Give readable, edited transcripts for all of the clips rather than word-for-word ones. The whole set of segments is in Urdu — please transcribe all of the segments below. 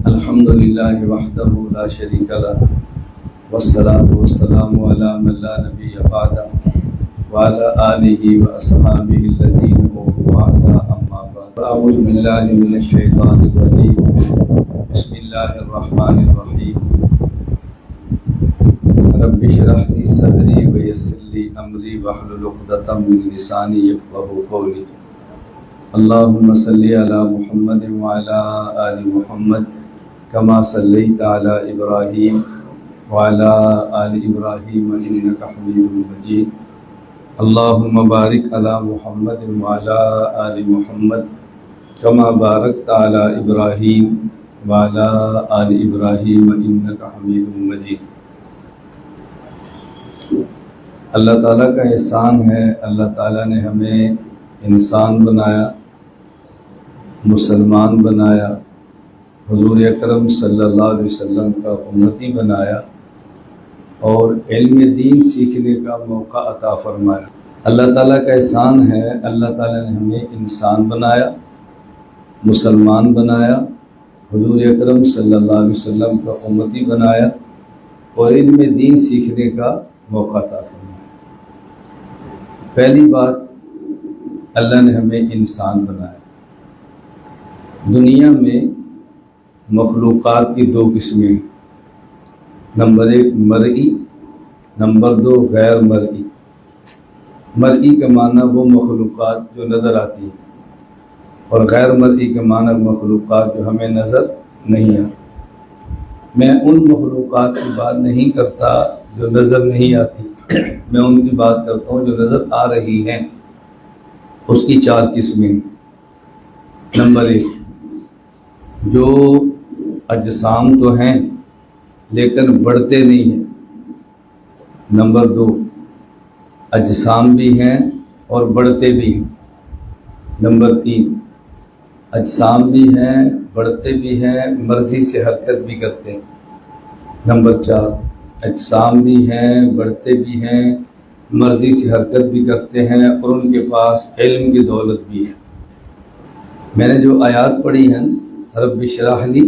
الحمد للہ وحدہ لا شریک لہ والصلاة والسلام علی من لا نبی بعدہ وعلی آلہ واصحابہ الذین اوفوا وعدا اما بعد اعوذ باللہ من الشیطان الرجیم بسم اللہ الرحمن الرحیم رب اشرح لی صدری ویسر لی امری واحلل عقدۃ من لسانی یفقہوا قولی اللہم صلی علی محمد وعلی آل محمد کما صلیت علی ابراہیم وعلی آل ابراہیم انک حمید مجید اللہم بارک علی محمد وعلی آل محمد کما بارکت علی ابراہیم وعلی آل ابراہیم انک حمید مجید۔ اللہ تعالیٰ کا احسان ہے، اللہ تعالیٰ نے ہمیں انسان بنایا، مسلمان بنایا، حضور اکرم صلی اللہ علیہ وسلم کا امتی بنایا اور علم دین سیکھنے کا موقع عطا فرمایا۔ اللہ تعالیٰ کا احسان ہے، اللہ تعالیٰ نے ہمیں انسان بنایا، مسلمان بنایا، حضور اکرم صلی اللہ علیہ وسلم کا امتی بنایا اور علم دین سیکھنے کا موقع عطا فرمایا۔ پہلی بات، اللہ نے ہمیں انسان بنایا۔ دنیا میں مخلوقات کی دو قسمیں ہیں، نمبر 1 مرئی، نمبر 2 غیر مرئی۔ مرئی کا معنی وہ مخلوقات جو نظر آتی ہیں اور غیر مرئی کا معنی مخلوقات جو ہمیں نظر نہیں آتی۔ میں ان مخلوقات کی بات نہیں کرتا جو نظر نہیں آتی، میں ان کی بات کرتا ہوں جو نظر آ رہی ہیں۔ اس کی 4 قسمیں ہیں۔ نمبر 1، جو اجسام تو ہیں لیکن بڑھتے نہیں ہیں۔ نمبر 2، اجسام بھی ہیں اور بڑھتے بھی ہیں۔ نمبر 3، اجسام بھی ہیں، بڑھتے بھی ہیں، مرضی سے حرکت بھی کرتے ہیں۔ نمبر 4، اجسام بھی ہیں، بڑھتے بھی ہیں، مرضی سے حرکت بھی کرتے ہیں اور ان کے پاس علم کی دولت بھی ہے۔ میں نے جو آیات پڑھی ہیں، رب اشرح لی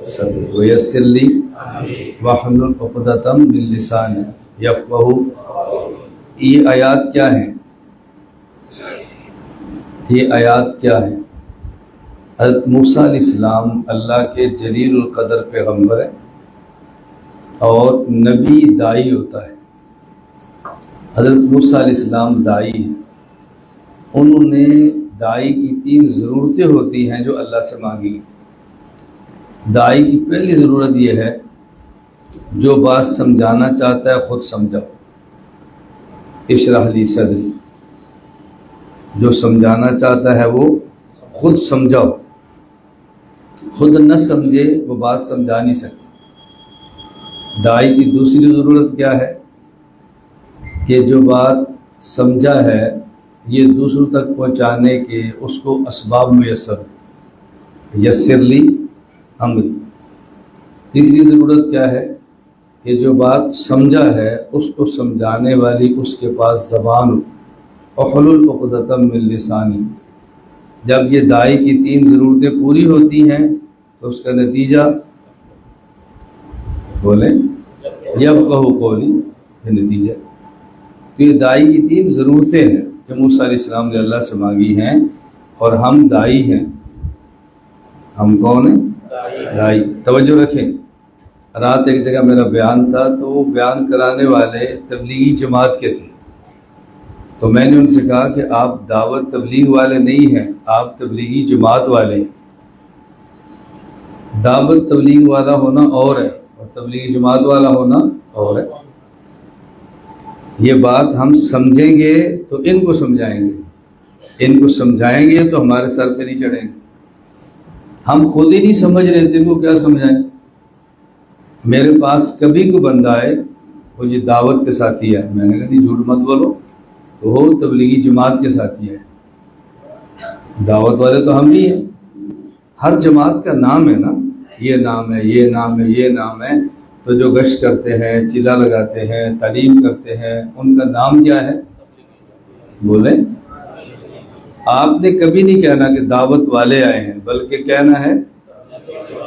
صدری ویسر لی واحلل عقدۃ من لسانی یفقہوا، یہ آیات کیا ہیں؟ یہ آیات کیا ہیں؟ حضرت موسیٰ علیہ السلام اللہ کے جلیل القدر پیغمبر ہیں اور نبی دائی ہوتا ہے۔ حضرت موسیٰ علیہ السلام دائی ہیں۔ انہوں نے دائی کی 3 ضرورتیں ہوتی ہیں جو اللہ سے مانگی۔ دائی کی پہلی ضرورت یہ ہے، جو بات سمجھانا چاہتا ہے خود سمجھاؤ، اشرح لی صدری۔ جو سمجھانا چاہتا ہے وہ خود سمجھاؤ، خود نہ سمجھے وہ بات سمجھا نہیں سکتی۔ دائی کی دوسری ضرورت کیا ہے کہ جو بات سمجھا ہے یہ دوسروں تک پہنچانے کے اس کو اسباب میسر ہو، یسر لی امری۔ تیسری ضرورت کیا ہے کہ جو بات سمجھا ہے اس کو سمجھانے والی اس کے پاس زبان ہو، واحلل عقدۃ من لسانی۔ جب یہ دائی کی 3 ضرورتیں پوری ہوتی ہیں تو اس کا نتیجہ بولیں یفقہوا قولی، یہ نتیجہ۔ تو یہ دائی کی 3 ضرورتیں ہیں جو موسیٰ علیہ السلام نے اللہ سے مانگی ہیں اور ہم دائی ہیں۔ ہم کون ہیں؟ دائی۔ توجہ رکھیں، رات ایک جگہ میرا بیان تھا تو وہ بیان کرانے والے تبلیغی جماعت کے تھے، تو میں نے ان سے کہا کہ آپ دعوت تبلیغ والے نہیں ہیں، آپ تبلیغی جماعت والے ہیں۔ دعوت تبلیغ والا ہونا اور ہے اور تبلیغی جماعت والا ہونا اور ہے۔ یہ بات ہم سمجھیں گے تو ان کو سمجھائیں گے، ان کو سمجھائیں گے تو ہمارے سر پہ نہیں چڑھیں گے۔ ہم خود ہی نہیں سمجھ رہے تھے، ان کو کیا سمجھائیں؟ میرے پاس کبھی کوئی بندہ آئے وہ یہ دعوت کے ساتھی ہے، میں نے کہا نہیں جھوٹ مت بولو، تو وہ تبلیغی جماعت کے ساتھی ہے۔ دعوت والے تو ہم بھی ہیں، ہر جماعت کا نام ہے نا، یہ نام ہے، یہ نام ہے، یہ نام ہے۔ تو جو گشت کرتے ہیں، چلا لگاتے ہیں، تعلیم کرتے ہیں، ان کا نام کیا ہے؟ بولیں آپ نے کبھی نہیں کہنا کہ دعوت والے آئے ہیں، بلکہ کہنا ہے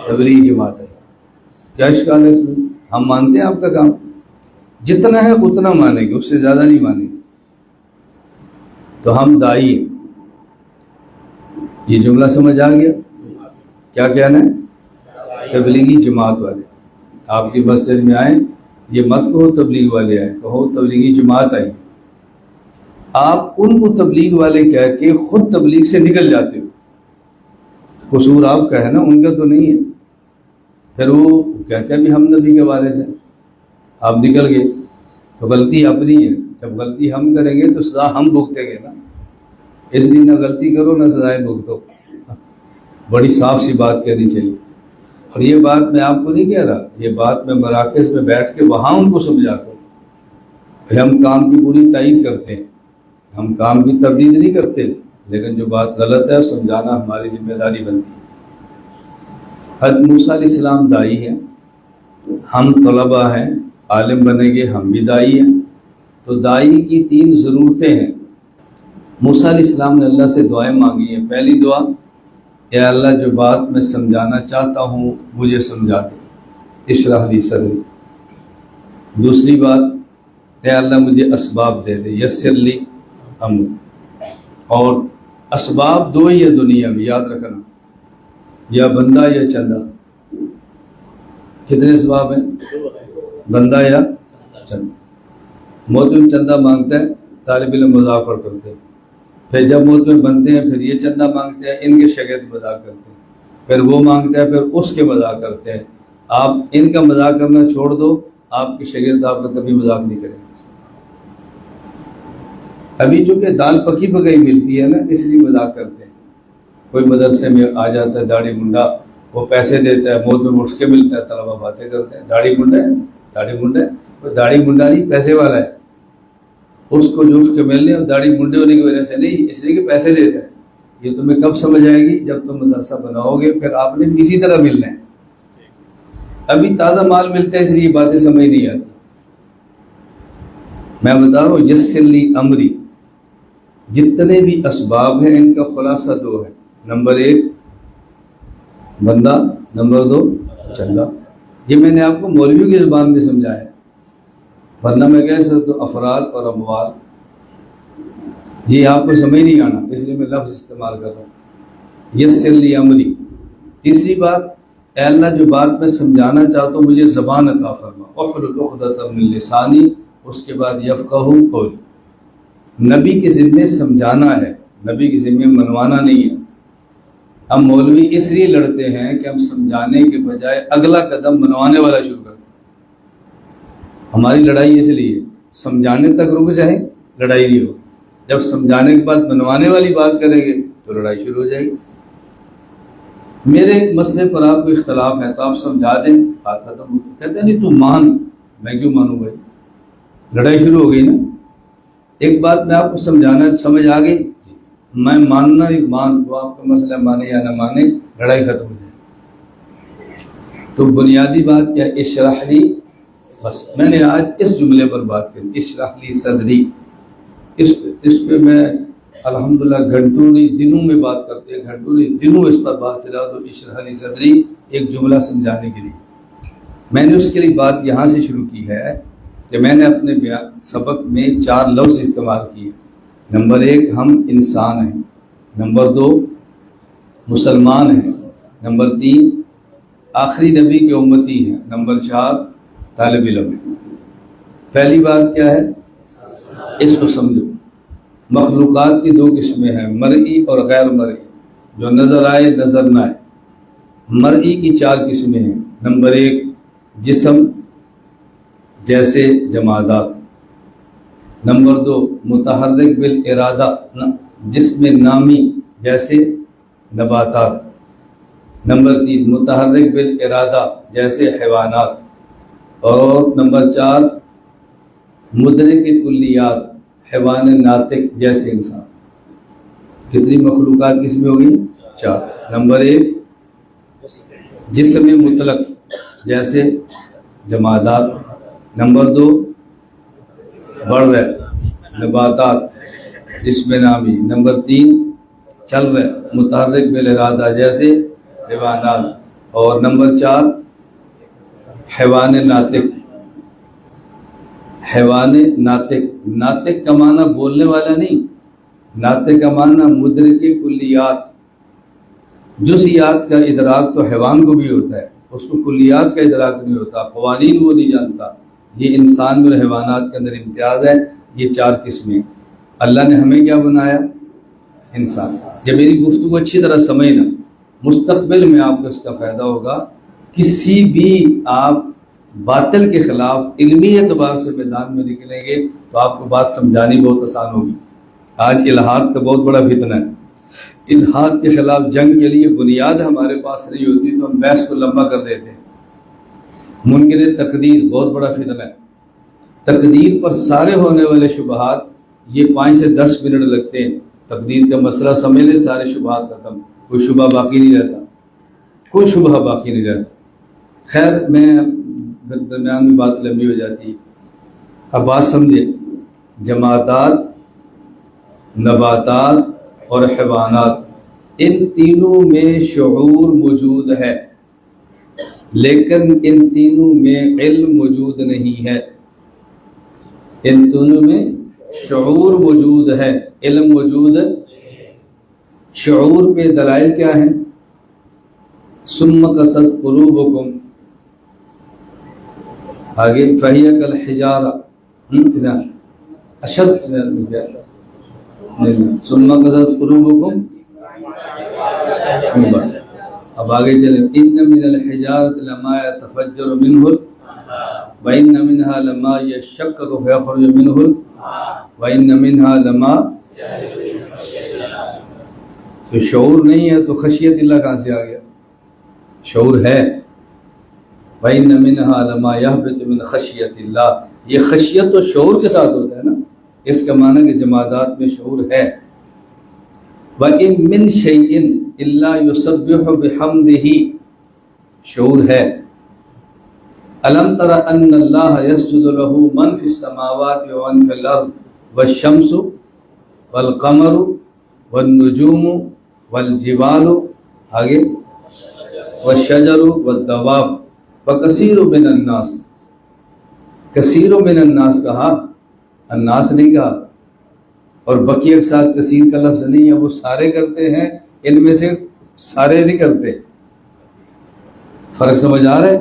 تبلیغ جماعت ہے۔ کیا اشکال ہے اس میں؟ ہم مانتے ہیں آپ کا کام، جتنا ہے اتنا مانیں گے، اس سے زیادہ نہیں مانیں گے۔ تو ہم دائی ہیں۔ یہ جملہ سمجھ آ گیا؟ کیا کہنا ہے؟ تبلیغی جماعت والے۔ آپ کی مسجد میں آئیں، یہ مت کہو تبلیغ والے آئے، کہو تبلیغی جماعت آئی۔ آپ ان کو تبلیغ والے کہہ کے خود تبلیغ سے نکل جاتے ہو۔ قصور آپ کا ہے نا، ان کا تو نہیں ہے۔ پھر وہ کہتے ہیں بھی ہم نبی کے وارث ہیں، آپ نکل گئے تو غلطی اپنی ہے۔ جب غلطی ہم کریں گے تو سزا ہم بھگتیں گے نا، اس لیے نہ غلطی کرو نہ سزائیں بھگتو۔ بڑی صاف سی بات کہنی چاہیے۔ اور یہ بات میں آپ کو نہیں کہہ رہا، یہ بات میں مراکز میں بیٹھ کے وہاں ان کو سمجھاتا ہوں کہ ہم کام کی پوری تائید کرتے ہیں، ہم کام کی تردید نہیں کرتے، لیکن جو بات غلط ہے سمجھانا ہماری ذمہ داری بنتی ہے۔ حضرت موسیٰ علیہ السلام دائی ہیں، ہم طلبہ ہیں، عالم بنیں گے، ہم بھی دائی ہیں۔ تو دائی کی 3 ضرورتیں ہیں۔ موسیٰ علیہ السلام نے اللہ سے دعائیں مانگی ہیں۔ پہلی دعا، اے اللہ جو بات میں سمجھانا چاہتا ہوں مجھے سمجھا دے، اشرح لی صدری۔ دوسری بات، اے اللہ مجھے اسباب دے دے، یسر لی امر۔ اور اسباب 2 ہی ہے دنیا میں، یاد رکھنا، یا بندہ یا چندہ۔ کتنے اسباب ہیں؟ بندہ یا چندہ۔ موت چندہ مانگتا ہے، طالب علم مذاق کرتے ہیں، پھر جب موت میں بنتے ہیں پھر یہ چندہ مانگتے ہیں، ان کے شاگرد مذاق کرتے ہیں، پھر وہ مانگتا ہے، پھر اس کے مذاق کرتے ہیں۔ آپ ان کا مذاق کرنا چھوڑ دو، آپ کے شاگرد آپ کا کبھی مذاق نہیں کریں گے۔ ابھی چونکہ دال پکی پکائی ملتی ہے نا، اس لیے مذاق کرتے ہیں۔ کوئی مدرسے میں آ جاتا ہے داڑھی منڈا، وہ پیسے دیتا ہے، موت میں اٹھ کے ملتا ہے، طلبہ باتیں کرتے ہیں، داڑھی منڈا ہے، داڑھی منڈا ہے۔ وہ داڑھی منڈا نہیں، پیسے والا ہے، اس کو جو اٹھ کے ملنے اور داڑھی منڈے ہونے کی وجہ سے نہیں، اس لیے کہ پیسے دیتا ہے۔ یہ تمہیں کب سمجھ آئے گی؟ جب تم مدرسہ بناؤ گے، پھر آپ نے بھی اسی طرح ملنا ہے۔ ابھی تازہ مال ملتا ہے، اس لیے باتیں سمجھ نہیں آتی۔ میں بتا رہا ہوں، یسر لی امری، جتنے بھی اسباب ہیں ان کا خلاصہ 2 ہے۔ نمبر 1 بندہ، نمبر 2 چندہ۔ یہ میں نے آپ کو مولویوں کی زبان میں سمجھایا ہے، ورنہ میں کہہ سکتا ہوں افراد اور اموال، یہ آپ کو سمجھ نہیں آنا، اس لیے میں لفظ استعمال کر رہا ہوں۔ یسر لی امری۔ تیسری بات، اے اللہ جو بات میں سمجھانا چاہتا ہوں مجھے زبان عطا فرما، احلل عقدۃ من لسانی۔ اس کے بعد یفقہوا قولی۔ نبی کے ذمے سمجھانا ہے، نبی کے ذمے منوانا نہیں ہے۔ ہم مولوی اس لیے لڑتے ہیں کہ ہم سمجھانے کے بجائے اگلا قدم منوانے والا شروع کرتے ہیں۔ ہماری لڑائی اس لیے، سمجھانے تک رک جائے لڑائی نہیں ہو، جب سمجھانے کے بعد منوانے والی بات کریں گے تو لڑائی شروع ہو جائے گی۔ میرے ایک مسئلے پر آپ کو اختلاف ہے تو آپ سمجھا دیں، بات ختم ہو۔ کہتے ہیں نہیں تو مان، میں کیوں مانوں بھائی؟ لڑائی شروع ہو گئی نا۔ ایک بات میں آپ کو سمجھانا، سمجھ آ گئی، میں ماننا ہی مان، تو آپ کا مسئلہ مانے یا نہ مانے، لڑائی ختم ہو جائے۔ تو بنیادی بات کیا ہے؟ اشرح لی، بس میں نے آج اس جملے پر بات کی، اشرح لی صدری۔ اس پہ میں الحمدللہ گھنٹوں نہیں دنوں میں بات کرتے ہیں، گھنٹوں نہیں دنوں اس پر بات چلا دو، اشرح لی صدری، ایک جملہ سمجھانے کے لیے۔ میں نے اس کے لیے بات یہاں سے شروع کی ہے کہ میں نے اپنے سبق میں 4 لفظ استعمال کیے۔ نمبر 1 ہم انسان ہیں، نمبر 2 مسلمان ہیں، نمبر 3 آخری نبی کے امتی ہیں، نمبر 4 طالب علم ہیں۔ پہلی بات کیا ہے؟ اس کو سمجھو۔ مخلوقات کی 2 قسمیں ہیں، مرئی اور غیر مرئی، جو نظر آئے نظر نہ آئے۔ مرئی کی 4 قسمیں ہیں۔ نمبر 1 جسم جیسے جمادات، نمبر 2 متحرک بالارادہ، جسم نامی جیسے نباتات، نمبر 3 متحرک بالارادہ جیسے حیوانات، اور نمبر 4 مدرک کلیات، حیوان ناطق جیسے انسان۔ کتنی مخلوقات قسمیں ہوگی؟ 4۔ نمبر 1 جسم مطلق جیسے جمادات، نمبر 2 بڑھ نباتات جسم نامی، نمبر 3 چل رہے متحرک بالارادہ جیسے حیوانات. اور نمبر 4 حیوان ناطق. حیوان ناطق، ناطق کا معنی بولنے والا نہیں، ناطق کا معنی مدرک کلیات. جزئیات کا ادراک تو حیوان کو بھی ہوتا ہے، اس کو کلیات کا ادراک نہیں ہوتا، قوانین وہ نہیں جانتا. یہ انسان اور حیوانات کے اندر امتیاز ہے. یہ 4 قسمیں. اللہ نے ہمیں کیا بنایا؟ انسان. جب میری گفتگو اچھی طرح سمجھنا، مستقبل میں آپ کو اس کا فائدہ ہوگا. کسی بھی آپ باطل کے خلاف علمی اعتبار سے میدان میں نکلیں گے تو آپ کو بات سمجھانی بہت آسان ہوگی. آج الحاد کا بہت بڑا فتنہ ہے. الحاد کے خلاف جنگ کے لیے بنیاد ہمارے پاس نہیں ہوتی تو ہم بحث کو لمبا کر دیتے ہیں. منکر تقدیر بہت بڑا فتنہ ہے. تقدیر پر سارے ہونے والے شبہات یہ 5 سے 10 منٹ لگتے ہیں. تقدیر کا مسئلہ سمجھ لے سارے شبہات ختم، کوئی شبہ باقی نہیں رہتا، کوئی شبہ باقی نہیں رہتا. خیر میں درمیان میں بات لمبی ہو جاتی ہے. اب بات سمجھے، جمادات، نباتات اور حیوانات، ان تینوں میں شعور موجود ہے، لیکن ان تینوں میں علم موجود نہیں ہے. ان تینوں میں شعور موجود ہے، علم موجود ہے. شعور پہ دلائل کیا ہیں؟ ثم قست قلوبکم، آگے فہی کالحجارہ، اشد ثم قست قلوبکم. اب آگے چلیں. ان من الحجارۃ لما يتفجر منہ وان منها لما يشقق فيخرج منه وان منها لما. تو شعور نہیں ہے تو خشیت اللہ کہاں سے آ گیا؟ شعور ہے. وَإِنَّ مِنْهَا لَمَا يَهْبِطُ مِنْ خَشْيَةِ اللَّهِ. یہ خشیت تو شعور کے ساتھ ہوتا ہے نا. اس کا معنی کہ جمادات میں شعور ہے. وَإِن مِّن شَيْءٍ إِلَّا يُسَبِّحُ بِحَمْدِهِ، شعور ہے. أَلَمْ تَرَ أَنَّ اللَّهَ يَسْجُدُ لَهُ مَنْ فِي السَّمَاوَاتِ وَمَنْ فِي الْأَرْضِ وَالشَّمْسُ وَالْقَمَرُ وَالنُّجُومُ وَالْجِبَالُ، آگے وَالشَّجَرُ وَالدَّوَابُ وَكَثِيرٌ مِّنَ النَّاسِ. کثیر من الناس کہا، الناس نہیں کہا. اور بقیہ کے ساتھ کثیر کا لفظ نہیں ہے. وہ سارے کرتے ہیں، ان میں سے سارے نہیں کرتے. فرق سمجھ آ رہا ہے؟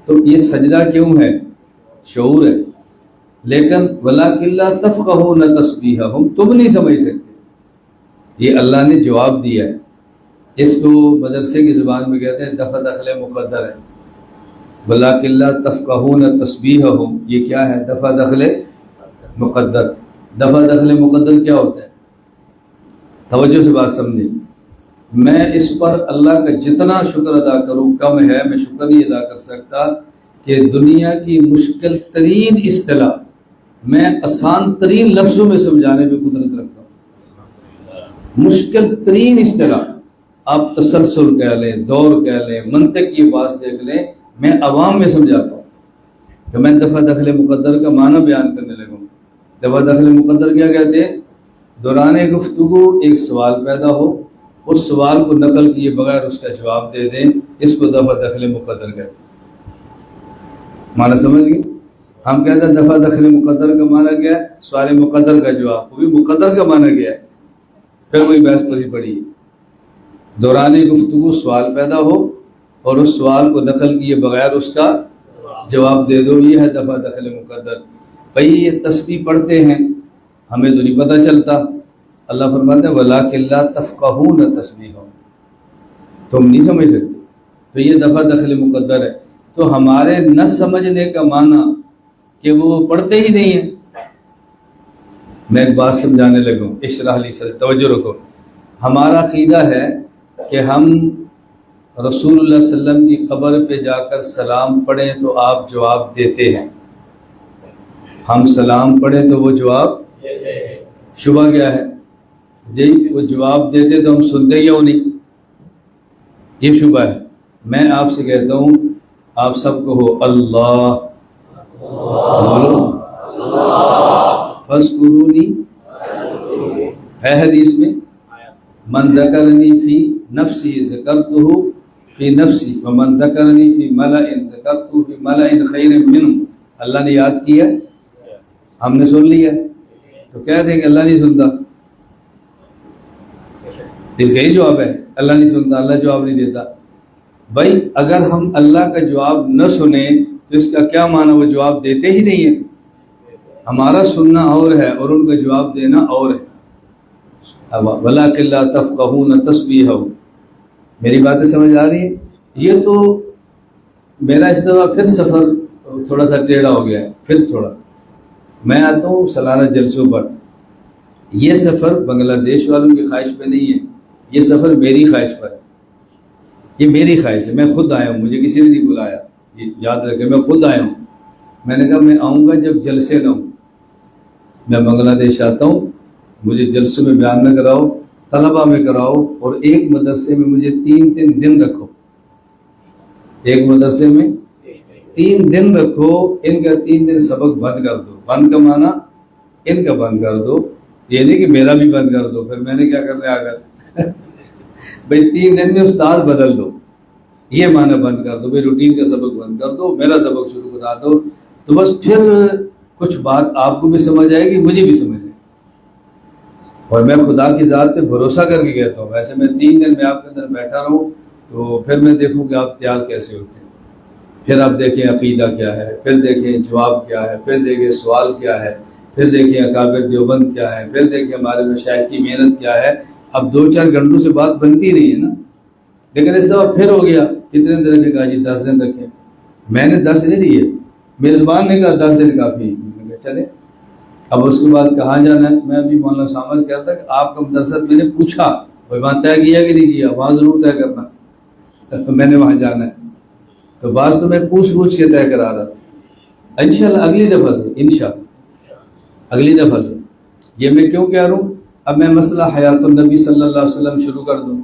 تو یہ سجدہ کیوں ہے؟ شعور ہے. لیکن وَلَٰكِن لَّا تَفْقَهُونَ تَسْبِيحَهُمْ، تم نہیں سمجھ سکتے. یہ اللہ نے جواب دیا ہے. اس کو مدرسے کی زبان میں کہتے ہیں دفع دخل مقدر ہے. وَلَٰكِن لَّا تَفْقَهُونَ تَسْبِيحَهُمْ، یہ کیا ہے؟ دفع دخل مقدر. دفع دخل مقدر کیا ہوتا ہے؟ توجہ سے بات سمجھیں. میں اس پر اللہ کا جتنا شکر ادا کروں کم ہے. میں شکر نہیں ادا کر سکتا کہ دنیا کی مشکل ترین اصطلاح میں آسان ترین لفظوں میں سمجھانے پہ قدرت رکھتا ہوں. مشکل ترین اصطلاح آپ تسلسل کہہ لیں، دور کہہ لیں، منطق کی بات دیکھ لیں، میں عوام میں سمجھاتا ہوں. کہ میں دفع دخل مقدر کا معنی بیان کرنے لگا ہوں. دفع دخل مقدر کیا کہتے ہیں؟ دوران گفتگو ایک سوال پیدا ہو، اس سوال کو نقل کیے بغیر اس کا جواب دے دیں، اس کو دفع دخل مقدر کہتے ہیں. معنی سمجھ گئے؟ ہم کہتے ہیں دفع دخل مقدر کا معنی کیا ہے؟ سوال مقدر کا جواب. وہ بھی مقدر کا معنی کیا ہے؟ پھر وہی بحث پسی پڑی. دوران گفتگو سوال پیدا ہو اور اس سوال کو نقل کیے بغیر اس کا جواب دے دو، یہ ہے دفع دخل مقدر. بھئی یہ تسبیح پڑھتے ہیں، ہمیں تو نہیں پتہ چلتا. اللہ فرماتے ہیں وَلَٰكِن لَّا تَفْقَهُونَ تَسْبِيحَهُمْ، تم نہیں سمجھ سکتے. تو یہ دفع دخل مقدر ہے. تو ہمارے نہ سمجھنے کا معنی کہ وہ پڑھتے ہی نہیں ہیں. میں ایک بات سمجھانے لگا ہوں، اشرح لی صدری، توجہ رکھو. ہمارا عقیدہ ہے کہ ہم رسول اللہ صلی اللہ علیہ وسلم کی قبر پہ جا کر سلام پڑھیں تو آپ جواب دیتے ہیں. ہم سلام پڑھیں تو وہ جواب دیتے ہیں. شبہ کیا ہے؟ جی وہ جواب دیتے تو ہم سنتے کیوں نہیں؟ یہ شبہ ہے. میں آپ سے کہتا ہوں، آپ سب کو ہو اللہ بولو، فاذکرونی ہے حدیث میں. من ذکرنی فی نفسی ذکرتہ فی نفسی ومن ذکرنی فی ملأ ذکرتہ فی ملأ خیر منہ. اللہ نے یاد کیا، ہم نے سن لیا، تو کہہ دیں کہ اللہ نہیں سنتا. اس کا ہی جواب ہے، اللہ نہیں سنتا، اللہ جواب نہیں دیتا. بھائی اگر ہم اللہ کا جواب نہ سنیں تو اس کا کیا معنی، وہ جواب دیتے ہی نہیں ہیں. ہمارا سننا اور ہے اور ان کا جواب دینا اور ہے. وَلَٰكِن لَّا تَفْقَهُونَ تَسْبِيحَهُ. میری باتیں سمجھ آ رہی ہیں؟ یہ تو میرا اس دفعہ پھر سفر تھوڑا سا ٹیڑھا ہو گیا ہے. پھر تھوڑا میں آتا ہوں سالانہ جلسوں پر. یہ سفر بنگلہ دیش والوں کی خواہش پہ نہیں ہے، یہ سفر میری خواہش پر ہے. یہ میری خواہش ہے، میں خود آیا ہوں، مجھے کسی نے نہیں بلایا. یہ یاد رکھیں، میں خود آیا ہوں. میں نے کہا میں آؤں گا جب جلسے نہ ہوں. میں بنگلہ دیش آتا ہوں، مجھے جلسوں میں بیان نہ کراؤ، طلبہ میں کراؤ، اور ایک مدرسے میں مجھے 3 دن رکھو. ایک مدرسے میں 3 دن رکھو. ان کا 3 دن سبق بند کر دو. بند کا معنی ان کا بند کر دو، یہ نہیں کہ میرا بھی بند کر دو. پھر میں نے کیا کرنا ہے اگر بھائی 3 دن میں استاد بدل دو، یہ معنی بند کر دو. بھائی روٹین کا سبق بند کر دو، میرا سبق شروع کرا دو. تو بس پھر کچھ بات آپ کو بھی سمجھ آئے گی، مجھے بھی سمجھ آئے گی. اور میں خدا کی ذات پہ بھروسہ کر کے کہتا ہوں، ویسے میں 3 دن میں آپ کے اندر بیٹھا رہوں تو پھر میں دیکھوں کہ آپ تیار کیسے ہوتے ہیں. پھر آپ دیکھیں عقیدہ کیا ہے، پھر دیکھیں جواب کیا ہے، پھر دیکھیں سوال کیا ہے، پھر دیکھیں اکابر دیوبند کیا ہے، پھر دیکھیں ہمارے مشائخ کی محنت کیا ہے. اب 2-4 گھنٹوں سے بات بنتی نہیں ہے نا. لیکن اس دفعہ پھر ہو گیا. کتنے دن رکھے گا جی؟ 10 دن رکھے. میں نے 10 نہیں لیے، میزبان نے کہا 10 دن کافی. میں نے کہا چلے. اب اس کے بعد کہاں جانا ہے؟ میں ابھی مولانا سامع سے کہتا کہ آپ کا مدرسہ، میں نے پوچھا کوئی وہاں طے کیا کہ نہیں کیا؟ وہاں ضرور طے کرنا، میں نے وہاں جانا ہے. تو بعض تو میں پوچھ کے طے کرا رہا تھا. انشاءاللہ اگلی دفعہ سے، انشاءاللہ اگلی دفعہ سے. یہ میں کیوں کہہ رہا ہوں؟ اب میں مسئلہ حیات النبی صلی اللہ علیہ وسلم شروع کر دوں،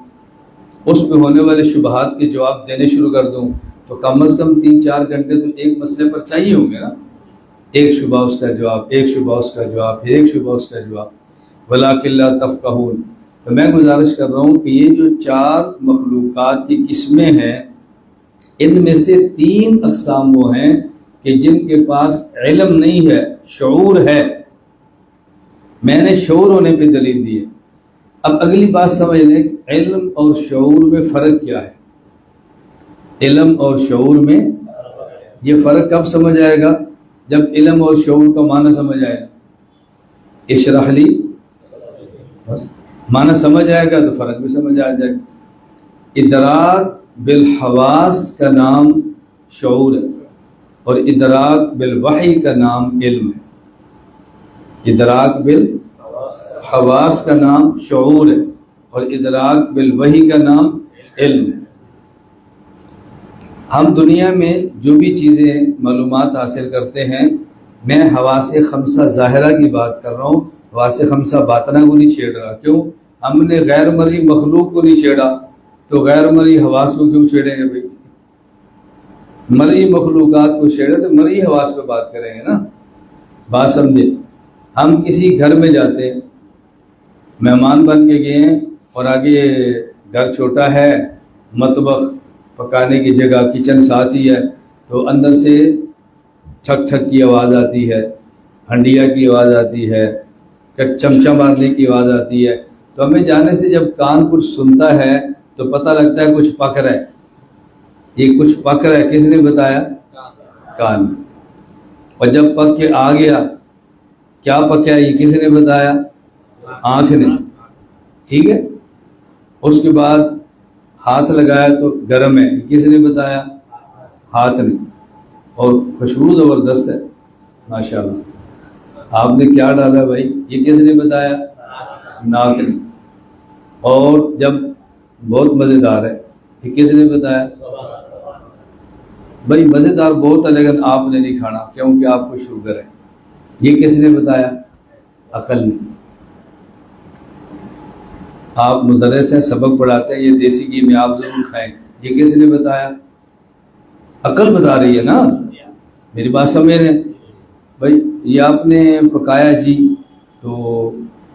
اس پہ ہونے والے شبہات کے جواب دینے شروع کر دوں، تو کم از کم 3-4 گھنٹے تو ایک مسئلے پر چاہیے ہوں گے نا. ایک شبہ اس کا جواب، ایک شبہ اس کا جواب، ایک شبہ اس کا جواب. وَلَٰكِن لَّا تَفْقَهُونَ. تو میں گزارش کر رہا ہوں کہ یہ جو 4 مخلوقات کی قسمیں ہیں، ان میں سے 3 اقسام وہ ہیں کہ جن کے پاس علم نہیں ہے، شعور ہے. میں نے شعور ہونے پہ دلیل دی ہے. اب اگلی بات سمجھ لیں، علم اور شعور میں فرق کیا ہے؟ علم اور شعور میں یہ فرق کب سمجھ آئے گا؟ جب علم اور شعور کا معنی سمجھ آئے گا. اشرح لی، معنی سمجھ آئے گا تو فرق بھی سمجھ آ جائے گا. ادراک بالحواس کا نام شعور ہے، اور ادراک بالوحی کا نام علم ہے. ادراک بالحواس کا نام شعور ہے، اور ادراک بالوحی کا نام علم ہے. ہم دنیا میں جو بھی چیزیں معلومات حاصل کرتے ہیں، میں حواس 5 ظاہرہ کی بات کر رہا ہوں، حواس 5 باطنہ کو نہیں چھیڑ رہا. کیوں؟ ہم نے غیر مرئی مخلوق کو نہیں چھیڑا، تو غیر مرئی حواس کو کیوں چھیڑیں گے بھائی؟ مرئی مخلوقات کو چھیڑے تو مرئی حواس پہ بات کریں گے نا. بات سمجھے؟ ہم کسی گھر میں جاتے ہیں، مہمان بن کے گئے ہیں، اور آگے گھر چھوٹا ہے، مطبخ پکانے کی جگہ کچن ساتھ ہی ہے، تو اندر سے ٹھک ٹھک کی آواز آتی ہے، ہنڈیا کی آواز آتی ہے، چمچہ مارنے کی آواز آتی ہے. تو ہمیں جانے سے جب کان کچھ سنتا ہے تو پتہ لگتا ہے کچھ پک رہا ہے. یہ کچھ پک رہا ہے کس نے بتایا؟ کان. اور جب پک کے آ گیا، کیا پکیا یہ کس نے بتایا؟ آنکھ نے. ٹھیک ہے. اس کے بعد ہاتھ لگایا تو گرم ہے، یہ کس نے بتایا؟ ہاتھ نے. اور خوشبو زبردست ہے ماشاءاللہ. آپ نے کیا ڈالا بھائی؟ یہ کس نے بتایا؟ ناک نے. اور جب بہت مزیدار ہے، یہ کس نے بتایا؟ بھائی مزیدار بہت ہے لیکن آپ نے نہیں کھانا کیونکہ آپ کو شوگر ہے. یہ کس نے بتایا؟ عقل نے. آپ مدرس ہیں، سبق پڑھاتے ہیں، یہ دیسی گھی میں آپ ضرور کھائیں، یہ کس نے بتایا؟ عقل بتا رہی ہے نا. میری بات سمجھ رہے ہیں بھائی؟ یہ آپ نے پکایا جی، تو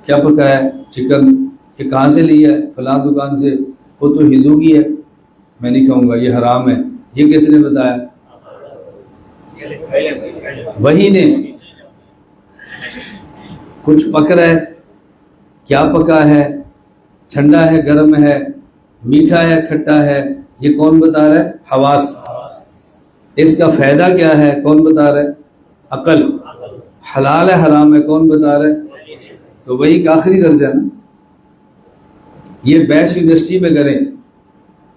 کیا پکایا؟ چکن. یہ کہاں سے لیا ہے؟ فلاں دکان سے. وہ تو ہندو کی ہے، میں نہیں کہوں گا، یہ حرام ہے. یہ کس نے بتایا؟ وہی نے. کچھ پک رہا ہے، کیا پکا ہے؟ ٹھنڈا ہے، گرم ہے، میٹھا ہے، کھٹا ہے، یہ کون بتا رہا ہے؟ حواس. اس کا فائدہ کیا ہے؟ کون بتا رہا ہے؟ عقل. حلال ہے حرام ہے کون بتا رہا ہے؟ تو وہی کا آخری درجہ نا. یہ بیچ یونیورسٹی میں کریں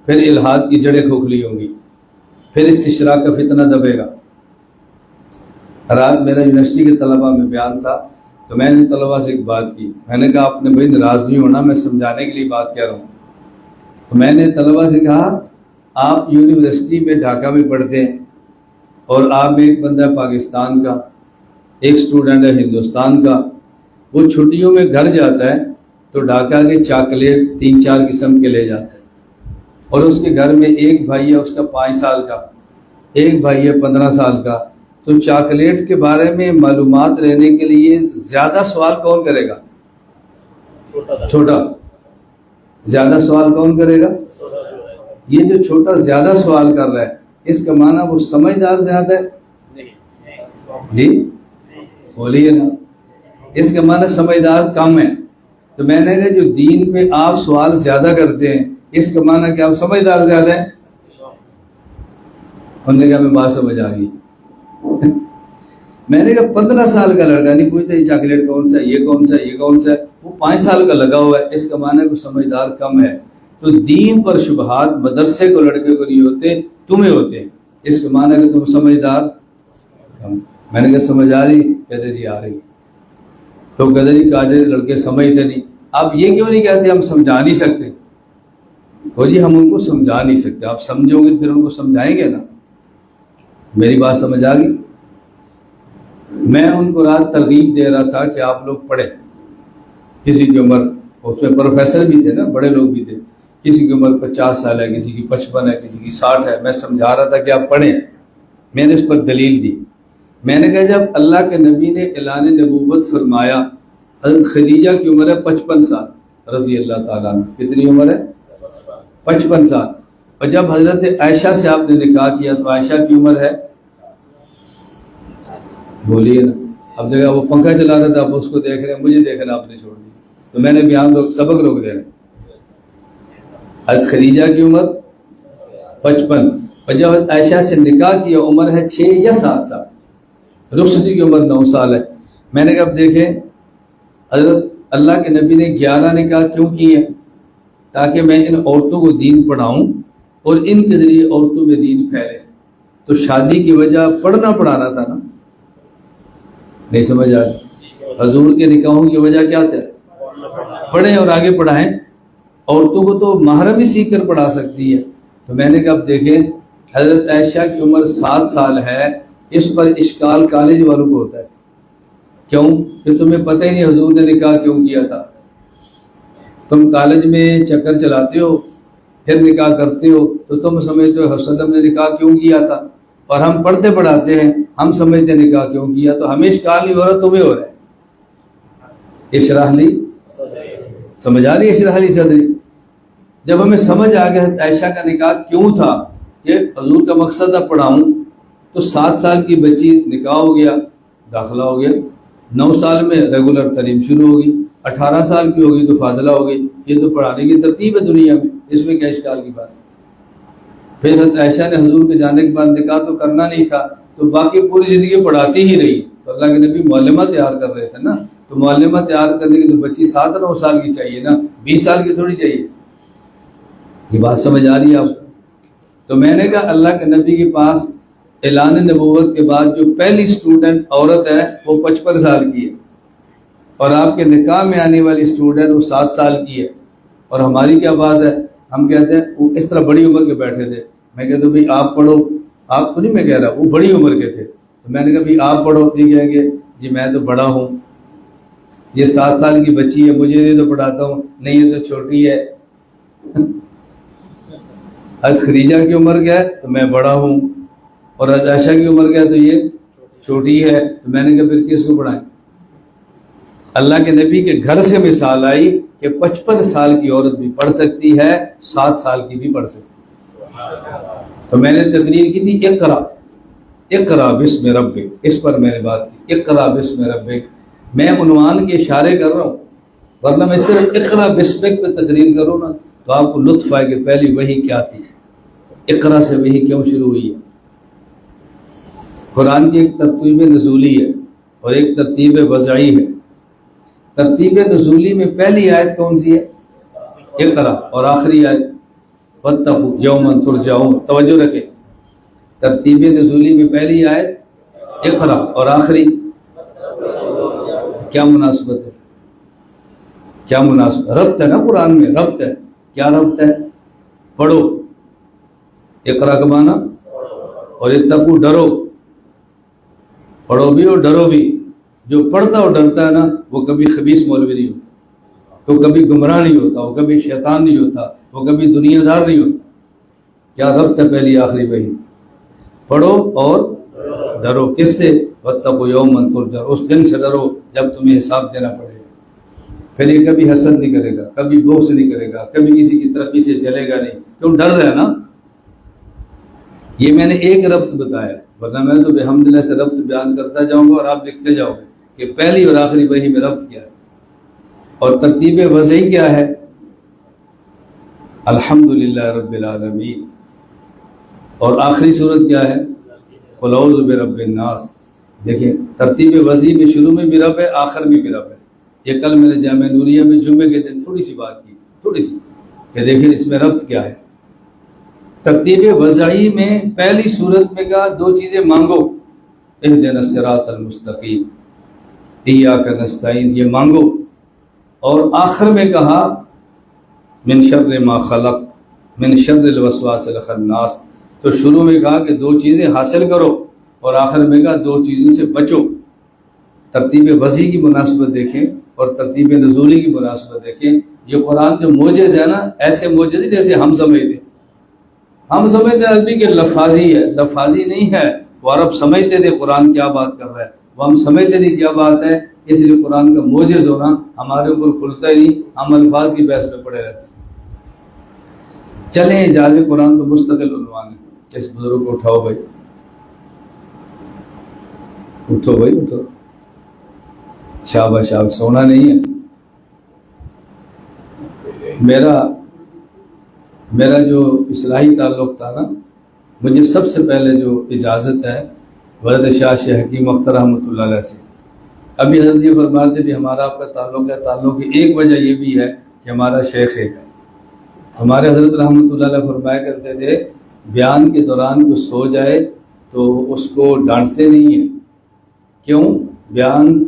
پھر الحاد کی جڑیں کھوکھلی ہوں گی، پھر استشراق کا فتنہ دبے گا. رات میرا یونیورسٹی کے طلباء میں بیان تھا تو میں نے طلباء سے ایک بات کی. میں نے کہا آپ نے بھائی ناراض نہیں ہونا، میں سمجھانے کے لیے بات کہہ رہا ہوں. تو میں نے طلباء سے کہا آپ یونیورسٹی میں ڈھاکہ میں پڑھتے ہیں اور آپ میں ایک بندہ ہے پاکستان کا، ایک سٹوڈنٹ ہے ہندوستان کا. وہ چھٹیوں میں گھر جاتا ہے تو ڈھاکہ کے چاکلیٹ 3-4 قسم کے لے جاتا ہے، اور اس کے گھر میں ایک بھائی ہے اس کا 5 سال کا، ایک بھائی ہے 15 سال کا. تو چاکلیٹ کے بارے میں معلومات رہنے کے لیے زیادہ سوال کون کرے گا؟ چھوٹا. زیادہ سوال کون کرے گا؟ یہ جو چھوٹا زیادہ سوال کر رہا ہے اس کا معنی وہ سمجھدار زیادہ ہے؟ جی بولیے نا. اس کا معنی سمجھدار کم ہے. تو میں نے کہا جو دین پہ آپ سوال زیادہ کرتے ہیں اس کا معنی کہ آپ سمجھدار زیادہ ہیں. انہوں نے کہا میں بات سمجھ آ گئی. میں نے کہا 15 سال کا لڑکا نہیں پوچھتا یہ چاکلیٹ کون سا ہے، یہ کون سا ہے، یہ کون سا ہے. وہ 5 سال کا لگا ہوا ہے. اس کا معنی کہ سمجھدار کم ہے. تو دین پر شبہات مدرسے کو لڑکے کو نہیں ہوتے، تمہیں ہوتے ہیں. اس کا معنی کہ تم سمجھدار کم. میں نے کہا سمجھ آ رہی؟ کہتے جی آ رہی. تو کہتے جی کاجے لڑکے سمجھتے نہیں. آپ یہ کیوں نہیں کہتے ہم سمجھا نہیں سکتے؟ وہ جی ہم ان کو سمجھا نہیں سکتے، آپ سمجھو گے پھر ان کو سمجھائیں گے نا. میری بات سمجھ آ گئی؟ میں ان کو رات ترغیب دے رہا تھا کہ آپ لوگ پڑھیں. کسی کی عمر، اس میں پروفیسر بھی تھے نا، بڑے لوگ بھی تھے، کسی کی عمر 50 سال ہے، کسی کی 55 ہے، کسی کی 60 ہے. میں سمجھا رہا تھا کہ آپ پڑھیں. میں نے اس پر دلیل دی. میں نے کہا جب اللہ کے نبی نے اعلان نبوت فرمایا، حضرت خدیجہ کی عمر ہے 55 سال رضی اللہ تعالیٰ عنہ. کتنی عمر ہے؟ 55 سال. اور جب حضرت عائشہ سے آپ نے نکاح کیا تو عائشہ کی عمر ہے، بولیے نا. اب دیکھا وہ پنکھا چلا رہا تھا، آپ اس کو دیکھ رہے ہیں، مجھے دیکھنا آپ نے چھوڑ دیا. تو میں نے بیان سبق روک دے رہے. حضرت خدیجہ کی عمر 55، اور جب حضرت عائشہ سے نکاح کیا عمر ہے 6 یا 7 سال. رخصتی کی عمر 9 سال ہے. میں نے کہا اب دیکھیں حضرت اللہ کے نبی نے 11 نکاح کیوں کیے؟ تاکہ میں ان عورتوں کو دین پڑھاؤں اور ان کے ذریعے عورتوں میں دین پھیلے. تو شادی کی وجہ پڑھنا پڑھانا تھا نا. نہیں سمجھ آ رہی؟ حضور کے نکاحوں کی وجہ کیا تھا؟ پڑھیں اور آگے پڑھائیں. عورتوں کو تو محرم ہی سیکھ کر پڑھا سکتی ہے. تو میں نے کہا اب دیکھیں حضرت عائشہ کی عمر 7 سال ہے، اس پر اشکال کالج والوں کو ہوتا ہے. کیوں؟ کہ تمہیں پتہ ہی نہیں حضور نے نکاح کیوں کیا تھا. تم کالج میں چکر چلاتے ہو پھر نکاح کرتے ہو تو تم سمجھتے ہو وسلم نے نکاح کیوں کیا تھا، اور ہم پڑھتے پڑھاتے ہیں ہم سمجھتے نکاح کیوں کیا. تو ہمیں اشکال نہیں ہو رہا، تمہیں ہو رہا ہے. اشرح لی، سمجھ آ رہی ہے؟ اشرح لی صدری. جب ہمیں سمجھ آ گیا عائشہ کا نکاح کیوں تھا کہ حضور کا مقصد تھا پڑھاؤں، تو 7 سال کی بچی نکاح ہو گیا، داخلہ ہو گیا. 9 سال میں ریگولر تعلیم شروع ہوگی، 18 سال کی ہوگی تو فاضلہ ہوگی. یہ تو پڑھانے کی ترتیب ہے دنیا میں، اس میں کیا اشکال کی بات ہے؟ پھر حضرت عائشہ نے حضور کے جانے کے بعد نکاح تو کرنا نہیں تھا تو باقی پوری زندگی پڑھاتی ہی رہی. تو اللہ کے نبی معلمہ تیار کر رہے تھے نا. تو معلمہ تیار کرنے کی تو بچی 7-9 سال کی چاہیے نا، 20 سال کی تھوڑی چاہیے. یہ بات سمجھ آ رہی ہے آپ کو؟ تو میں نے کہا اللہ کے نبی کے پاس اعلان نبوت کے بعد جو پہلی سٹوڈنٹ عورت ہے وہ 55 سال کی ہے، اور آپ کے نکاح میں آنے والی سٹوڈنٹ وہ 7 سال کی ہے. اور ہماری کیا بات ہے؟ ہم کہتے ہیں وہ اس طرح بڑی عمر کے بیٹھے تھے. میں کہتا ہوں بھائی آپ پڑھو. آپ کو نہیں میں کہہ رہا، وہ بڑی عمر کے تھے. تو میں نے کہا بھائی آپ پڑھو. یہ کہیں گے جی میں تو بڑا ہوں، یہ 7 سال کی بچی ہے، مجھے یہ تو پڑھاتا ہوں. نہیں یہ تو چھوٹی ہے. حضرت خدیجہ کی عمر کیا ہے تو میں بڑا ہوں، اور حضرت عائشہ کی عمر کیا ہے تو یہ چھوٹی ہے. تو میں نے کہا پھر کس کو پڑھائیں؟ اللہ کے نبی کے گھر سے مثال آئی کہ 55 سال کی عورت بھی پڑھ سکتی ہے، 7 سال کی بھی پڑھ سکتی ہے۔ تو میں نے تقریر کی تھی اقرا بسم ربک، اس پر میں نے بات کی، اقرا بسم ربک۔ میں عنوان کے اشارے کر رہا ہوں، ورنہ میں صرف اقرا بسمک پہ تقریر کروں نا تو آپ کو لطف آئے کہ پہلی وحی کیا تھی، اقرا سے وحی کیوں شروع ہوئی ہے۔ قرآن کی ایک ترتیب نزولی ہے اور ایک ترتیب وضعی ہے۔ ترتیب نزولی میں پہلی آیت کون سی ہے؟ اقرا، اور آخری آیت واتقوا یوما ترجعون۔ توجہ رکھیں، ترتیب نزولی میں پہلی آیت اقرا اور آخری، کیا مناسبت ہے؟ کیا مناسبت؟ ربط ہے نا قرآن میں، ربط ہے۔ کیا ربط ہے؟ پڑھو، اقرا کا معنی، اور اتقوا ڈرو، پڑھو بھی اور ڈرو بھی۔ جو پڑھتا اور ڈرتا ہے نا وہ کبھی خبیث مولوی نہیں ہوتا، وہ کبھی گمراہ نہیں ہوتا، وہ کبھی شیطان نہیں ہوتا، وہ کبھی دنیا دار نہیں ہوتا۔ کیا ربط ہے پہلی آخری وحی؟ پڑھو اور ڈرو، کس سے؟ واتقوا یوما ترجعون، اس دن سے ڈرو جب تمہیں حساب دینا پڑے گا۔ پھر یہ کبھی حسد نہیں کرے گا، کبھی بغض نہیں کرے گا، کبھی کسی کی ترقی سے چلے گا نہیں، کیوں؟ ڈر رہا ہے نا۔ یہ میں نے ایک ربط بتایا، ورنہ میں تو بحمدللہ سے ربط بیان کرتا جاؤں گا اور آپ لکھتے جاؤ گے کہ پہلی اور آخری وحی میں ربط کیا ہے۔ اور ترتیب وضعی کیا ہے؟ الحمدللہ رب العالمین، اور آخری صورت کیا ہے؟ قل اعوذ برب الناس۔ دیکھیں ترتیب وضعی میں شروع میں بھی رب ہے، آخر میں بھی رب ہے۔ یہ کل میں نے جامعہ نوریہ میں جمعے کے دن تھوڑی سی بات کی، تھوڑی سی، کہ دیکھیں اس میں ربط کیا ہے۔ ترتیب وضعی میں پہلی صورت میں کہا دو چیزیں مانگو، اہدنا الصراط المستقیم، ایاک نستعین، یہ مانگو، اور آخر میں کہا من شر ما خلق من شر الوسواس الخناس۔ تو شروع میں کہا کہ دو چیزیں حاصل کرو اور آخر میں کہا دو چیزوں سے بچو۔ ترتیب وضعی کی مناسبت دیکھیں اور ترتیب نزولی کی مناسبت دیکھیں۔ یہ قرآن کے معجز ہے نا، ایسے معجز جیسے ہم سمجھتے، ہم سمجھتے عربی کے لفاظی ہے، لفاظی نہیں ہے۔ وہ عرب سمجھتے تھے قرآن کیا بات کر رہا ہے، وہ ہم سمجھتے نہیں کیا بات ہے، اس لیے قرآن کا معجز ہونا ہمارے اوپر کھلتا ہی نہیں، ہم الفاظ کی بحث میں پڑے رہتے ہیں۔ چلیں اجازت قرآن تو مستقل عنوان ہے۔ اس بزرگ کو اٹھاؤ بھائی، اٹھو بھائی اٹھو، شاباش شاباش، سونا نہیں ہے۔ میرا جو اصلاحی تعلق تھا نا، مجھے سب سے پہلے جو اجازت ہے حضرت شاہ حکیم اختر رحمۃ اللہ علیہ سے۔ ابھی حضرت یہ فرماتے بھی ہمارا آپ کا تعلق ہے، تعلق کی ایک وجہ یہ بھی ہے کہ ہمارا شیخ ایک ہے۔ ہمارے حضرت رحمۃ اللہ علیہ فرمایا کرتے تھے بیان کے دوران کوئی سو جائے تو اس کو ڈانٹتے نہیں ہیں۔ کیوں؟ بیان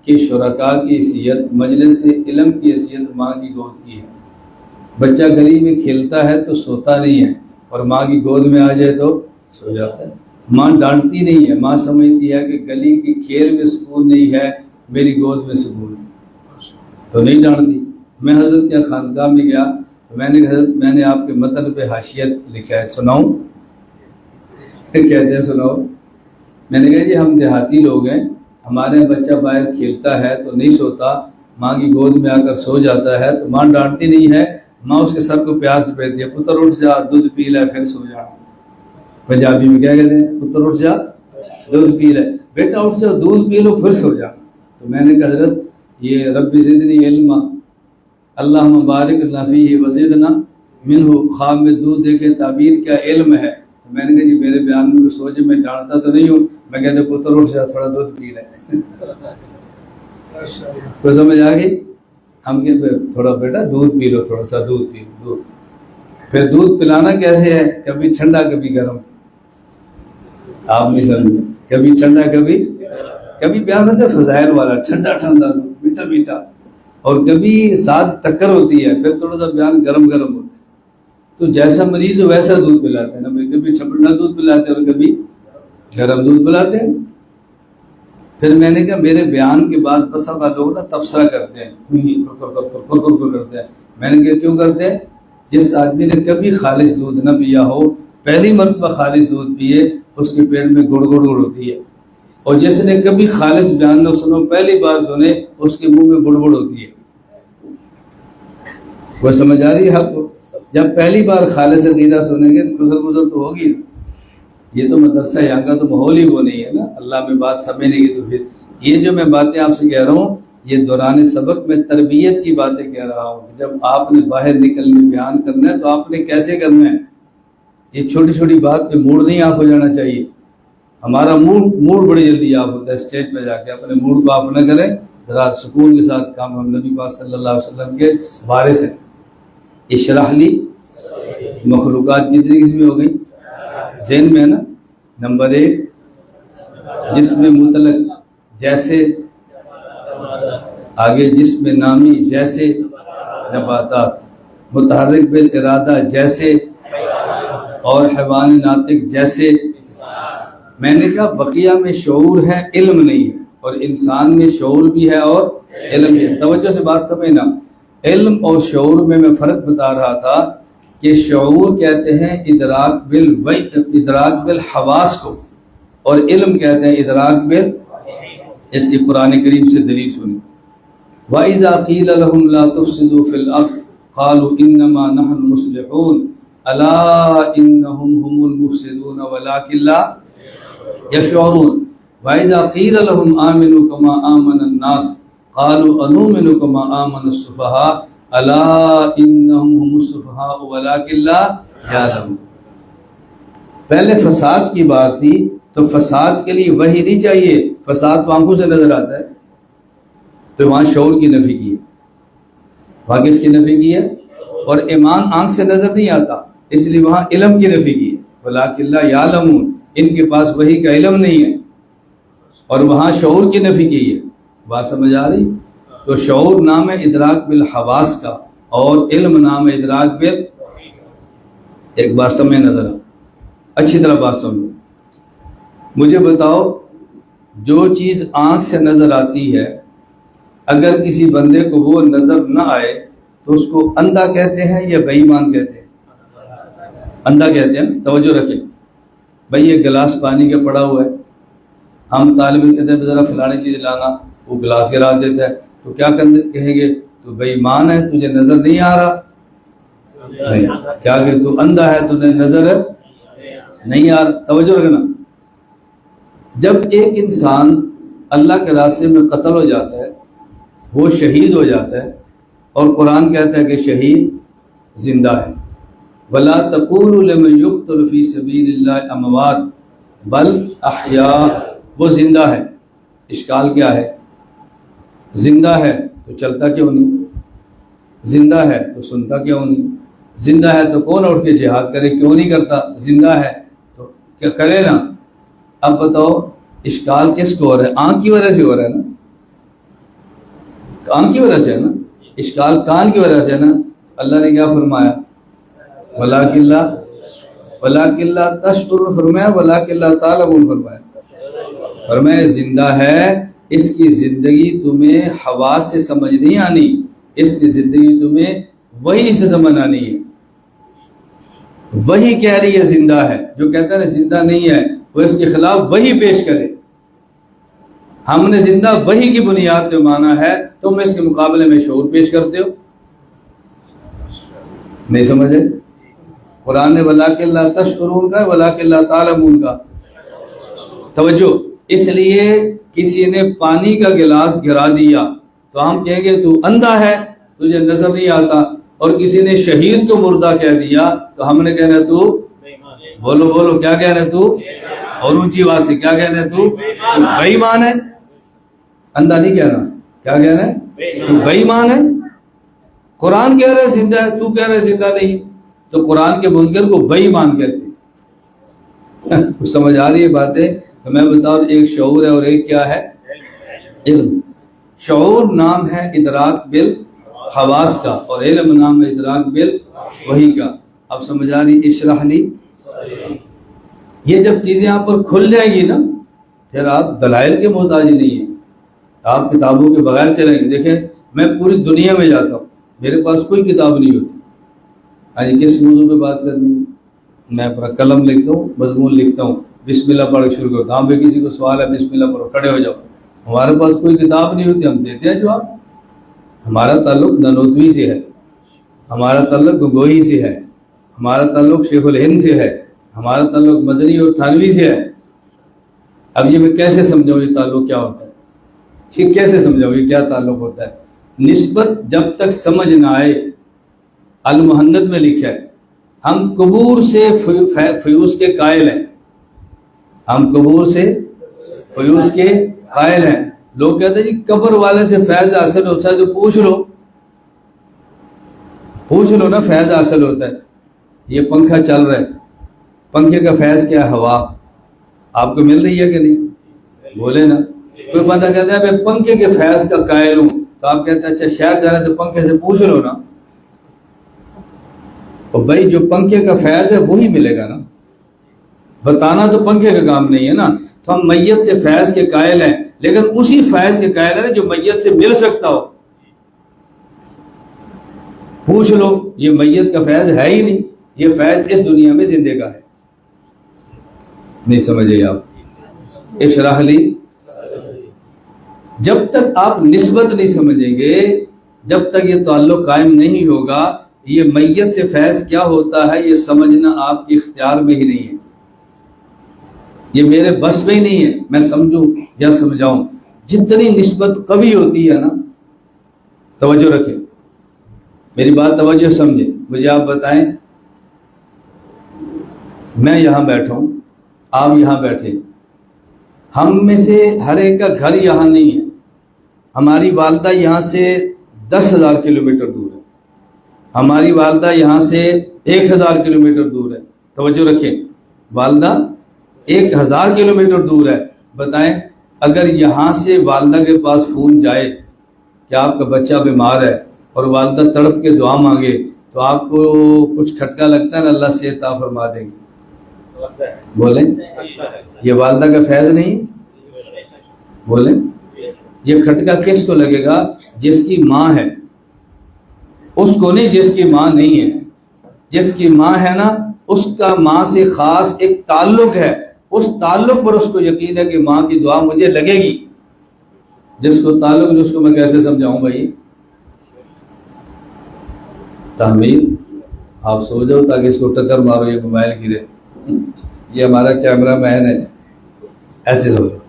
کے شرکاء کی حیثیت، مجلس علم کی حیثیت ماں کی گود کی ہے۔ بچہ گلی میں کھیلتا ہے تو سوتا نہیں ہے، اور ماں کی گود میں آ جائے تو سو جاتا ہے۔ ماں ڈانٹتی نہیں ہے، ماں سمجھتی ہے کہ گلی کے کھیل میں سکون نہیں ہے، میری گود میں سکون ہے، تو نہیں ڈانٹتی۔ میں حضرت کے خانقاہ میں گیا تو میں نے کہا حضرت میں نے آپ کے متن پہ حاشیت لکھا ہے، سناؤں؟ کہتے ہیں سناؤ۔ میں نے کہا جی ہم دیہاتی لوگ ہیں، ہمارے بچہ باہر کھیلتا ہے تو نہیں سوتا، ماں کی گود میں آ کر سو جاتا ہے تو ماں ڈانٹتی نہیں ہے، ماں اس کے سر کو پیاس پڑتی ہے، پتر اٹھ جا دودھ پی لے پھر سو جانا۔ پنجابی میں کیا کہتے ہیں؟ پتر اٹھ جا دودھ پی لے، بیٹا اٹھ جاؤ دودھ پی لو پھر سو جانا۔ تو میں نے کہا حضرت یہ رب زدنی علما، اللہم بارک لنا فیہ وزدنا منہ، خواب میں دودھ دیکھے تعبیر کیا علم ہے۔ تو میں نے کہا جی میرے بیان میں کوئی سوچے، میں جانتا تو نہیں ہوں، میں کہتے پتر اٹھ جا تھوڑا دودھ پی لے۔ کوئی سمجھ آ گئی؟ ہم کہ تھوڑا بیٹا دودھ پی لو، تھوڑا سا دودھ پی لو، دودھ۔ پھر دودھ پلانا کیسے ہے؟ کبھی ٹھنڈا کبھی گرم، آپ نہیں سمجھے، کبھی ٹھنڈا کبھی بیان ہوتا ہے فضائل والا، ٹھنڈا ٹھنڈا دودھ میٹھا میٹھا، اور کبھی ساتھ ٹکر ہوتی ہے، پھر تھوڑا سا بیان گرم گرم ہوتا ہے۔ تو جیسا مریض ہو ویسا دودھ پلاتے ہیں نا بھائی، کبھی ٹھنڈا دودھ پلاتے ہیں اور کبھی گرم دودھ پلاتے ہیں۔ پھر میں نے کہا میرے بیان کے بعد بس لوگ نا تبصرہ کرتے ہیں، کرتے ہیں۔ میں نے کہا کیوں کرتے ہیں؟ جس آدمی نے کبھی خالص دودھ نہ پیا ہو، پہلی مرتبہ خالص دودھ پیے، اس کے پیٹ میں گڑ گڑ گڑ ہوتی ہے، اور جس نے کبھی خالص بیان نہ سنو، پہلی بار سنے، اس کے منہ میں بڑبڑ ہوتی ہے. وہ سمجھ آ رہی ہے آپ کو؟ جب پہلی بار خالص عقیدہ سنیں گے تو گزر تو ہوگی. یہ تو مدرسہ یہاں کا تو ماحول ہی وہ نہیں ہے نا اللہ میں بات سمجھنے کی. تو پھر یہ جو میں باتیں آپ سے کہہ رہا ہوں، یہ دوران سبق میں تربیت کی باتیں کہہ رہا ہوں. جب آپ نے باہر نکلنے بیان کرنا ہے تو آپ نے کیسے کرنا ہے. یہ چھوٹی چھوٹی بات پہ موڈ نہیں آف ہو جانا چاہیے. ہمارا موڈ بڑی جلدی آف ہوتا ہے. اسٹیج پہ جا کے اپنے موڈ کو آف نہ کریں، ذرا سکون کے ساتھ کام. ہم نبی پاک صلی اللہ علیہ وسلم کے وارث ہیں. اشرح لی مخلوقات کتنی قسمیں ہو گئی ذہن میں ہے نا. نمبر 1 جسم مطلق جیسے، آگے جسم نامی جیسے نباتات، متحرک بالارادہ جیسے، اور حیوان ناطق جیسے. میں نے کہا بقیہ میں شعور ہے، علم نہیں ہے، اور انسان میں شعور بھی ہے اور علم بھی ہے. توجہ سے بات سمجھنا. علم اور شعور میں فرق بتا رہا تھا کہ شعور کہتے ہیں ادراک بالحواس کو، اور علم کہتے ہیں ادراک بال. اس کی قرآن کریم سے دلیل سنی. وَإِذَا قِيلَ لَهُمْ لَا تُفْسِدُوا فِي الْأَرْضِ قَالُوا إِنَّمَا نَحْنُ مُصْلِحُونَ أَلَا إِنَّهُمْ هُمُ الْمُفْسِدُونَ وَلَكِنْ لَا يَشْعُرُونَ. وَإِذَا قِيلَ لَهُمْ آمِنُوا كَمَا آمَنَ النَّاسُ قَالُوا أَنُؤْمِنُ كَمَا آمَنَ السُّفَهَاءُ أَلَا إِنَّهُمْ هُمُ السُّفَهَاءُ وَلَكِنْ لَا يَعْلَمُونَ. پہلے فساد کی بات تھی تو فساد کے لیے وحی نہیں چاہیے. فساد تو آنکھوں سے نظر آتا ہے، تو وہاں شعور کی نفی کی ہے. وہاں کس کی نفی کی ہے؟ اور ایمان آنکھ سے نظر نہیں آتا، اس لیے وہاں علم کی نفی کی ہے. وَلَٰكِن لَّا يَعْلَمُونَ، ان کے پاس وحی کا علم نہیں ہے. اور وہاں شعور کی نفی کی ہے. بات سمجھ آ رہی؟ تو شعور نام ہے ادراک بالحواس کا، اور علم نام ہے ادراک بال. ایک بات سمجھ نظر آ، اچھی طرح بات سمجھو. مجھے بتاؤ، جو چیز آنکھ سے نظر آتی ہے، اگر کسی بندے کو وہ نظر نہ آئے تو اس کو اندھا کہتے ہیں یا بے ایمان کہتے ہیں؟ اندھا کہتے ہیں. توجہ رکھیں بھائی. یہ گلاس پانی کا پڑا ہوا ہے، ہم طالب علم کہتے ہیں ذرا فلانی چیز لانا، وہ گلاس گرا دیتا ہے، تو کیا کہیں گے؟ تو بے ایمان ہے، تجھے نظر نہیں آ رہا. نہیں، کیا کہ تو اندھا ہے، تجھے نظر نہیں آ رہا. توجہ رکھنا. جب ایک انسان اللہ کے راستے میں قتل ہو جاتا ہے، وہ شہید ہو جاتا ہے، اور قرآن کہتا ہے کہ شہید زندہ ہے. وَلَا تَقُولُوا لِمَن يُقْتَلُ فِي سَبِيلِ اللَّهِ أَمْوَاتٌ بَلْ أَحْيَاءٌ. وہ زندہ ہے. اشکال کیا ہے؟ زندہ ہے تو چلتا کیوں نہیں؟ زندہ ہے تو سنتا کیوں نہیں؟ زندہ ہے تو کون اٹھ کے جہاد کرے؟ کیوں نہیں کرتا؟ زندہ ہے تو کیا کرے نا. اب بتاؤ اشکال کس کو ہو رہا ہے؟ آنکھ کی وجہ سے ہو رہا ہے نا. کان کی وجہ سے ہے نا. اشکال کان کی وجہ سے ہے نا. اللہ نے کیا فرمایا؟ وَلَٰكِن لَّا تَشْعُرُونَ فرمایا، وَلَٰكِن لَّا تَعْلَمُونَ فرمایا. فرمایا زندہ ہے، اس کی زندگی تمہیں حواس سے سمجھ نہیں آنی، اس کی زندگی تمہیں وحی سے سمجھ آنی ہے. وہی کہہ رہی ہے زندہ ہے. جو کہتا ہے زندہ نہیں ہے وہ اس کے خلاف وہی پیش کرے. ہم نے زندہ وہی کی بنیاد پہ مانا ہے، تم اس کے مقابلے میں شعور پیش کرتے ہو. نہیں سمجھے؟ قرآن نے وَلَٰكِن لَّا تَشْعُرُونَ کا، وَلَٰكِن لَّا تَعْلَمُونَ کا. توجہ. اس لیے کسی نے پانی کا گلاس گرا دیا تو ہم کہیں گے تو اندھا ہے، تجھے نظر نہیں آتا. اور کسی نے شہید کو مردہ کہہ دیا تو ہم نے کہنا تو بولو کیا کہنا تو، اور اونچی آواز سے کیا کہنا تو بے ایمان ہے. اندھا نہیں کہنا. کیا کہنا ہے؟ تو بے ایمان ہے. قرآن کہہ رہے زندہ ہے، تو کہہ رہے زندہ نہیں، تو قرآن کے منکر کو بے ایمان کہتے ہیں. کچھ سمجھ آ رہی ہے باتیں؟ تو میں بتاؤں، ایک شعور ہے اور ایک کیا ہے؟ علم. شعور نام ہے ادراک بالحواس کا، اور علم نام ہے ادراک بالوحی کا. اب سمجھ آ رہی؟ اشرح لی. یہ جب چیزیں آپ پر کھل جائیں گی نا، پھر آپ دلائل کے محتاج نہیں ہیں. آپ کتابوں کے بغیر چلیں گے. دیکھیں میں پوری دنیا میں جاتا ہوں، میرے پاس کوئی کتاب نہیں ہوتی. کس موضوع پہ بات کرنی ہے؟ میں اپنا قلم لکھتا ہوں، مضمون لکھتا ہوں، بسم اللہ پڑھ کے شروع کرو. ہاں بھائی کسی کو سوال ہے بسم اللہ پڑھو, کھڑے ہو جاؤ. ہمارے پاس کوئی کتاب نہیں ہوتی, ہم دیتے ہیں جواب. ہمارا تعلق ننوتوی سے ہے, ہمارا تعلق گنگوہی سے ہے, ہمارا تعلق شیخ الہند سے ہے, ہمارا تعلق مدنی اور تھانوی سے ہے. اب یہ میں کیسے سمجھاؤں یہ تعلق کیا ہوتا ہے, ٹھیک کیسے سمجھاؤں یہ کیا تعلق ہوتا ہے. نسبت جب تک سمجھ نہ آئے, المحند میں لکھا ہے ہم قبور سے فیوز کے قائل ہیں, ہم قبور سے فیوز کے قائل ہیں. لوگ کہتے ہیں جی قبر والے سے فیض حاصل ہوتا ہے تو پوچھ لو نا, فیض حاصل ہوتا ہے. یہ پنکھا چل رہا ہے, پنکھے کا فیض کیا ہے؟ ہوا. آپ کو مل رہی ہے کہ نہیں؟ بولے نا. کوئی بندہ کہتا ہے میں پنکھے کے فیض کا قائل ہوں, تو آپ کہتے ہیں اچھا شہر جا رہے تو پنکھے سے پوچھ لو نا. تو بھائی جو پنکھے کا فیض ہے وہی ملے گا نا, بتانا تو پنکھے کا کام نہیں ہے نا. تو ہم میت سے فیض کے قائل ہیں, لیکن اسی فیض کے قائل ہیں جو میت سے مل سکتا ہو. پوچھ لو, یہ میت کا فیض ہے ہی نہیں, یہ فیض اس دنیا میں زندے کا ہے. نہیں سمجھے آپ؟ اشرح لی. جب تک آپ نسبت نہیں سمجھیں گے, جب تک یہ تعلق قائم نہیں ہوگا, یہ میت سے فیض کیا ہوتا ہے یہ سمجھنا آپ کے اختیار میں ہی نہیں ہے. یہ میرے بس میں ہی نہیں ہے میں سمجھوں یا سمجھاؤں. جتنی نسبت قوی ہوتی ہے نا, توجہ رکھیں, میری بات توجہ سمجھیں. مجھے آپ بتائیں, میں یہاں بیٹھا ہوں, آپ یہاں بیٹھے, ہم میں سے ہر ایک کا گھر یہاں نہیں ہے. ہماری والدہ یہاں سے 10,000 کلومیٹر دور ہے, ہماری والدہ یہاں سے 1,000 کلومیٹر دور ہے. توجہ رکھیں, والدہ 1,000 کلومیٹر دور ہے. بتائیں اگر یہاں سے والدہ کے پاس فون جائے کہ آپ کا بچہ بیمار ہے اور والدہ تڑپ کے دعا مانگے, تو آپ کو کچھ کھٹکا لگتا ہے نا اللہ صحت عطا فرما دیں گے؟ بولیں, یہ والدہ کا فیض نہیں؟ بولیں, یہ کھٹکا کس کو لگے گا؟ جس کی ماں ہے, اس کو نہیں جس کی ماں نہیں ہے. جس کی ماں ہے نا, اس کا ماں سے خاص ایک تعلق ہے, اس تعلق پر اس کو یقین ہے کہ ماں کی دعا مجھے لگے گی. جس کو تعلق نہیں اس کو میں کیسے سمجھاؤں بھائی؟ تعمیر. آپ سو جاؤ تاکہ اس کو ٹکر مارو, یہ موبائل گرے. یہ ہمارا کیمرہ مین ہے, ایسے سو جاؤ.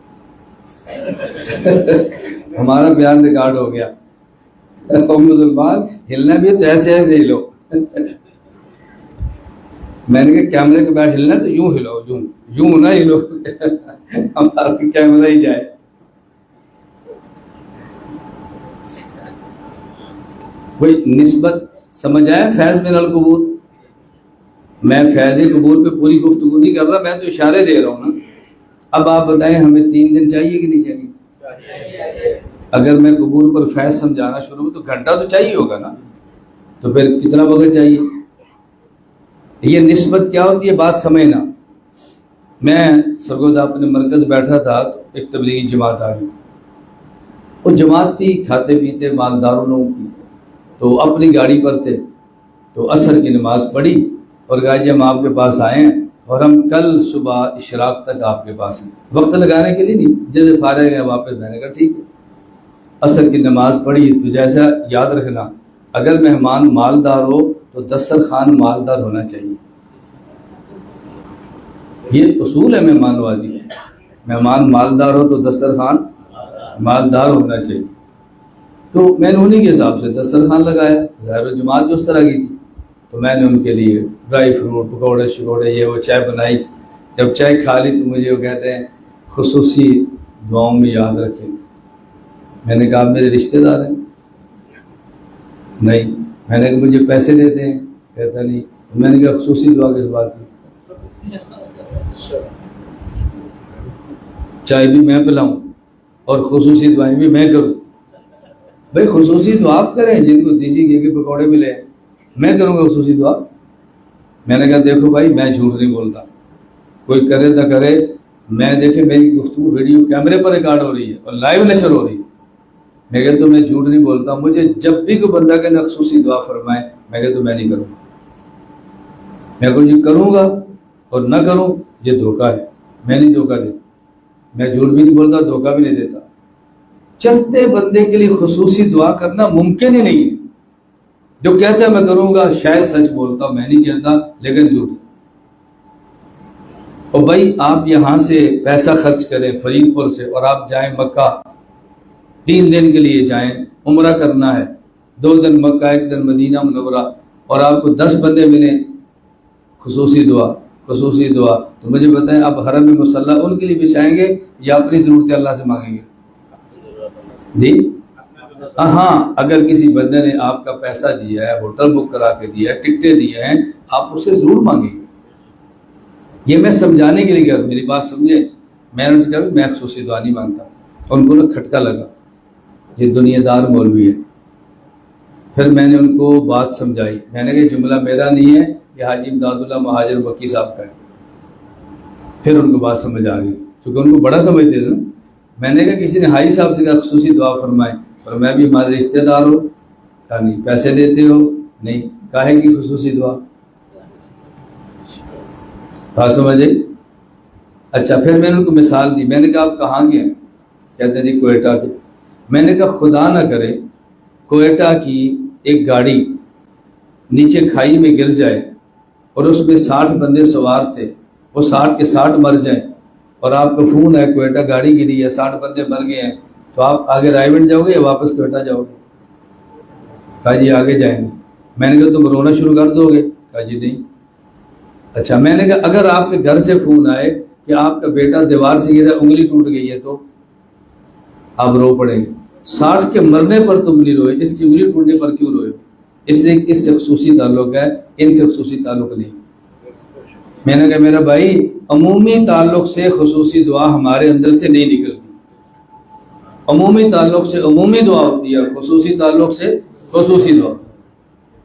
ہمارا بیان ریکارڈ ہو گیا. مسلمان ہلنا بھی تو ایسے ایسے ہلو. میں نے کہا کیمرے کے بعد ہلنا تو یوں ہلو, یوں نہ ہلو, ہمارا کیمرہ ہی جائے. کوئی نسبت سمجھ آیا؟ فیض من القبور. میں فیض قبور پہ پوری گفتگو نہیں کر رہا, میں تو اشارے دے رہا ہوں نا. اب آپ بتائیں ہمیں 3 دن چاہیے کہ نہیں چاہیے؟ اگر میں قبور پر فیض سمجھانا شروع ہوں تو گھنٹہ تو چاہیے ہوگا نا, تو پھر کتنا وقت چاہیے؟ یہ نسبت کیا ہوتی ہے بات سمجھنا. میں سرگودا اپنے مرکز بیٹھا تھا تو ایک تبلیغی جماعت آ گئی. وہ جماعت تھی کھاتے پیتے مالداروں لوگوں کی, تو اپنی گاڑی پر تھے. تو عصر کی نماز پڑھی اور کہا جی ہم آپ کے پاس آئے ہیں اور ہم کل صبح اشراق تک آپ کے پاس ہیں, وقت لگانے کے لیے نہیں, جیسے فارغ ہے واپس. میں نے کہا ٹھیک ہے. عصر کی نماز پڑھی تو جیسا یاد رکھنا, اگر مہمان مالدار ہو تو دسترخوان مالدار ہونا چاہیے. یہ اصول ہے مہمان نوازی میں. مہمان مالدار ہو تو دسترخوان مالدار ہونا چاہیے. تو میں نے انہیں کے حساب سے دسترخوان لگایا. ظاہر جماعت جو اس طرح کی تھی, تو میں نے ان کے لیے ڈرائی فروٹ, پکوڑے شکوڑے, یہ وہ چائے بنائی. جب چائے کھا لی تو مجھے وہ کہتے ہیں خصوصی دعاؤں میں یاد رکھیں. میں نے کہا میرے رشتہ دار ہیں؟ نہیں. میں نے کہا مجھے پیسے دیتے ہیں؟ کہتا نہیں. تو میں نے کہا خصوصی دعا کس بات کی؟ چائے بھی میں پلاؤں اور خصوصی دعائیں بھی میں کروں؟ بھائی خصوصی دعا آپ کریں, جن کو دیسی گھی کے پکوڑے ملے, میں کروں گا خصوصی دعا؟ میں نے کہا دیکھو بھائی میں جھوٹ نہیں بولتا, کوئی کرے نہ کرے, میں دیکھے میری گفتگو ویڈیو کیمرے پر ریکارڈ ہو رہی ہے اور لائیو نشر ہو رہی ہے. میں کہتا تو میں جھوٹ نہیں بولتا. مجھے جب بھی کوئی بندہ کہنا خصوصی دعا فرمائے, میں کہتا تو میں نہیں کروں گا. میں کو یہ کروں گا اور نہ کروں یہ دھوکہ ہے. میں نہیں دھوکہ دیتا، میں جھوٹ بھی نہیں بولتا، دھوکہ بھی نہیں دیتا۔ چلتے بندے کے لیے خصوصی دعا کرنا ممکن ہی نہیں ہے۔ جو کہتا ہے میں کروں گا شاید سچ بولتا، میں نہیں کہتا لیکن جھوٹ۔ اور بھائی آپ یہاں سے پیسہ خرچ کریں فرید پور سے اور آپ جائیں مکہ، 3 دن کے لیے جائیں، عمرہ کرنا ہے، 2 دن مکہ 1 دن مدینہ منورہ، اور آپ کو 10 بندے ملیں خصوصی دعا خصوصی دعا، تو مجھے بتائیں آپ حرم مصلی ان کے لیے بچھائیں گے یا اپنی ضرورتیں اللہ سے مانگیں گے؟ جی ہاں، اگر کسی بندے نے آپ کا پیسہ دیا ہے، ہوٹل بک کرا کے دیا ہے، ٹکٹیں دی ہیں، آپ اسے ضرور مانگیں گے۔ یہ میں سمجھانے کے لیے کہہ رہا ہوں، میری بات سمجھے۔ میں نے کہا میں خصوصی دعا نہیں مانگتا، ان کو کھٹکا لگا، یہ دنیا دار مولوی ہے۔ پھر میں نے ان کو بات سمجھائی، میں نے کہا جملہ میرا نہیں ہے، یہ حاجی امداد اللہ مہاجر مکی صاحب کا ہے۔ پھر ان کو بات سمجھ آ گئی، چونکہ ان کو بڑا سمجھتے تھے نا۔ میں نے کہا کسی نے حاجی صاحب سے کہا خصوصی دعا فرمائیں، اور میں بھی ہمارے رشتہ دار ہوں، کہا نہیں۔ پیسے دیتے ہو؟ نہیں۔ کاہے کی خصوصی دعا؟ بات سمجھے؟ اچھا، پھر میں نے ان کو مثال دی، میں نے کہا آپ کہاں کے ہیں؟ کہتے ہیں جی کوئٹہ کے۔ میں نے کہا خدا نہ کرے کوئٹہ کی ایک گاڑی نیچے کھائی میں گر جائے اور اس میں 60 بندے سوار تھے، وہ 60 کے 60 مر جائیں، اور آپ کو فون ہے کوئٹہ گاڑی گری ہے، 60 بندے مر گئے ہیں، تو آپ آگے رائے گنج جاؤ گے یا واپس کوئٹہ جاؤ گے؟ کہا جی آگے جائیں گے۔ میں نے کہا تم رونا شروع کر دو گے؟ کہا جی نہیں۔ اچھا، میں نے کہا اگر آپ کے گھر سے فون آئے کہ آپ کا بیٹا دیوار سے گرا انگلی ٹوٹ گئی ہے تو آپ رو پڑیں گے؟ 60 کے مرنے پر تم نہیں روئے، اس کی انگلی ٹوٹنے پر کیوں روئے؟ اس لیے اس سے خصوصی تعلق ہے، ان سے خصوصی تعلق نہیں۔ میں نے کہا میرا بھائی عمومی تعلق سے خصوصی دعا ہمارے اندر سے نہیں نکلتی، عمومی تعلق سے عمومی دعا ہوتی ہے، خصوصی تعلق سے خصوصی دعا۔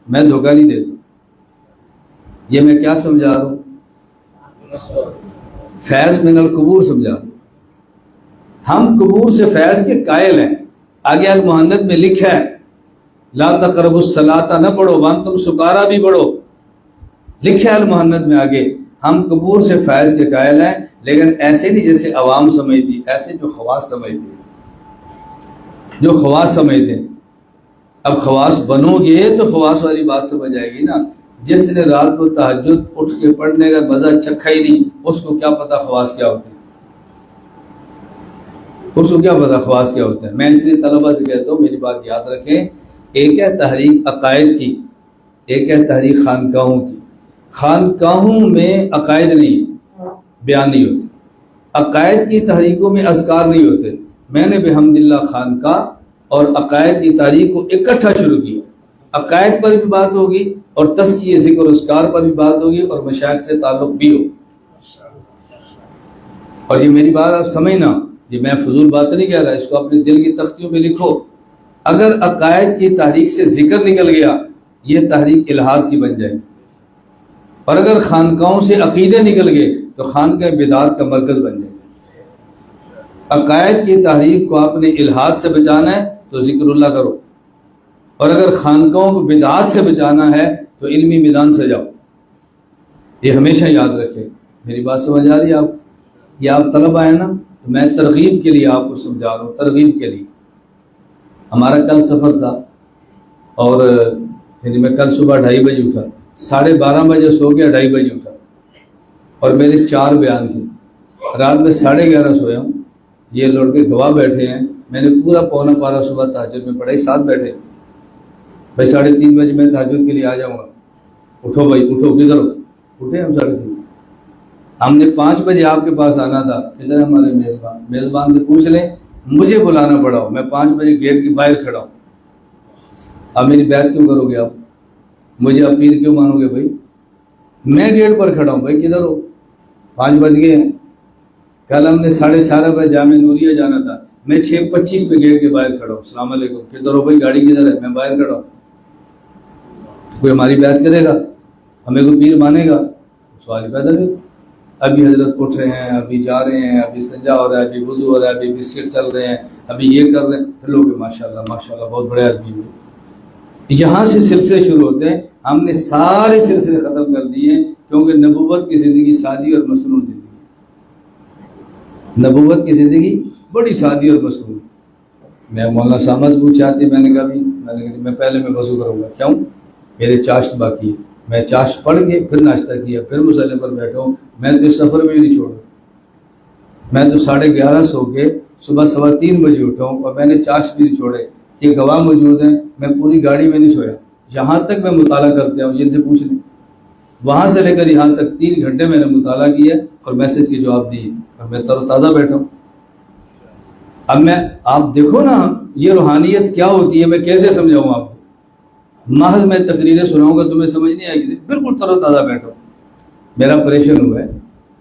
میں دھوکہ نہیں دیتا، یہ میں کیا سمجھا رہا ہوں؟ فیض من القبور سمجھا رہا ہوں۔ ہم قبور سے فیض کے قائل ہیں۔ آگے المحنت میں لکھا ہے لا تقربوا الصلاۃ، نہ پڑھو وانتم سکارا بھی پڑھو، لکھا ہے المحنت میں آگے۔ ہم قبور سے فیض کے قائل ہیں، لیکن ایسے نہیں جیسے عوام سمجھتی، ایسے جو خواص سمجھتے ہیں، جو خواص سمجھتے ہیں۔ اب خواص بنو گے تو خواص والی بات سمجھ آئے گی نا۔ جس نے رات کو تہجد اٹھ کے پڑھنے کا مزہ چکھا ہی نہیں، اس کو کیا پتا خواص کیا ہوتے ہیں، اس کو کیا پتا خواص کیا ہوتا ہے۔ میں اس لیے طلبہ سے کہتا ہوں میری بات یاد رکھیں، ایک ہے تحریک عقائد کی، ایک ہے تحریک خانقاہوں کی۔ خانقاہوں میں عقائد نہیں بیان نہیں ہوتے، عقائد کی تحریکوں میں اذکار نہیں ہوتے۔ میں نے بحمد اللہ خانقاہ اور عقائد کی تحریک کو اکٹھا شروع کیا، عقائد پر بھی بات ہوگی اور تزکیہ ذکر و اذکار پر بھی بات ہوگی اور مشائخ سے تعلق بھی ہو۔ اور یہ میری بات آپ سمجھنا، یہ میں فضول بات نہیں کہہ رہا، اس کو اپنے دل کی تختیوں پہ لکھو۔ اگر عقائد کی تحریک سے ذکر نکل گیا یہ تحریک الہاد کی بن جائے، اور اگر خانقاہوں سے عقیدے نکل گئے تو خانقاہ بدعات کا مرکز بن جائے۔ عقائد کی تحریک کو آپ نے الہاد سے بچانا ہے تو ذکر اللہ کرو، اور اگر خانقاہوں کو بدعات سے بچانا ہے تو علمی میدان سے جاؤ۔ یہ ہمیشہ یاد رکھیں۔ میری بات سمجھ آ رہی ہے آپ؟ یہ آپ طلبہ ہیں نا، تو میں ترغیب کے لیے آپ کو سمجھا رہا ہوں، ترغیب کے لیے۔ ہمارا کل سفر تھا، اور یعنی میں کل صبح 2:30 بجے اٹھا، 12:30 بجے سو گیا، 2:30 بجے اٹھا، اور میرے 4 بیان تھے۔ رات میں 11:30 سویا ہوں، یہ لڑکے گواہ بیٹھے ہیں، میں نے پورا پونا پارا صبح تہجد میں پڑھائی، ساتھ بیٹھے ہیں۔ بھائی 3:30 بجے میں تہجد کے لیے آ جاؤں گا، اٹھو بھائی اٹھو، کدھر ہو؟ اٹھے ہم 3:30۔ ہم نے 5 بجے آپ کے پاس آنا تھا، کدھر ہمارے میزبان؟ میزبان سے پوچھ لیں، مجھے بلانا پڑا ہو، میں 5 بجے گیٹ کے باہر کھڑا ہوں۔ اب میری بیعت کیوں کرو گے آپ؟ مجھے اپیر کیوں مانو گے بھائی؟ میں گیٹ پر کھڑا ہوں، بھائی کدھر ہو؟ 5 بج گئے ہیں۔ کل ہم نے 4:30 بجے جامع نوریہ جانا تھا، میں 6:25 پہ گیٹ کے باہر کھڑا ہوں۔ السلام علیکم، کدھر ہو بھائی؟ گاڑی کدھر ہے؟ میں باہر کھڑا ہوں۔ کوئی ہماری بیعت کرے گا؟ ہمیں کوئی پیر مانے گا؟ سوال پیدا نہیں۔ ابھی حضرت اٹھ رہے ہیں، ابھی جا رہے ہیں، ابھی استنجا ہو رہا ہے، ابھی وضو ہو رہا ہے، ابھی بسکٹ چل رہے ہیں، ابھی یہ کر رہے ہیں، پھر لوگ ماشاءاللہ ماشاءاللہ بہت بڑے آدمی ہوئے۔ یہاں سے سلسلے شروع ہوتے ہیں، ہم نے سارے سلسلے ختم کر دیے، کیونکہ نبوت کی زندگی سادی اور مصنوع زندگی۔ نبوت کی زندگی بڑی سادی اور مصنوعی. میں مولانا سامع سے پوچھا تھی, میں نے کہا میں پہلے میں وضو کروں گا. کیوں؟ میرے چاشت باقی ہے. میں چاشت پڑھ کے پھر ناشتہ کیا, پھر مصلی پر بیٹھا ہوں. میں تو اس سفر میں بھی نہیں چھوڑا. میں تو 11:30 سو کے صبح 3:15 بجے اٹھا ہوں, اور میں نے چاشت بھی نہیں چھوڑے. یہ گواہ موجود ہیں, میں پوری گاڑی میں نہیں سویا. یہاں تک میں مطالعہ کرتے ہوں, جن سے پوچھ لیں. وہاں سے لے کر یہاں تک 3 گھنٹے میں نے مطالعہ کیا اور میسج کے جواب دیے, اور میں تر و تازہ بیٹھا ہوں. اب آپ دیکھو نا یہ روحانیت کیا ہوتی ہے, میں کیسے سمجھاؤں آپ کو. محض میں تقریریں سناؤں گا تمہیں سمجھ نہیں آئے گی. بالکل تر و تازہ بیٹھا ہوں. میرا آپریشن ہوا ہے,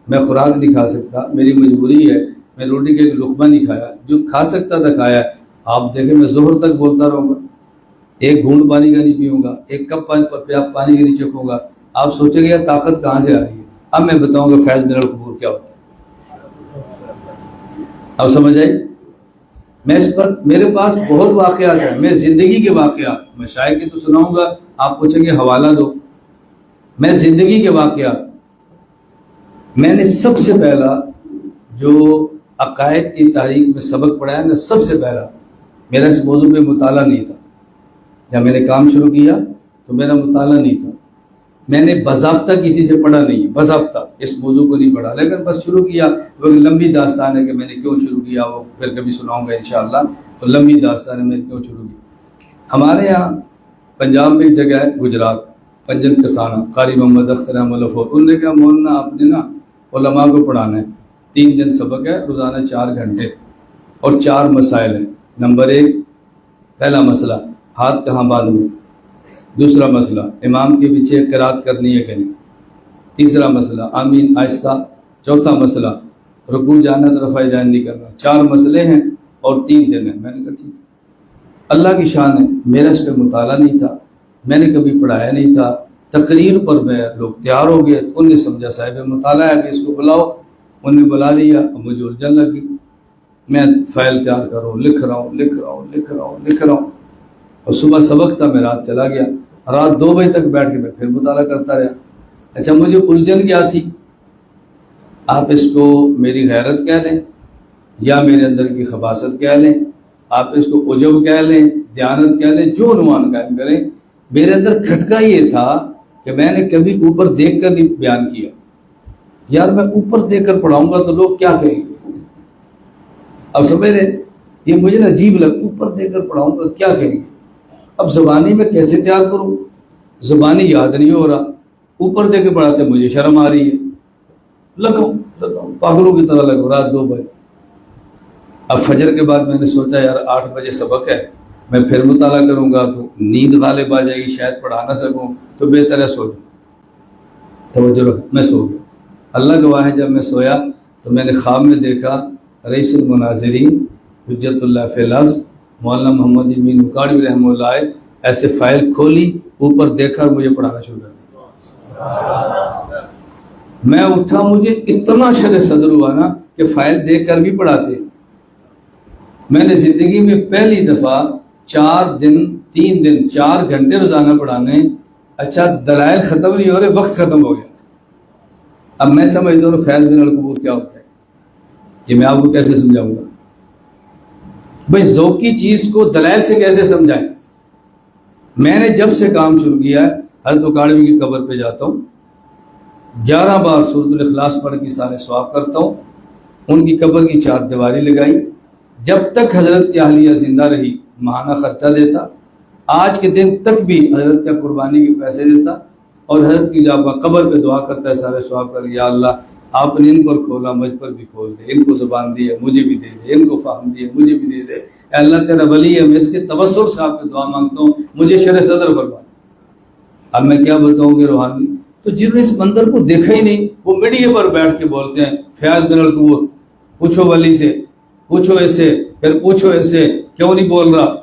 میں خوراک نہیں کھا سکتا, میری مجبوری ہے. میں روٹی کا ایک لقمہ نہیں کھایا, جو کھا سکتا تھا کھایا. آپ دیکھیں میں ظہر تک بولتا رہوں گا, ایک گھونٹ پانی کا نہیں پیوں گا, ایک کپ پانی کا نہیں چکھوں گا. آپ سوچیں گے یہ طاقت کہاں سے آ رہی ہے. اب میں بتاؤں گا فیض من القبور کیا ہوتا ہے. اب سمجھ آئی. میں اس پر میرے پاس بہت واقعات ہیں, میں زندگی کے واقعات, میں شاعر کے تو سناؤں گا, آپ پوچھیں گے حوالہ دو. میں زندگی کے واقعات. میں نے سب سے پہلا جو عقائد کی تاریخ میں سبق پڑھا ہے نا, سب سے پہلا میرا اس موضوع پہ مطالعہ نہیں تھا. جب میں نے کام شروع کیا تو میرا مطالعہ نہیں تھا. میں نے باضابطہ کسی سے پڑھا نہیں, باضابطہ اس موضوع کو نہیں پڑھا, لیکن بس شروع کیا. وہ لمبی داستان ہے کہ میں نے کیوں شروع کیا, وہ پھر کبھی سناؤں گا انشاءاللہ. تو لمبی داستان ہے میں کیوں شروع کی. ہمارے یہاں پنجاب میں ایک جگہ ہے گجرات, پنجن کسانہ, قاری محمد اختر احمد لفور. انہوں نے کہا مولانا آپ نے نا علماء کو پڑھانا ہے, 3 دن سبق ہے, روزانہ 4 گھنٹے, اور 4 مسائل ہیں. نمبر 1, پہلا مسئلہ ہاتھ کہاں باندھنے. دوسرا مسئلہ امام کے پیچھے قرات کرنی ہے کہ نہیں. تیسرا مسئلہ آمین آہستہ. چوتھا مسئلہ رکوع جانا تو رفع دین نہیں کرنا. 4 مسئلے ہیں اور 3 دن ہیں. میں نے کہا ٹھیک. اللہ کی شان ہے, میرا اس پہ مطالعہ نہیں تھا, میں نے کبھی پڑھایا نہیں تھا. تقریر پر میں لوگ تیار ہو گئے, انہوں نے سمجھا صاحب مطالعہ ہے کہ اس کو بلاؤ. انہوں نے بلا لیا, مجھے الجھن لگی. میں فائل تیار کر رہا ہوں, لکھ رہا ہوں. اور صبح سبق تھا, میں رات چلا گیا. رات 2 بجے تک بیٹھ کے میں پھر مطالعہ کرتا رہا. اچھا مجھے الجھن کیا تھی, آپ اس کو میری غیرت کہہ لیں یا میرے اندر کی خباثت کہہ لیں, آپ اس کو عجب کہہ لیں, دیانت کہہ لیں, جو عنوان قائم کریں. میرے اندر کھٹکا یہ تھا کہ میں نے کبھی اوپر دیکھ کر نہیں بیان کیا. یار میں اوپر دیکھ کر پڑھاؤں گا تو لوگ کیا کہیں گے. اب سمجھ رہے, یہ مجھے نا عجیب لگ, اوپر دیکھ کر پڑھاؤں گا کیا کہیں گے. اب زبانی میں کیسے تیار کروں, زبانی یاد نہیں ہو رہا, اوپر دے کے پڑھاتے مجھے شرم آ رہی ہے. لگاؤں پاگلوں کی طرح لگو. رات 2 بجے. اب فجر کے بعد میں نے سوچا یار 8 بجے سبق ہے, میں پھر مطالعہ کروں گا تو نیند غالب آ جائے گی, شاید پڑھا نہ سکوں, تو بہتر ہے سو جاؤں. توجہ رکھ, میں سو گیا. اللہ گواہ ہے جب میں سویا تو میں نے خواب میں دیکھا رئیس المناظرین حجت اللہ فی الارض مولانا محمد امین اکاڑوی رحمہ اللہ علیہ ایسے فائل کھولی, اوپر دیکھا اور مجھے پڑھانا شروع کر دیا. میں اٹھا, مجھے اتنا شرح صدر ہوا نا کہ فائل دیکھ کر بھی پڑھاتے. میں نے زندگی میں پہلی دفعہ 4 دن 3 دن 4 گھنٹے روزانہ پڑھانے. اچھا دلائل ختم نہیں ہو رہے, وقت ختم ہو گیا. اب میں سمجھتا ہوں فیض من القبور کیا ہوتا ہے, یہ میں آپ کو کیسے سمجھاؤں گا. بھائی ذوقی چیز کو دلائل سے کیسے سمجھائیں. میں نے جب سے کام شروع کیا ہے حضرت اکاڑوی کی قبر پہ جاتا ہوں, 11 بار سورۃ الاخلاص پڑھ کے سارے ثواب کرتا ہوں. ان کی قبر کی 4 دیواری لگائی. جب تک حضرت کی اہلیہ زندہ رہی ماہانہ خرچہ دیتا, آج کے دن تک بھی حضرت کا قربانی کے پیسے دیتا, اور حضرت کی جب قبر پہ دعا کرتا ہے سارے ثواب کر, یا اللہ آپ نے ان پر کھولا مجھ پر بھی کھول دے, ان کو زبان دی ہے مجھے بھی دے دے, ان کو فہم دی ہے مجھے بھی دے دے. اے اللہ تیرا ولی ہے, میں اس کے تبصر سے آپ سے دعا مانگتا ہوں, مجھے شرح صدر فرما. اب میں کیا بتاؤں کہ روحانی تو جنہوں نے اس منظر کو دیکھا ہی نہیں, وہ میڈیا پر بیٹھ کے بولتے ہیں فیض من القبور, پوچھو ولی سے, پوچھو اس سے, پھر پوچھو اس سے, کیوں نہیں بول رہا.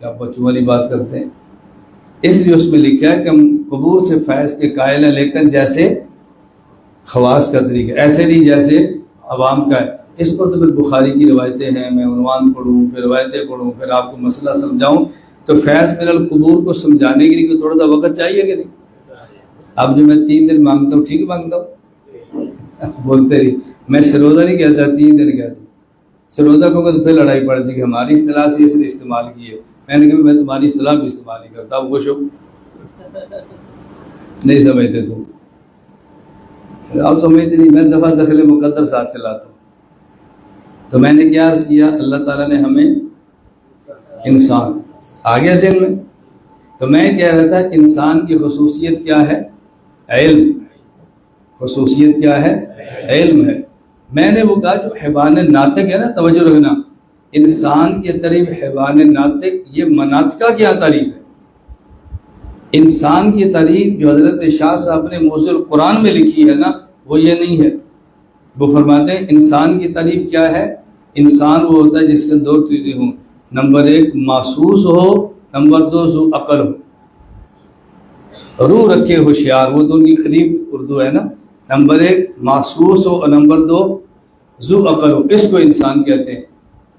کیا بچوں والی بات کرتے ہیں. اس لیے اس میں لکھا ہے کہ ہم قبور سے فیض کے قائل ہیں, لیکن جیسے خواص کا طریقہ, ایسے نہیں جیسے عوام کا ہے. اس پر تو پھر بخاری کی روایتیں ہیں, میں عنوان پڑھوں پھر روایتیں پڑھوں پھر آپ کو مسئلہ سمجھاؤں. تو فیض من القبور کو سمجھانے کے لیے تھوڑا سا وقت چاہیے کہ نہیں. اب جو میں 3 دن مانگتا ہوں ٹھیک مانگتا ہوں, بولتے رہی، میں سروزہ نہیں کہتا، 3 دن کہتا، سروزہ کو تو پھر لڑائی پڑتی کہ ہماری اصطلاح سے اس نے استعمال کی ہے، میں نے کہا میں تمہاری اصطلاح بھی استعمال نہیں کرتا، اب خوش ہو، نہیں سمجھتے تم، آپ سمجھتے نہیں، میں دفعہ دخل مقدر ساتھ سے لاتا ہوں۔ تو میں نے کیا عرض کیا، اللہ تعالیٰ نے ہمیں انسان آ گیا ذہن میں، تو میں کہہ رہا تھا انسان کی خصوصیت کیا ہے؟ علم۔ خصوصیت کیا ہے؟ علم ہے۔ میں نے وہ کہا جو حیوان ناطق ہے نا، توجہ رکھنا، انسان کے قریب حیوان ناطق، یہ مناطقہ کیا تعریف ہے؟ انسان کی تعریف جو حضرت شاہ صاحب نے موضوع قرآن میں لکھی ہے نا، وہ یہ نہیں ہے۔ وہ فرماتے ہیں انسان کی تعریف کیا ہے؟ انسان وہ ہوتا ہے جس کے 2 چیزیں ہوں، نمبر 1 محسوس ہو، نمبر 2 ذو عقل ہو، روح رکھے ہوشیار، وہ تو ان کی قدیم اردو ہے نا، نمبر 1 محسوس ہو اور نمبر 2 ذو عقل ہو، اس کو انسان کہتے ہیں۔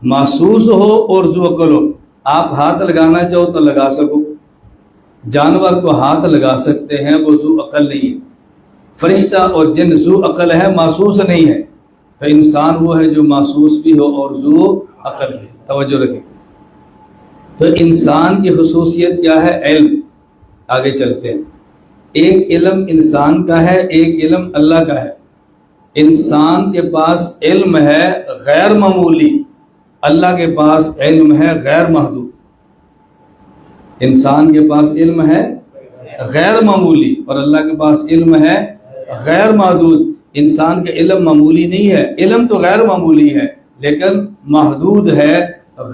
محسوس ہو اور ذو عقل ہو، آپ ہاتھ لگانا چاہو تو لگا سکو، جانور کو ہاتھ لگا سکتے ہیں، وہ ذو عقل نہیں ہے۔ فرشتہ اور جن ذو عقل ہے، محسوس نہیں ہے، تو انسان وہ ہے جو محسوس بھی ہو اور ذو عقل بھی۔ توجہ رکھیں، تو انسان کی خصوصیت کیا ہے؟ علم۔ آگے چلتے ہیں، ایک علم انسان کا ہے، ایک علم اللہ کا ہے۔ انسان کے پاس علم ہے غیر معمولی، اللہ کے پاس علم ہے غیر محدود۔ انسان کے پاس علم ہے غیر معمولی اور اللہ کے پاس علم ہے غیر محدود۔ انسان کا علم معمولی نہیں ہے، علم تو غیر معمولی ہے لیکن محدود ہے،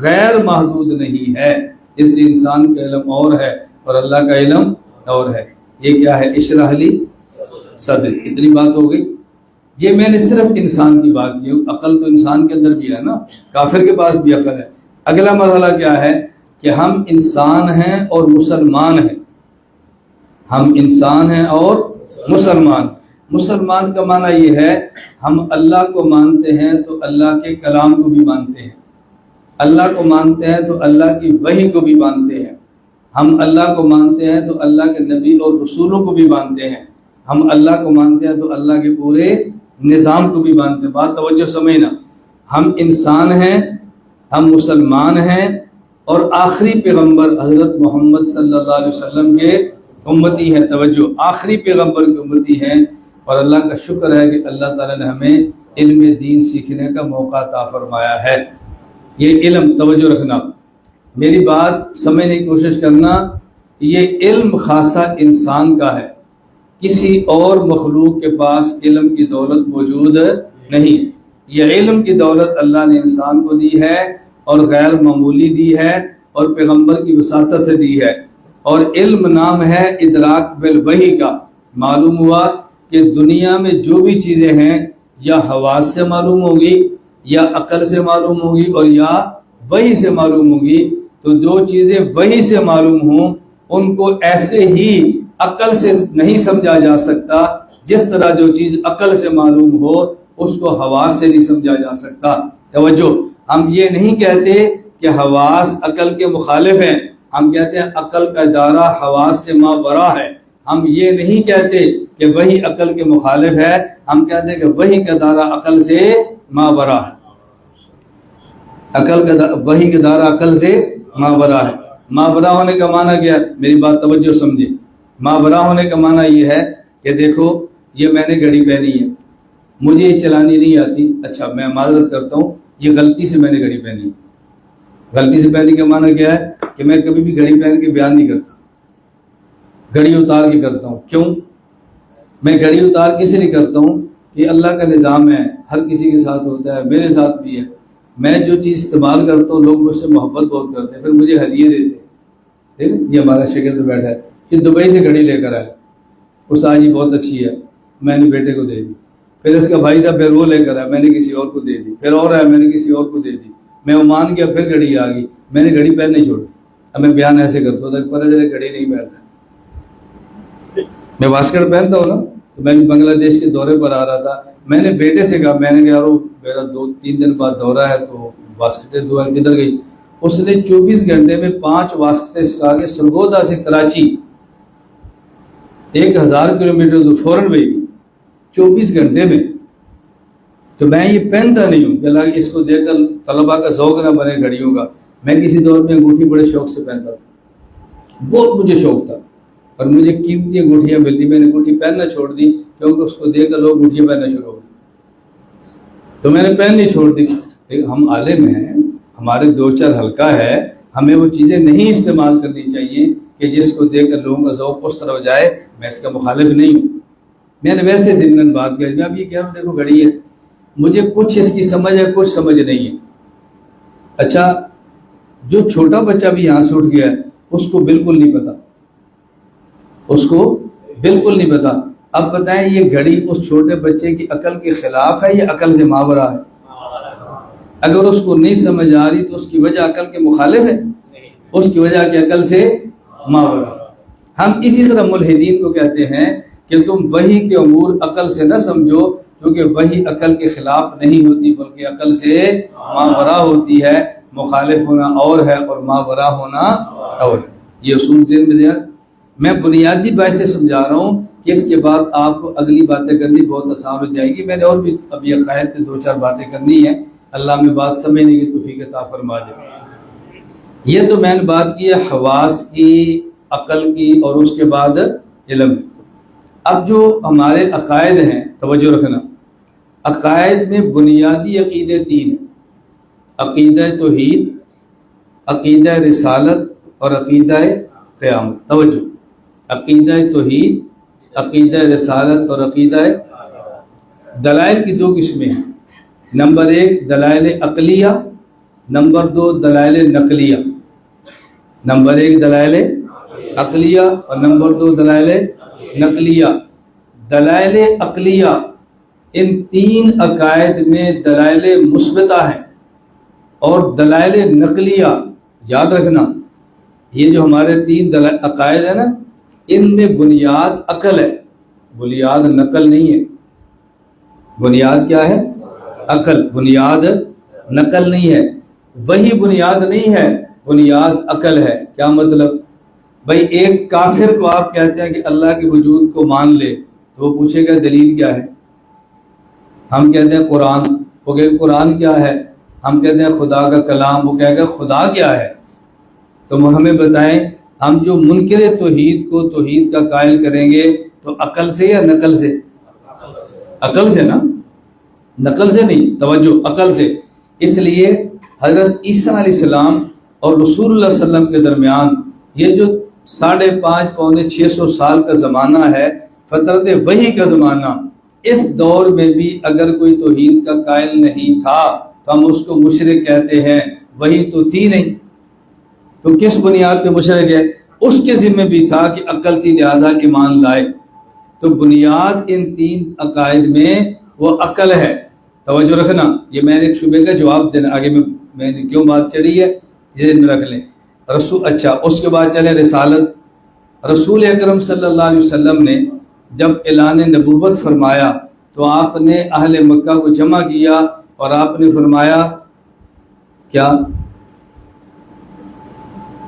غیر محدود نہیں ہے۔ اس لیے انسان کا علم اور ہے اور اللہ کا علم اور ہے۔ یہ کیا ہے؟ اشرح لی صدری۔ اتنی بات ہو گئی۔ یہ میں نے صرف انسان کی بات کی، عقل تو انسان کے اندر بھی ہے نا، کافر کے پاس بھی عقل ہے۔ اگلا مرحلہ کیا ہے کہ ہم انسان ہیں اور مسلمان ہیں۔ ہم انسان ہیں اور مسلمان۔ مسلمان کا معنی یہ ہے ہم اللہ کو مانتے ہیں تو اللہ کے کلام کو بھی مانتے ہیں، اللہ کو مانتے ہیں تو اللہ کی وحی کو بھی مانتے ہیں، ہم اللہ کو مانتے ہیں تو اللہ کے نبی اور رسولوں کو بھی مانتے ہیں، ہم اللہ کو مانتے ہیں تو اللہ کے پورے نظام کو بھی مانتے ہیں۔ بات توجہ سمجھنا، ہم انسان ہیں، ہم مسلمان ہیں اور آخری پیغمبر حضرت محمد صلی اللہ علیہ وسلم کے امتی ہیں۔ توجہ، آخری پیغمبر کی امتی ہیں اور اللہ کا شکر ہے کہ اللہ تعالیٰ نے ہمیں علم دین سیکھنے کا موقع عطا فرمایا ہے۔ یہ علم، توجہ رکھنا، میری بات سمجھنے کی کوشش کرنا، یہ علم خاصہ انسان کا ہے، کسی اور مخلوق کے پاس علم کی دولت موجود نہیں۔ یہ علم کی دولت اللہ نے انسان کو دی ہے اور غیر معمولی دی ہے اور پیغمبر کی وساطت دی ہے۔ اور علم نام ہے ادراک بالوحی کا۔ معلوم ہوا کہ دنیا میں جو بھی چیزیں ہیں یا حواس سے معلوم ہوگی یا عقل سے معلوم ہوگی اور یا وحی سے معلوم ہوگی، تو جو چیزیں وحی سے معلوم ہوں ان کو ایسے ہی عقل سے نہیں سمجھا جا سکتا جس طرح جو چیز عقل سے معلوم ہو اس کو حواس سے نہیں سمجھا جا سکتا۔ توجہ، ہم یہ نہیں کہتے کہ حواس عقل کے مخالف ہیں، ہم کہتے ہیں عقل کا ادارہ حواس سے مابرا ہے۔ ہم یہ نہیں کہتے کہ وہی عقل کے مخالف ہے، ہم کہتے ہیں کہ وہی کا ادارہ عقل سے مابرا ہے۔ عقل کا وہی کا ادارہ عقل سے مابرا ہے۔ مابرا ہونے کا معنی کیا ہے؟ میری بات توجہ سمجھے۔ مابرا ہونے کا معنی یہ ہے کہ دیکھو یہ میں نے گھڑی پہنی ہے، مجھے یہ چلانی نہیں آتی، اچھا میں معذرت کرتا ہوں، یہ غلطی سے میں نے گھڑی پہنی ہے۔ غلطی سے پہننے کا معنی کیا ہے کہ میں کبھی بھی گھڑی پہن کے بیان نہیں کرتا، گھڑی اتار کے کرتا ہوں۔ کیوں؟ میں گھڑی اتار کے سے نہیں کرتا ہوں کہ اللہ کا نظام ہے، ہر کسی کے ساتھ ہوتا ہے، میرے ساتھ بھی ہے۔ میں جو چیز استعمال کرتا ہوں لوگ مجھ سے محبت بہت کرتے ہیں، پھر مجھے ہدیے دیتے ہیں۔ ٹھیک ہے، یہ ہمارا شاگرد بیٹھا ہے، یہ دبئی سے گھڑی لے کر آیا، استاد جی بہت اچھی ہے، میں نے بیٹے کو دے دی۔ پھر اس کا بھائی تھا، پھر وہ لے کر آیا، میں نے کسی اور کو دے دی۔ پھر اور آیا، میں نے کسی اور کو دے دی۔ میں عمان گیا، پھر گھڑی آ گئی، میں نے گھڑی پہننے چھوڑ دی۔ اب میں بیان ایسے کرتا ہوں، پتہ چلے گھڑی نہیں پہنتا۔ میں واسکٹ پہنتا ہوں نا، تو میں بھی بنگلہ دیش کے دورے پر آ رہا تھا، میں نے بیٹے سے کہا، میں نے کہا میرا 2-3 دن بعد دورہ ہے تو واسکٹیں دعا کدھر گئی؟ اس نے 24 گھنٹے میں 5 واسکٹیں سکھا کے سرگودا سے کراچی 1000 کلومیٹر دور فوراً بھیج دی 24 گھنٹے میں۔ تو میں یہ پہنتا نہیں ہوں کہ اللہ اس کو دیکھ کر طلبا کا ذوق نہ بنے گھڑیوں کا. میں کسی دور میں انگوٹھی بڑے شوق سے پہنتا تھا, بہت مجھے شوق تھا, اور مجھے قیمتی انگوٹھیاں ملتی, میں نے انگوٹھی پہننا چھوڑ دی کیونکہ اس کو دیکھ کر لوگ انگوٹھیاں پہننا شروع ہو گئے, تو میں نے پہننی چھوڑ دی. ہم عالم ہیں, ہمارے 2-4 حلقہ ہے, ہمیں وہ چیزیں نہیں استعمال کرنی چاہیے کہ جس کو دیکھ کر لوگوں کا ذوق اس طرح ہو جائے. میں اس کا مخالف نہیں ہوں, میں نے ویسے ضمن بات کر, اب یہ کہہ رہا ہوں دیکھو گھڑی ہے, مجھے کچھ اس کی سمجھ ہے, کچھ سمجھ نہیں ہے. اچھا, جو چھوٹا بچہ بھی یہاں سے اٹھ گیا ہے اس کو بالکل نہیں پتا, اس کو بالکل نہیں پتا. اب بتائیں یہ گھڑی اس چھوٹے بچے کی عقل کے خلاف ہے یا عقل سے ماورا ہے؟ اگر اس کو نہیں سمجھ آ رہی تو اس کی وجہ عقل کے مخالف ہے, اس کی وجہ کہ عقل سے ماورا. ہم اسی طرح ملحدین کو کہتے ہیں کہ تم وحی کے امور عقل سے نہ سمجھو, کیونکہ وحی عقل کے خلاف نہیں ہوتی بلکہ عقل سے ماورا ہوتی ہے. مخالف ہونا اور ہے اور ماورا ہونا اور ہے. یہ اصول ذہن میں ذہن. میں بنیادی بات سے سمجھا رہا ہوں کہ اس کے بعد آپ کو اگلی باتیں کرنی بہت آسان ہو جائے گی. میں نے اور بھی ابھی عقائد پہ 2-4 باتیں کرنی ہیں, اللہ میں بات سمجھنے کی توفیق عطا فرما دے. یہ تو میں نے بات کی ہے حواس کی, عقل کی, اور اس کے بعد علم. اب جو ہمارے عقائد ہیں, توجہ رکھنا, عقائد میں بنیادی عقیدے 3 ہیں: عقیدہ توحید, عقیدہ رسالت اور عقیدہ قیامت. توجہ, عقیدہ توحید, عقیدہ رسالت اور عقیدہ. دلائل کی 2 قسمیں ہیں. نمبر 1 دلائل عقلیہ, نمبر 2 دلائل نقلیہ. نمبر 1 دلائل عقلیہ اور نمبر 2 دلائل نقلیہ. دلائل عقلیہ, ان 3 عقائد میں دلائل مثبتہ ہیں, اور دلائل نقلیہ, یاد رکھنا یہ جو ہمارے 3 عقائد ہیں نا, ان میں بنیاد عقل ہے, بنیاد نقل نہیں ہے. بنیاد کیا ہے؟ عقل. بنیاد نقل نہیں ہے. وہی بنیاد نہیں ہے, بنیاد عقل ہے. کیا مطلب؟ بھائی ایک کافر کو آپ کہتے ہیں کہ اللہ کے وجود کو مان لے, تو وہ پوچھے گا دلیل کیا ہے؟ ہم کہتے ہیں قرآن, وہ کہے گا قرآن کیا ہے؟ ہم کہتے ہیں خدا کا کلام, وہ کہے گا خدا کیا ہے؟ تو ہمیں بتائیں, ہم جو منکر توحید کو توحید کا قائل کریں گے تو عقل سے یا نقل سے؟ عقل سے نا, نقل سے نہیں. توجہ, عقل سے. اس لیے حضرت عیسیٰ علیہ السلام اور رسول اللہ صلی اللہ علیہ وسلم کے درمیان یہ جو 550-600 سال کا زمانہ ہے, فترت وحی کا زمانہ, اس دور میں بھی اگر کوئی توحید کا قائل نہیں تھا تو ہم اس کو مشرک کہتے ہیں. وحی تو تھی نہیں, تو کس بنیاد پہ مشرک ہے؟ اس کے ذمہ بھی تھا کہ عقل تھی لہذا ایمان لائے. تو بنیاد ان 3 عقائد میں وہ عقل ہے. توجہ رکھنا, یہ میں نے ایک شبے کا جواب دینا, آگے میں نے کیوں بات چڑھی ہے یہ میں رکھ لیں. اچھا, اس کے بعد چلے رسالت. رسول اکرم صلی اللہ علیہ وسلم نے جب اعلان نبوت فرمایا تو آپ نے اہل مکہ کو جمع کیا اور آپ نے فرمایا کیا؟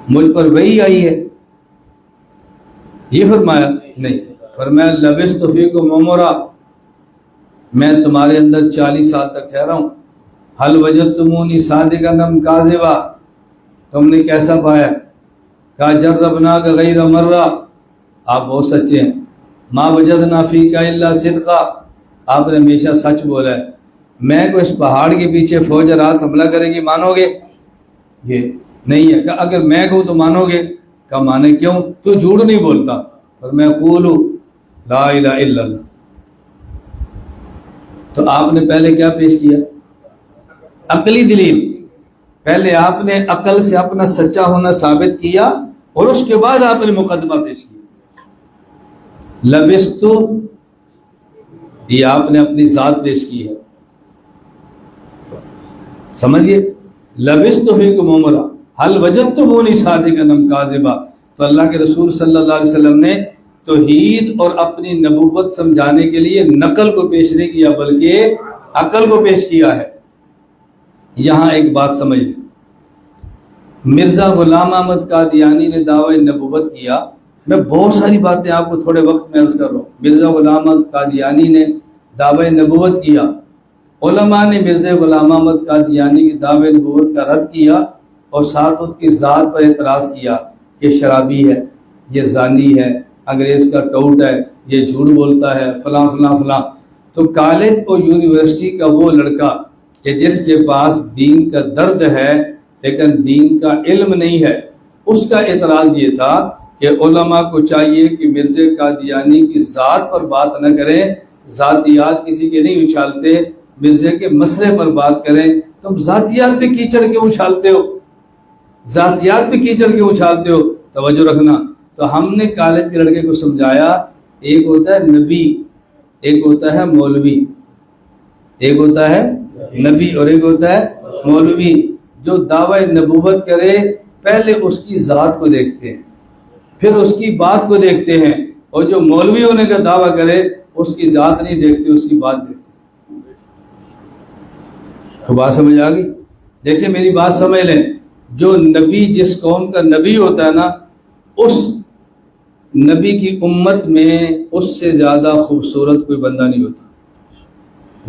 مجھ پر وحی آئی ہے, یہ فرمایا نہیں. فرمایا لبثت فیکم عمرا, میں تمہارے اندر 40 سال تک ٹھہرا ہوں. حل وجدتمونی صادقا ام کاذبا, تم نے کیسا پایا؟ کہا جربناک غیر مرہ, آپ بہت سچے ہیں. ما وجدنا فیک الا صدقا, آپ نے ہمیشہ سچ بولا ہے. میں کو اس پہاڑ کے پیچھے فوج رات حملہ کرے گی, مانو گے؟ یہ نہیں ہے. کہا اگر میں کہوں تو مانو گے؟ کہا مانے کیوں؟ تو جھوٹ نہیں بولتا. اور میں قولو لا الہ الا اللہ. تو آپ نے پہلے کیا پیش کیا؟ عقلی دلیل. پہلے آپ نے عقل سے اپنا سچا ہونا ثابت کیا اور اس کے بعد آپ نے مقدمہ پیش کیا. لبستو, یہ آپ نے اپنی ذات پیش کی ہے. سمجھئے, لبستو فیکم عمرا حل وجدتمونی صادقا ام کاذبا. تو اللہ کے رسول صلی اللہ علیہ وسلم نے توحید اور اپنی نبوت سمجھانے کے لیے نقل کو پیش نہیں کیا بلکہ عقل کو پیش کیا ہے. یہاں ایک بات سمجھ لیں, مرزا غلام احمد قادیانی نے دعوی نبوت کیا. میں بہت ساری باتیں آپ کو تھوڑے وقت میں عرض کر رہا ہوں. مرزا غلام احمد قادیانی نے دعوی نبوت کیا علماء نے مرزا غلام احمد قادیانی کی دعوی نبوت کا رد کیا اور ساتھ اس کی ذات پر اعتراض کیا، یہ شرابی ہے، یہ زانی ہے، انگریز کا ٹوٹ ہے، یہ جھوٹ بولتا ہے، فلاں فلاں فلاں۔ تو کالج اور یونیورسٹی کا وہ لڑکا کہ جس کے پاس دین کا درد ہے لیکن دین کا علم نہیں ہے، اس کا اعتراض یہ تھا کہ علماء کو چاہیے کہ مرزا قادیانی کی ذات پر بات نہ کریں، ذاتیات کسی کے نہیں اچھالتے، مرزا کے مسئلے پر بات کریں۔ تم ذاتیات پہ کیچڑ کیوں اچھالتے ہو؟ ذاتیات پہ کیچڑ کیوں اچھالتے ہو؟ توجہ رکھنا۔ تو ہم نے کالج کے لڑکے کو سمجھایا، ایک ہوتا ہے نبی، ایک ہوتا ہے مولوی، ایک ہوتا ہے نبی اور ایک ہوتا ہے مولوی۔ جو دعوی نبوت کرے پہلے اس کی ذات کو دیکھتے ہیں، پھر اس کی بات کو دیکھتے ہیں، اور جو مولوی ہونے کا دعویٰ کرے اس کی ذات نہیں دیکھتے، اس کی بات دیکھتے۔ تو بات سمجھ آ گئی؟ دیکھیں میری بات سمجھ لیں، جو نبی جس قوم کا نبی ہوتا ہے نا، اس نبی کی امت میں اس سے زیادہ خوبصورت کوئی بندہ نہیں ہوتا،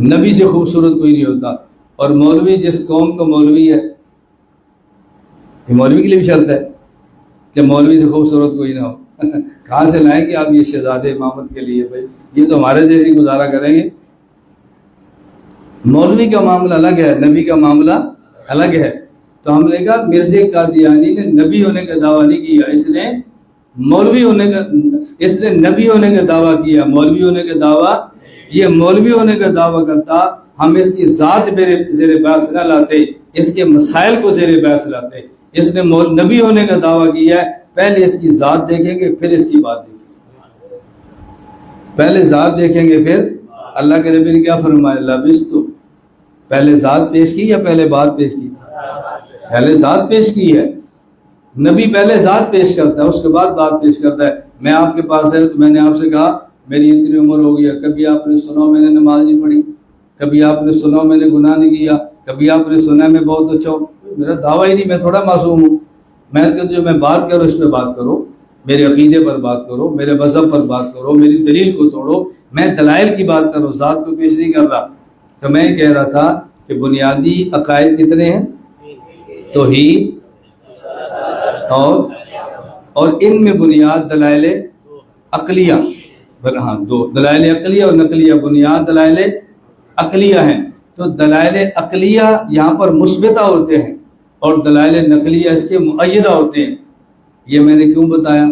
نبی سے خوبصورت کوئی نہیں ہوتا۔ اور مولوی جس قوم کا مولوی ہے، یہ مولوی کے لیے بھی شرط ہے کہ مولوی سے خوبصورت کوئی نہ ہو۔ کہاں سے لائیں گے آپ یہ شہزادے امامت کے لیے؟ بھائی یہ تو ہمارے جیسی گزارا کریں گے۔ مولوی کا معاملہ الگ ہے، نبی کا معاملہ الگ ہے۔ تو ہم نے کہا مرزا قادیانی نے نبی ہونے کا دعویٰ نہیں کیا، اس نے نبی ہونے کا دعویٰ کیا، مولوی ہونے کا دعویٰ، یہ مولوی ہونے کا دعویٰ کرتا، ہم اس کی ذات زیر بحث نہ لاتے، اس کے مسائل کو زیر بحث لاتے۔ اس نے نبی ہونے کا دعویٰ کیا ہے، پہلے اس کی ذات دیکھیں گے پھر اس کی بات دیکھیں گے، پہلے ذات دیکھیں گے پھر۔ اللہ کے نبی نے کیا فرمایا؟ لبستو، پہلے ذات پیش کی یا پہلے بات پیش کی؟ پہلے ذات پیش کی ہے۔ نبی پہلے ذات پیش کرتا ہے، اس کے بعد بات پیش کرتا ہے۔ میں آپ کے پاس ہے تو میں نے آپ سے کہا میری اتنی عمر ہو گئی، کبھی آپ نے سنا میں نے نماز نہیں پڑھی، کبھی آپ نے سنا میں نے گناہ نہیں کیا، کبھی آپ نے سنا میں بہت اچھا ہوں۔ میرا دعویٰ ہی نہیں، میں تھوڑا معصوم ہوں۔ میں کہتا جو میں بات کروں اس پہ بات کرو، میرے عقیدے پر بات کرو، میرے مذہب پر بات کرو، میری دلیل کو توڑو، میں دلائل کی بات کروں، ذات کو پیش نہیں کر رہا۔ تو میں کہہ رہا تھا کہ بنیادی عقائد کتنے ہیں؟ توحید اور ان میں بنیاد دلائل عقلیہ، ہاں دو دلائل عقلیہ اور نقلیہ، بنیاد دلائل عقلیہ ہیں۔ تو دلائل عقلیہ یہاں پر مثبتہ ہوتے ہیں اور دلائل نقلیہ اس کے مؤیدہ ہوتے ہیں۔ یہ میں نے کیوں بتایا؟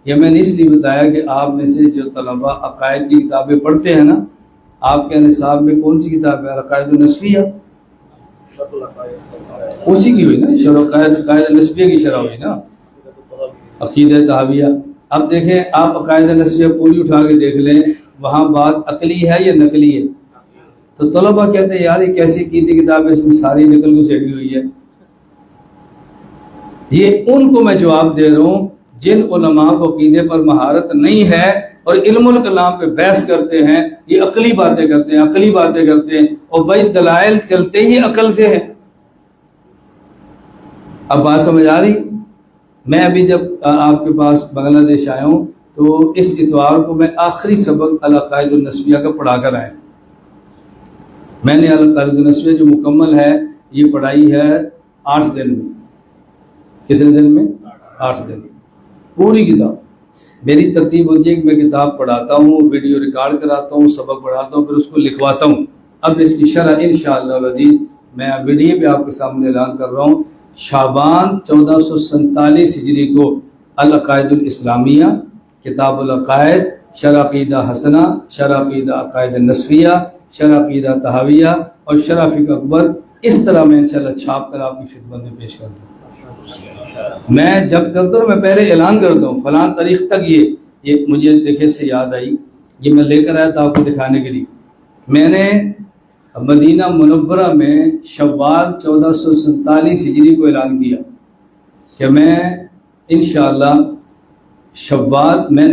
یہ میں نے اس لیے بتایا کہ آپ میں سے جو طلباء عقائد کی کتابیں پڑھتے ہیں نا، آپ کے نصاب میں کون سی کتاب ہے؟ عقائد نسبیہ، اسی کی ہوئی نا شرح، عقائد نسبیہ کی شرح ہوئی نا، عقیدہ تحاویہ۔ اب دیکھیں آپ عقائد نسبیہ پوری اٹھا کے دیکھ لیں، وہاں بات عقلی ہے یا نقلی ہے؟ تو طلباء کہتے ہیں یار یہ کیسی عقیدی کتاب ہے، اس میں ساری نقل کو چڑھی ہوئی ہے۔ یہ ان کو میں جواب دے رہا ہوں جن علماء کو عقیدے پر مہارت نہیں ہے اور علم الکلام پہ بحث کرتے ہیں، یہ عقلی باتیں کرتے ہیں، عقلی باتیں کرتے ہیں، اور بھائی دلائل چلتے ہی عقل سے ہیں۔ اب بات سمجھ آ رہی؟ میں ابھی جب آپ کے پاس بنگلہ دیش آیا ہوں تو اس اتوار کو میں آخری سبق العقائد النسبیہ کا پڑھا کر آیا۔ میں نے العقائد النسبیہ جو مکمل ہے یہ پڑھائی ہے 8 دن میں۔ کتنے دن میں؟ 8 دن میں پوری کتاب۔ میری ترتیب ہوتی ہے کہ میں کتاب پڑھاتا ہوں، ویڈیو ریکارڈ کراتا ہوں، سبق پڑھاتا ہوں، پھر اس کو لکھواتا ہوں۔ اب اس کی شرح انشاءاللہ العزیز میں ویڈیو پہ آپ کے سامنے اعلان کر رہا ہوں۔ شعبان 1447 ہجری کو العقائد الاسلامیہ، کتاب العقائد، شرح عقیدہ حسنہ، شرح عقیدہ عقائد نسبیہ، شرح عقیدہ تحاویہ اور شرح فقہ اکبر، اس طرح میں انشاءاللہ چھاپ کر آپ کی خدمت میں پیش کر دوں۔ میں جب کرتا ہوں میں پہلے اعلان کرتا ہوں فلاں تاریخ تک یہ مجھے دیکھے سے یاد آئی، یہ میں لے کر آیا تھا آپ کو دکھانے کے لیے۔ میں نے مدینہ منورہ میں شوال 1447 ہجری کو اعلان کیا کہ میں انشاءاللہ شوال میں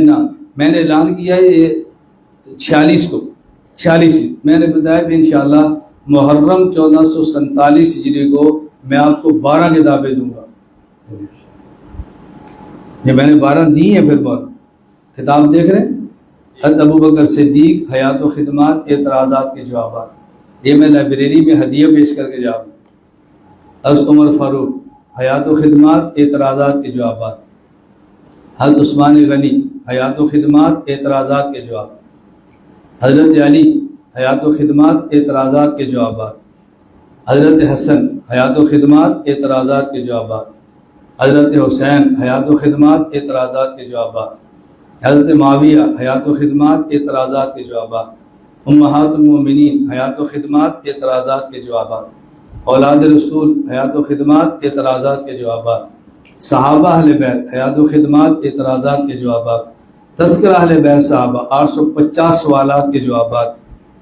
نے اعلان کیا یہ 46 کو، 46 میں نے بتایا کہ انشاءاللہ محرم 1447 ہجری کو میں آپ کو 12 کتابیں دوں گا۔ یہ میں نے 12 دی ہیں۔ پھر 12 کتاب دیکھ رہے ہیں، حضرت ابوبکر صدیق حیات و خدمات، اعتراضات کے جوابات، یہ میں لائبریری میں ہدیہ پیش کر کے جا رہا ہوں. حضرت عمر فاروق حیات و خدمات اعتراضات کے جوابات. حضرت عثمان غنی حیات و خدمات اعتراضات کے جواب. حضرت علی حیات و خدمات اعتراضات کے جوابات. حضرت حسن حیات و خدمات اعتراضات کے جوابات. حضرت حسین حیات و خدمات اعتراضات کے جوابات. حضرت معاویہ حیات و خدمات اعتراضات کے جوابات. امہات المومنین حیات و خدمات اعتراضات کے جوابات. اولاد رسول حیات و خدمات اعتراضات کے جوابات. صحابہ اہل بیت حیات و خدمات اعتراضات کے جوابات. تذکرہ اہل بیت صحابہ 850 سوالات کے جوابات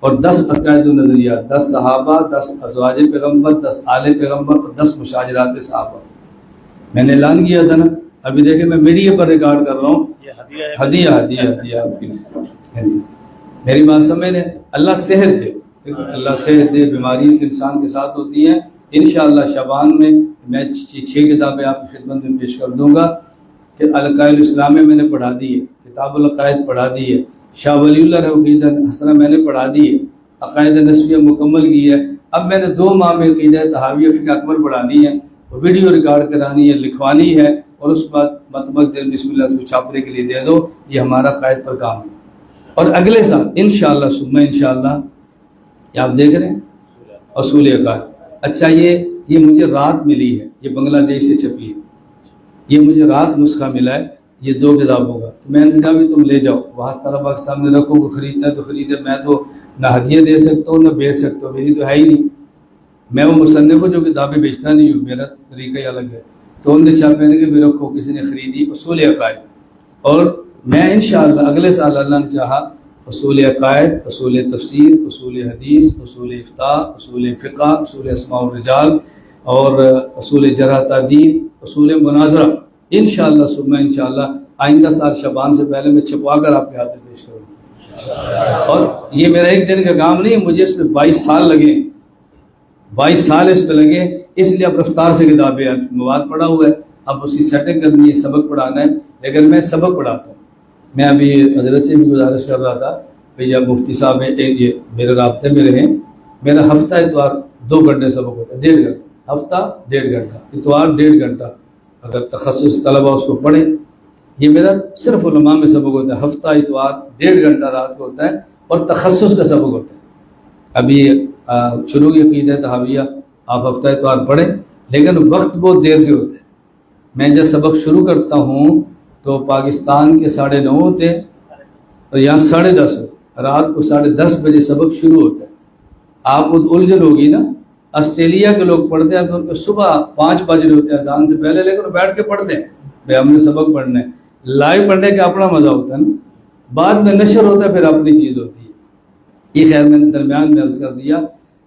اور 10 عقائد و نظریات. 10 صحابہ، 10 ازواج پیغمبر، 10 آل پیغمبر اور 10 مشاجرات صحابہ. میں نے اعلان کیا تھا نا، ابھی دیکھیں میں میڈیا پر ریکارڈ کر رہا ہوں. ہدیہ آپ کے لیے. میری بات سمجھ لیں. اللہ صحت دے، اللہ صحت دے. بیماری انسان کے ساتھ ہوتی ہیں. انشاءاللہ شعبان میں 6 کتابیں آپ کی خدمت میں پیش کر دوں گا کہ القائد الاسلام میں نے پڑھا دی ہے، کتاب العقائد پڑھا دی ہے، شاہ ولی اللہ عقیدہ حسنہ میں نے پڑھا دی ہے، عقائد نسویہ مکمل کی ہے. اب میں نے 2 ماہ میں عقیدہ طحاویہ فقہ اکبر پڑھانی ہے، ویڈیو ریکارڈ کرانی ہے، لکھوانی ہے اور اس بعد مطبق دل بسم اللہ کو چھاپنے کے لیے دے دو. یہ ہمارا قائد پر کام ہے. اور اگلے سال انشاءاللہ صبح انشاءاللہ یہ آپ دیکھ رہے ہیں اصول عقائد. اچھا یہ مجھے رات ملی ہے، یہ بنگلہ دیش سے چھپی ہے. یہ مجھے رات نسخہ ملا ہے، یہ 2 کتابوں کا. تو میں نے کہا بھی تم لے جاؤ، وہاں طلبا کے سامنے رکھو، کو خریدنا ہے تو خریدے. میں تو نہ ہدیہ دے سکتا ہوں نہ بیچ سکتا ہوں، میری تو ہے ہی نہیں. میں وہ مصنف ہوں جو کتابیں بیچتا نہیں ہوں، میرا طریقہ ہی الگ ہے. تو ان نے چھاپے نے کہ بھی رکھو، کسی نے خریدی اصول عقائد. اور میں انشاءاللہ اگلے سال اللہ نے چاہا اصول عقائد، اصول تفسیر، اصول حدیث، اصول افتاء، اصول فقہ، اصول اسماء الرجال اور اصول جرح تعدیل، اصول مناظرہ انشاءاللہ صبح انشاءاللہ آئندہ سال شعبان سے پہلے میں چھپوا کر آپ کے ہاتھ میں پیش کروں. اور یہ میرا ایک دن کا کام نہیں ہے، مجھے اس پہ 22 سال لگے. 22 سال اس پہ لگے. اس لیے اب رفتار سے کتابیں مواد پڑھا ہوا ہے، اب اس کی سیٹنگ کرنی ہے، سبق پڑھانا ہے. لیکن میں سبق پڑھاتا ہوں. میں ابھی حضرت سے بھی گزارش کر رہا تھا بھیا مفتی صاحب یہ میرے رابطے میں رہیں. میرا ہفتہ اتوار 2 گھنٹے سبق ہوتا ہے، 1.5 گھنٹہ. ہفتہ 1.5 گھنٹہ، اتوار 1.5 گھنٹہ. اگر تخصص طلبہ اس کو پڑھیں، یہ میرا صرف علماء میں سبق ہوتا ہے. ہفتہ اتوار 1.5 گھنٹہ رات کو ہوتا ہے اور تخصص کا سبق ہوتا ہے. ابھی شروع کی عقیدہ طحاویہ آپ ہفتہ اتوار پڑھیں، لیکن وقت بہت دیر سے ہوتا ہے. میں جب سبق شروع کرتا ہوں تو پاکستان کے 9:30 ہوتے ہیں اور یہاں 10:30 ہوتے. رات کو 10:30 بجے سبق شروع ہوتا ہے. آپ کو الجھن ہوگی نا، آسٹریلیا کے لوگ پڑھتے ہیں تو ان کو صبح 5 بج رہے ہوتے ہیں اذان سے پہلے، لیکن وہ بیٹھ کے پڑھتے ہیں. بھائی ہم نے سبق پڑھنا ہے. لائیو پڑھنے کا اپنا مزہ ہوتا ہے نا، بعد میں نشر ہوتا ہے پھر اپنی چیز ہوتی ہے. یہ خیر میں نے درمیان میں عرض کر دیا.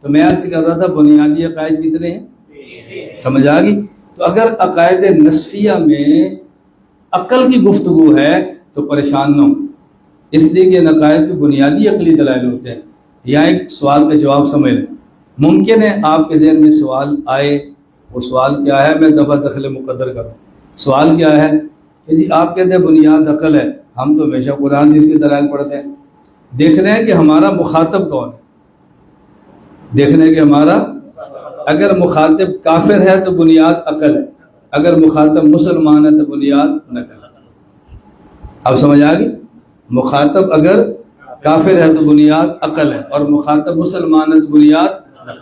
تو میں عرض کر رہا تھا بنیادی عقائد کتنے ہیں، سمجھ آ گئی. تو اگر عقائد نسفیہ میں عقل کی گفتگو ہے تو پریشان نہ ہو، اس لیے کہ ان عقائد پہ بنیادی عقلی دلائل ہوتے ہیں. یا ایک سوال کا جواب سمجھ لیں. ممکن ہے آپ کے ذہن میں سوال آئے، وہ سوال کیا ہے، میں دفع دخل مقدر کروں. سوال کیا ہے کہ جی آپ کہتے ہیں بنیاد عقل ہے، ہم تو ہمیشہ قرآن حدیث کے دلائل پڑھتے ہیں. دیکھنا ہے کہ ہمارا مخاطب کون ہے. دیکھنا ہے کہ ہمارا اگر مخاطب کافر ہے تو بنیاد عقل ہے، اگر مخاطب مسلمان ہے تو بنیاد نقل. اب سمجھ آ گئی. مخاطب اگر کافر ہے تو بنیاد عقل ہے اور مخاطب مسلمان ہے تو بنیاد نقل.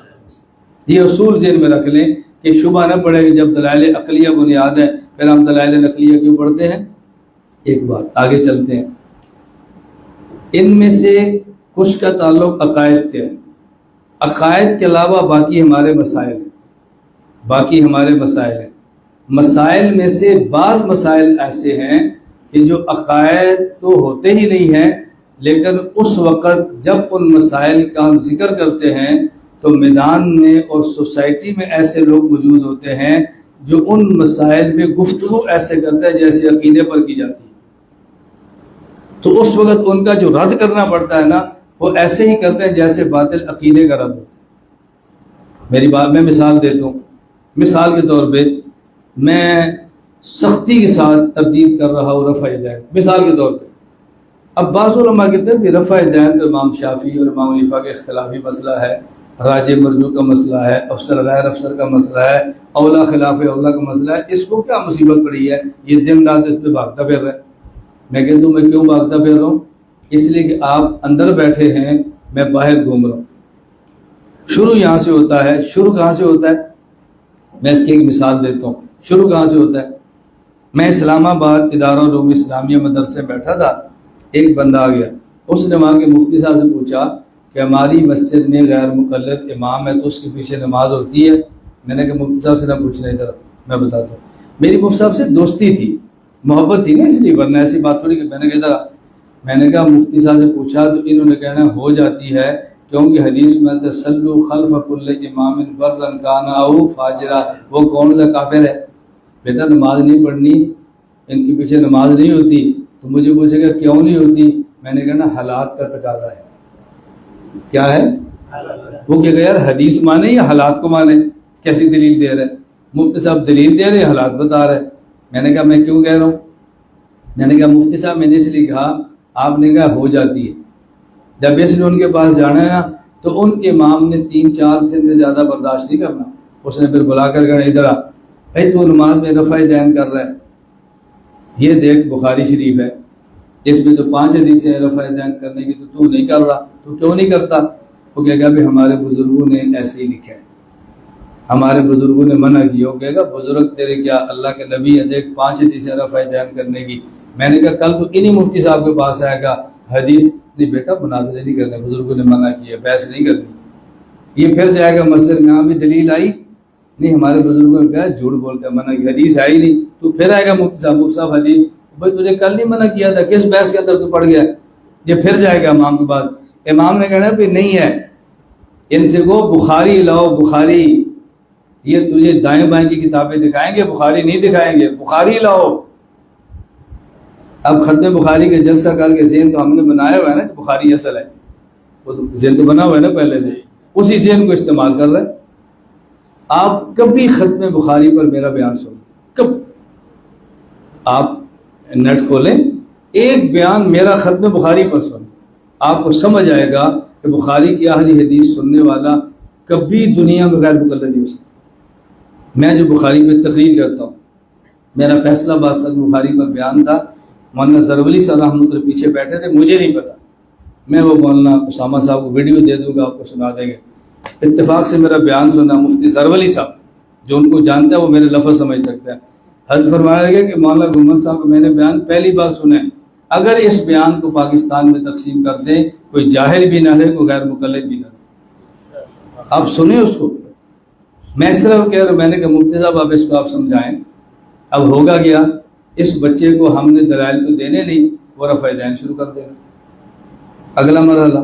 یہ اصول ذہن میں رکھ لیں کہ شبہ نہ پڑے کہ جب دلائل عقلیہ بنیاد ہے پھر ہم دلائل نقلیہ کیوں پڑھتے ہیں. ایک بات آگے چلتے ہیں. ان میں سے کچھ کا تعلق عقائد کے ہے. عقائد کے علاوہ باقی ہمارے مسائل ہیں، باقی ہمارے مسائل ہیں. مسائل میں سے بعض مسائل ایسے ہیں کہ جو عقائد تو ہوتے ہی نہیں ہیں، لیکن اس وقت جب ان مسائل کا ہم ذکر کرتے ہیں تو میدان میں اور سوسائٹی میں ایسے لوگ موجود ہوتے ہیں جو ان مسائل میں گفتگو ایسے کرتے ہیں جیسے عقیدے پر کی جاتی ہے. تو اس وقت ان کا جو رد کرنا پڑتا ہے نا، وہ ایسے ہی کرتے ہیں جیسے باطل عقیدے کا رد ہوتا ہے. میری بات میں مثال دیتا ہوں. مثال کے طور پہ میں سختی کے ساتھ تردید کر رہا ہوں رفع دین، مثال کے طور پہ. اب بعض علماء کہتے ہیں کہ رفع دین تو امام شافعی اور امام حنیفہ کا اختلافی مسئلہ ہے، راج مرجو کا مسئلہ ہے، افسر غیر افسر کا مسئلہ ہے، اولا خلاف اولا کا مسئلہ ہے، اس کو کیا مصیبت پڑی ہے؟ یہ دن رات اس پہ بھاگتا پھر رہا ہے۔ میں کہتا ہوں میں کیوں بھاگتا پھر رہا ہوں؟ اس لیے کہ آپ اندر بیٹھے ہیں، میں باہر گھوم رہا ہوں۔ شروع یہاں سے ہوتا ہے۔ شروع کہاں سے ہوتا ہے؟ میں اس کی ایک مثال دیتا ہوں۔ شروع کہاں سے ہوتا ہے؟ میں اسلام آباد ادارہ علوم اسلامیہ مدرسے بیٹھا تھا، ایک بندہ آ گیا، اس نے وہاں کے مفتی صاحب سے پوچھا کہ ہماری مسجد میں غیر مقلد امام ہے تو اس کے پیچھے نماز ہوتی ہے؟ میں نے کہا مفتی صاحب سے نہ پوچھنا، ادھر میں بتاتا ہوں۔ میری مفتی صاحب سے دوستی تھی، محبت تھی نا، اس لیے، ورنہ ایسی بات تھوڑی کہ میں نے کہا ادھر، میں نے کہا مفتی صاحب سے پوچھا تو انہوں نے کہنا ہو جاتی ہے، کیونکہ حدیث میں تسلو خلف کل امام برا کان او فاجرا، وہ کون سا کافر ہے؟ بیٹا نماز نہیں پڑھنی، ان کے پیچھے نماز نہیں ہوتی، تو مجھے پوچھے گا کیوں نہیں ہوتی؟ میں نے کہنا حالات کا تقاضا ہے۔ کیا ہے وہ؟ کہ یار حدیث مانے یا حالات کو مانے؟ کیسی دلیل دے رہے؟ مفتی صاحب دلیل دے رہے، حالات بتا رہے۔ میں نے کہا میں کیوں کہہ رہا ہوں؟ میں نے کہا مفتی صاحب میں نے اس لیے کہا، آپ نے کہا ہو جاتی ہے، جب اس نے ان کے پاس جانا ہے نا تو ان کے امام نے 3-4 دن سے زیادہ برداشت نہیں کرنا۔ اس نے پھر بلا کر کہا ادھر آ، بھائی تو نماز میں رفع دین کر رہا ہے، یہ دیکھ بخاری شریف ہے، اس میں تو 5 حدیثیں ہیں رفع دین کرنے کی، تو نہیں کر رہا، تو کیوں نہیں کرتا؟ وہ کہے گا بھی ہمارے بزرگوں نے ایسے ہی لکھا ہے، ہمارے بزرگوں نے منع کیا۔ وہ کہے گا بزرگ تیرے کیا، اللہ کے نبی ہے، دیکھ 5 حدیثیں رفع دین کرنے کی۔ میں نے کہا کل تو انہی مفتی صاحب کے پاس آئے گا، حدیث نہیں بیٹا مناظرے نہیں کرنے، بزرگوں نے منع کیا، بحث نہیں کرنی۔ یہ پھر جائے گا مسجد میں، ہاں بھی دلیل آئی نہیں، ہمارے بزرگوں نے کہا جھوٹ بولتے منع کی، حدیث آئی نہیں، تو پھر آئے گا مفتی صاحب حدیث، بھائی تجھے کل نہیں منع کیا تھا، کس بحث کے اندر تو پڑ گیا؟ یہ پھر جائے گا امام کے بعد، امام نے کہنا بھی نہیں ہے، ان سے کو بخاری لاؤ، بخاری، یہ تجھے دائیں بائیں کی کتابیں دکھائیں گے، بخاری نہیں دکھائیں گے، بخاری لاؤ۔ اب ختم بخاری کے جلسہ کر کے ذہن تو ہم نے بنایا ہوا ہے نا کہ بخاری اصل ہے، وہ تو ذہن تو بنا ہوا ہے نا پہلے سے، اسی ذہن کو استعمال کر رہے ہیں۔ آپ کبھی ختم بخاری پر میرا بیان سنیں، کب آپ نیٹ کھولیں، ایک بیان میرا ختم بخاری پر سنیں، آپ کو سمجھ آئے گا کہ بخاری کی اہلی حدیث سننے والا کبھی دنیا میں غیر مقلد نہیں ہو سکتا۔ میں جو بخاری پہ تقریر کرتا ہوں، میرا فیصلہ آباد ختم بخاری پر بیان تھا، مولانا زرولی صاحب رحمۃ اللہ پیچھے بیٹھے تھے، مجھے نہیں پتا، میں وہ مولانا اسامہ صاحب کو ویڈیو دے دوں گا، آپ کو سنا دیں گے۔ اتفاق سے میرا بیان سنا مفتی زرولی صاحب، جو ان کو جانتا ہے وہ میرے لفظ سمجھ سکتا ہے، حد فرمایا گیا کہ مولانا گھومن صاحب کو میں نے بیان پہلی بار سنا ہے، اگر اس بیان کو پاکستان میں تقسیم کر دیں، کوئی جاہل بھی نہ رہے، کوئی غیر مقلد بھی نہ رہے، آپ سنیں اس کو۔ میں صرف کہہ رہا ہوں، میں نے کہا مفتی صاحب اب اس کو آپ سمجھائیں۔ اب ہوگا گیا، اس بچے کو ہم نے دلائل تو دینے نہیں، وہ رفع دین شروع کر دے گا۔ اگلا مرحلہ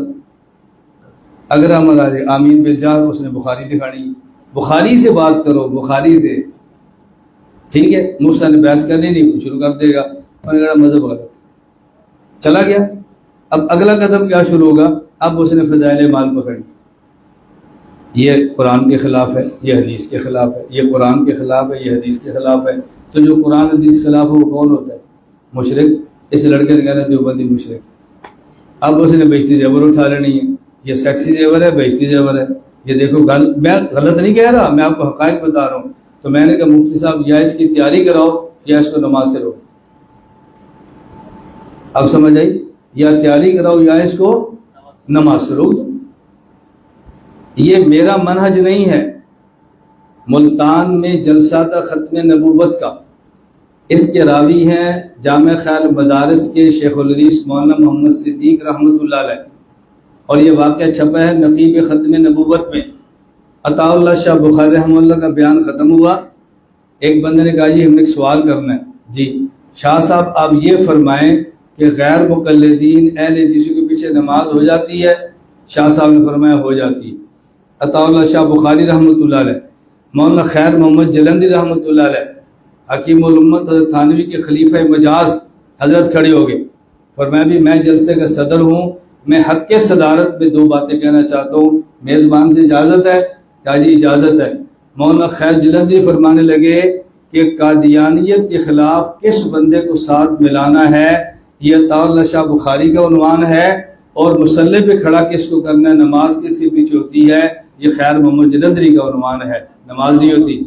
آمین بالجار، اس نے بخاری دکھانی، بخاری سے بات کرو، بخاری سے، ٹھیک ہے، مفتی نے بحث کرنی نہیں، شروع کر دے گا، اور میرا مذہب غلط چلا گیا۔ اب اگلا قدم کیا شروع ہوگا؟ اب اس نے فضائل مال پکڑ لی، یہ قرآن کے خلاف ہے، یہ حدیث کے خلاف ہے، یہ قرآن کے خلاف ہے، یہ حدیث کے خلاف ہے۔ تو جو قرآن حدیث کے خلاف ہے وہ کون ہوتا ہے؟ مشرک۔ اس لڑکے نے کہنا دیوبندی مشرک۔ اب اس نے بیشتی زیور اٹھا لینی ہے، یہ سیکسی زیور ہے، بیشتی زیور ہے، یہ دیکھو میں غلط نہیں کہہ رہا، میں آپ کو حقائق بتا رہا ہوں۔ تو میں نے کہا مفتی صاحب یا اس کی تیاری کراؤ یا اس کو نماز سے روکو۔ اب سمجھ آئی؟ یا تیاری کراؤ یا اس کو نماز سے روک دو۔ یہ میرا منہج نہیں ہے۔ ملتان میں جلسہ تھا ختم نبوت کا، اس کے راوی ہیں جامع خیر مدارس کے شیخ الحدیث مولانا محمد صدیق رحمۃ اللہ علیہ، اور یہ واقعہ چھپا ہے نقیب ختم نبوت میں۔ عطا اللہ شاہ بخاری رحمہ اللہ کا بیان ختم ہوا، ایک بندے نے کہا جی ہم نے ایک سوال کرنا ہے۔ جی شاہ صاحب آپ یہ فرمائیں کہ غیر مقلدین اہل حدیث کے پیچھے نماز ہو جاتی ہے؟ شاہ صاحب نے فرمایا ہو جاتی ہے۔ عطا اللہ شاہ بخاری رحمۃ اللہ علیہ، مولانا خیر محمد جلندی رحمۃ اللہ علیہ، حکیم الامت حضرت تھانوی کے خلیفہ مجاز حضرت کھڑے ہو گئے، اور میں جلسے کا صدر ہوں، میں حق کے صدارت میں 2 باتیں کہنا چاہتا ہوں، میزبان سے اجازت ہے؟ کہا جی اجازت ہے۔ مولانا خیر جلندی فرمانے لگے کہ قادیانیت کے خلاف کس بندے کو ساتھ ملانا ہے، یہ عطا اللہ شاہ بخاری کا عنوان ہے، اور مصلی پہ کھڑا کس کو کرنا ہے، نماز کس کے پیچھے ہوتی ہے، یہ خیر محمد جلندری کا عنوان ہے، نماز نہیں ہوتی،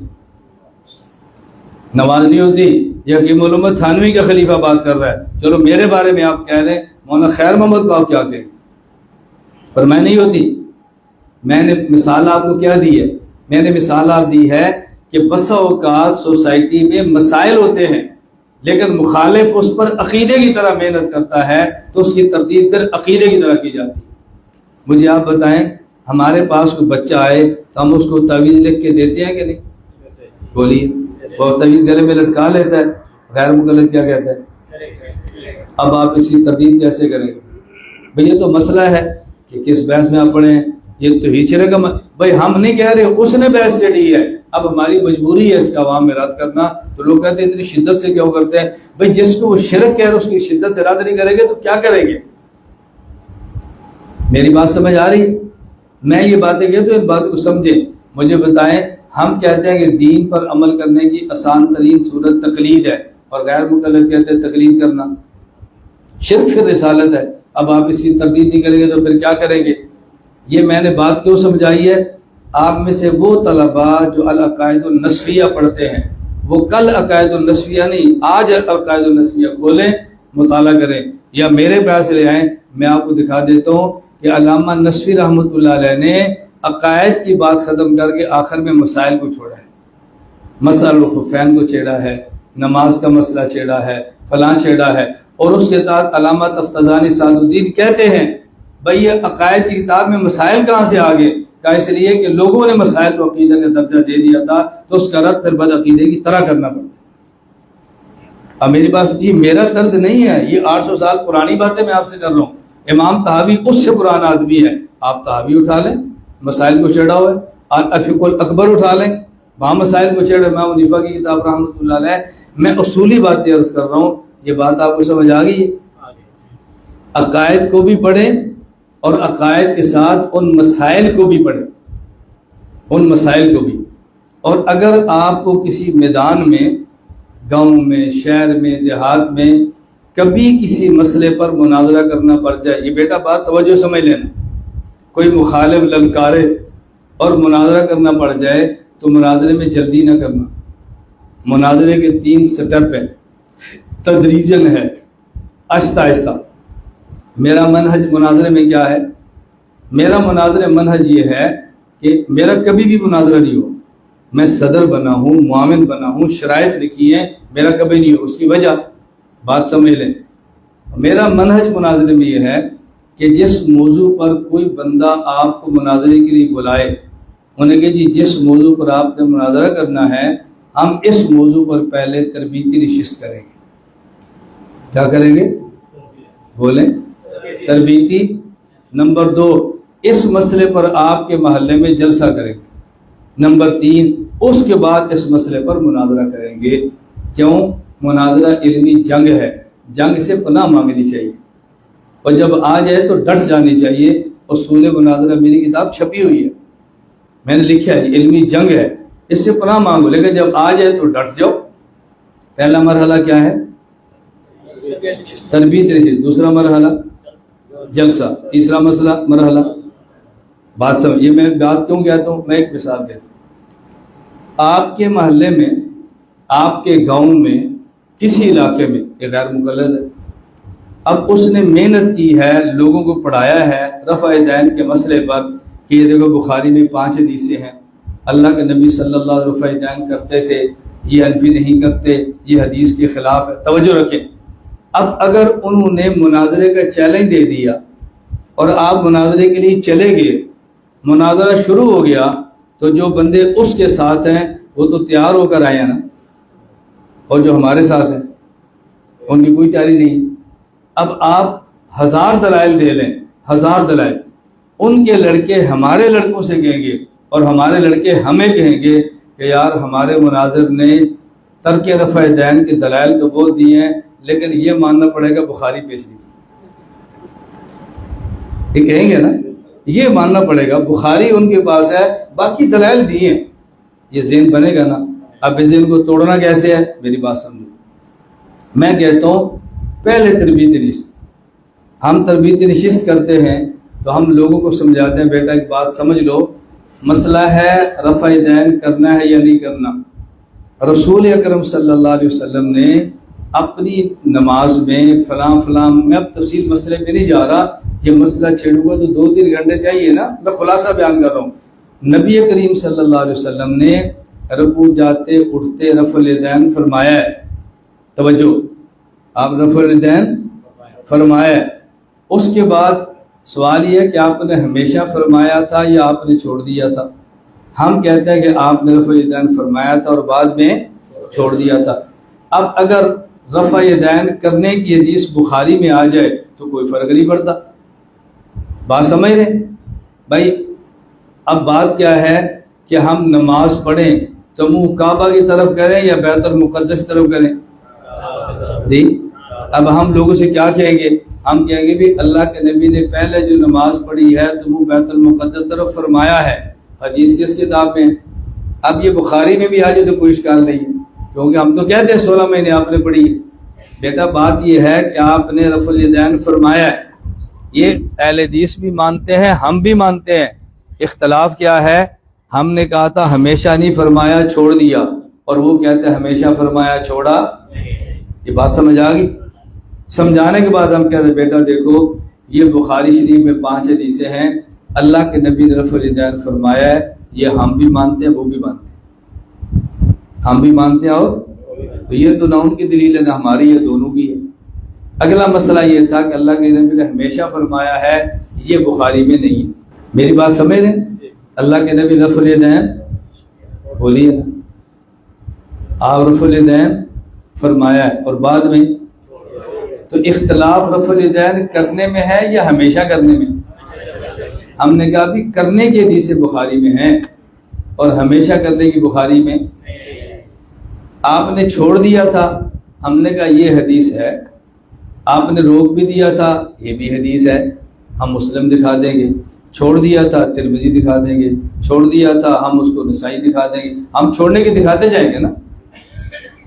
نماز نہیں ہوتی، یہ حکیم الامت تھانوی کا خلیفہ بات کر رہا ہے، چلو میرے بارے میں آپ کہہ رہے ہیں، مولانا خیر محمد کو آپ کیا کہیں؟ فرمائے نہیں ہوتی۔ میں نے مثال آپ کو کیا دی ہے؟ میں نے مثال آپ دی ہے کہ بسا اوقات سوسائٹی میں مسائل ہوتے ہیں لیکن مخالف اس پر عقیدے کی طرح محنت کرتا ہے تو اس کی تردید پھر عقیدے کی طرح کی جاتی ہے۔ مجھے آپ بتائیں، ہمارے پاس کوئی بچہ آئے تو ہم اس کو تعویذ لکھ کے دیتے ہیں کہ نہیں؟ بولیے، اور تعویذ گلے میں لٹکا لیتا ہے، غیر مقلد کیا کہتا ہے؟ اب آپ اس کی تردید کیسے کریں گے؟ بھئی یہ تو مسئلہ ہے کہ کس بحث میں آپ پڑھے ہیں، یہ تو ہی چرے کا بھئی ہم نہیں کہہ رہے، اس نے بحث چڑھی ہے، اب ہماری مجبوری ہے اس کا عوام میں رد کرنا۔ تو لوگ کہتے ہیں اتنی شدت سے کیوں کرتے ہیں؟ بھئی جس کو وہ شرک کہہ رہے اس کی شدت سے رد نہیں کریں گے تو کیا کریں گے؟ میری بات سمجھ آ رہی ہے؟ میں یہ باتیں کہتا ہوں، ان باتوں کو سمجھیں۔ مجھے بتائیں، ہم کہتے ہیں کہ دین پر عمل کرنے کی آسان ترین صورت تقلید ہے، اور غیر مقلد کہتے ہیں تقلید کرنا شرک پھر رسالت ہے۔ اب آپ اس کی تردید نہیں کریں گے تو پھر کیا کریں گے؟ یہ میں نے بات کیوں سمجھائی ہے؟ آپ میں سے وہ طلباء جو العقائد النسفیہ پڑھتے ہیں، وہ کل عقائد النسفیہ نہیں، آج عقائد النسفیہ کھولیں، مطالعہ کریں، یا میرے پاس لے آئیں، میں آپ کو دکھا دیتا ہوں کہ علامہ نسفی رحمۃ اللہ علیہ نے عقائد کی بات ختم کر کے آخر میں مسائل کو چھوڑا ہے، مسئلہ الخفین کو چھیڑا ہے، نماز کا مسئلہ چھیڑا ہے، فلاں چھیڑا ہے، اور اس کے بعد علامہ تفتزانی سعد الدین کہتے ہیں بھئی یہ عقائد کی کتاب میں مسائل کہاں سے آگے؟ کہ اس لیے کہ لوگوں نے مسائل کو عقیدہ کا درجہ دے دیا تھا تو اس کا رد پھر بد عقیدے کی طرح کرنا پڑتا ہے۔ اب میری پاس یہ میرا طرز نہیں ہے، یہ 800 سال پرانی باتیں میں آپ سے کر رہا ہوں۔ امام طحاوی اس سے پرانا آدمی ہے، آپ طحاوی اٹھا لیں، مسائل کو چھیڑا ہوا ہے، اور الفقہ الاکبر اٹھا لیں، وہاں مسائل کو چھیڑا، امام حنیفہ کی کتاب رحمۃ اللہ علیہ۔ میں اصولی باتیں عرض کر رہا ہوں، یہ بات آپ کو سمجھ آ گئی ہے؟ عقائد کو بھی پڑھیں اور عقائد کے ساتھ ان مسائل کو بھی پڑھیں، ان مسائل کو بھی۔ اور اگر آپ کو کسی میدان میں، گاؤں میں، شہر میں، دیہات میں کبھی کسی مسئلے پر مناظرہ کرنا پڑ جائے، یہ بیٹا بات توجہ سمجھ لینا، کوئی مخالف للکارے اور مناظرہ کرنا پڑ جائے تو مناظرے میں جلدی نہ کرنا۔ مناظرے کے 3 سٹیپ ہیں، تدریجن ہے، آہستہ آہستہ۔ میرا منہج مناظرے میں کیا ہے؟ میرا مناظرہ منہج یہ ہے کہ میرا کبھی بھی مناظرہ نہیں ہو، میں صدر بنا ہوں، معاون بنا ہوں، شرائط لکھی ہیں، میرا کبھی نہیں ہو۔ اس کی وجہ بات سمجھ لیں، میرا منہج مناظرے میں یہ ہے کہ جس موضوع پر کوئی بندہ آپ کو مناظرے کے لیے بلائے، انہیں کہ جی جس موضوع پر آپ نے مناظرہ کرنا ہے، ہم اس موضوع پر پہلے تربیتی نشست کریں گے۔ کیا کریں گے؟ بولیں، تربیتی۔ نمبر 2، اس مسئلے پر آپ کے محلے میں جلسہ کریں گے۔ نمبر 3، اس کے بعد اس مسئلے پر مناظرہ کریں گے۔ کیوں؟ مناظرہ علمی جنگ ہے، جنگ سے پناہ مانگنی چاہیے، اور جب آ جائے تو ڈٹ جانی چاہیے۔ اصول مناظرہ میری کتاب چھپی ہوئی ہے، میں نے لکھا ہے علمی جنگ ہے، اس سے پناہ مانگو، لیکن جب آ جائے تو ڈٹ جاؤ۔ پہلا مرحلہ کیا ہے؟ تربیت رسید۔ دوسرا مرحلہ جلسہ۔ تیسرا مرحلہ بات سمجھ۔ یہ میں بات کیوں کہتا ہوں؟ میں ایک مثال دیتا ہوں۔ آپ کے محلے میں، آپ کے گاؤں میں، کسی علاقے میں یہ غیر مقلد ہے، اب اس نے محنت کی ہے، لوگوں کو پڑھایا ہے رفع دین کے مسئلے پر کہ یہ دیکھو بخاری میں 5 حدیثیں ہیں، اللہ کے نبی صلی اللہ علیہ وسلم رفع دین کرتے تھے، یہ حنفی نہیں کرتے، یہ حدیث کے خلاف ہے۔ توجہ رکھیں، اب اگر انہوں نے مناظرے کا چیلنج دے دیا اور آپ مناظرے کے لیے چلے گئے، مناظرہ شروع ہو گیا، تو جو بندے اس کے ساتھ ہیں وہ تو تیار ہو کر آئے ہیں نا، اور جو ہمارے ساتھ ہیں ان کی کوئی تیاری نہیں۔ اب آپ 1000 دلائل دے لیں، 1000 دلائل، ان کے لڑکے ہمارے لڑکوں سے کہیں گے اور ہمارے لڑکے ہمیں کہیں گے کہ یار ہمارے مناظر نے ترک رفع دین کے دلائل تو بہت دیے ہیں لیکن یہ ماننا پڑے گا بخاری پیش نہیں کی، یہ کہیں گے نا، یہ ماننا پڑے گا بخاری ان کے پاس ہے، باقی دلائل دیے ہیں، یہ ذہن بنے گا نا۔ اب اس ذہن کو توڑنا کیسے ہے؟ میری بات سمجھو، میں کہتا ہوں پہلے تربیتی نشست، ہم تربیتی نشست کرتے ہیں تو ہم لوگوں کو سمجھاتے ہیں بیٹا ایک بات سمجھ لو مسئلہ ہے رفع دین کرنا ہے یا نہیں کرنا۔ رسول اکرم صلی اللہ علیہ وسلم نے اپنی نماز میں فلاں میں اب تفصیل مسئلے پہ نہیں جا رہا، یہ مسئلہ چھیڑوں گا تو 2-3 گھنٹے چاہیے نا، میں خلاصہ بیان کر رہا ہوں۔ نبی کریم صلی اللہ علیہ وسلم نے رکوع جاتے اٹھتے رفع الیدین فرمایا ہے، توجہ، آپ رفع الیدین فرمایا ہے۔ اس کے بعد سوال یہ ہے کہ آپ نے ہمیشہ فرمایا تھا یا آپ نے چھوڑ دیا تھا؟ ہم کہتے ہیں کہ آپ نے رفع الیدین فرمایا تھا اور بعد میں چھوڑ دیا تھا۔ اب اگر رفع الیدین کرنے کی حدیث بخاری میں آ جائے تو کوئی فرق نہیں پڑتا، بات سمجھ رہے بھائی؟ اب بات کیا ہے کہ ہم نماز پڑھیں تو منہ کعبہ کی طرف کریں یا بیت المقدس کی طرف کریں؟ جی، اب ہم لوگوں سے کیا کہیں گے؟ ہم کہیں گے بھی اللہ کے نبی نے پہلے جو نماز پڑھی ہے تو منہ بیت المقدس طرف فرمایا ہے، حدیث کس کتاب میں؟ اب یہ بخاری میں بھی آ جائے تو کوئی اشکال نہیں ہے، کیونکہ ہم تو کہتے ہیں 16 مہینے آپ نے پڑھی ہے۔ بیٹا بات یہ ہے کہ آپ نے رفع الیدین فرمایا ہے، یہ اہل حدیث بھی مانتے ہیں، ہم بھی مانتے ہیں۔ اختلاف کیا ہے؟ ہم نے کہا تھا ہمیشہ نہیں فرمایا، چھوڑ دیا، اور وہ کہتے ہیں ہمیشہ فرمایا، چھوڑا۔ یہ بات سمجھ آ گئی؟ سمجھانے کے بعد ہم کہتے ہیں بیٹا دیکھو یہ بخاری شریف میں 5 حدیثیں ہیں، اللہ کے نبی نے رفع الیدین فرمایا ہے، یہ ہم بھی مانتے ہیں، وہ بھی مانتے ہیں، ہم بھی مانتے ہیں، اور تو یہ تو نہ ان کی دلیل ہے نہ ہماری، یہ دونوں کی ہے۔ اگلا مسئلہ یہ تھا کہ اللہ کے نبی نے ہمیشہ فرمایا ہے، یہ بخاری میں نہیں ہے۔ میری بات سمجھ رہے ہیں؟ اللہ کے نبی رفع الیدین بولیے نا، آپ رفع الیدین فرمایا ہے اور بعد میں، تو اختلاف رفع الیدین کرنے میں ہے یا ہمیشہ کرنے میں؟ ہم نے کہا بھی کرنے کی حدیث بخاری میں ہیں اور ہمیشہ کرنے کی بخاری میں۔ آپ نے چھوڑ دیا تھا، ہم نے کہا یہ حدیث ہے، آپ نے روک بھی دیا تھا، یہ بھی حدیث ہے، ہم مسلم دکھا دیں گے۔ چھوڑ دیا تھا ترمذی دکھا دیں گے، چھوڑ دیا تھا ہم اس کو نسائی دکھا دیں گے، ہم چھوڑنے کی دکھاتے جائیں گے نا۔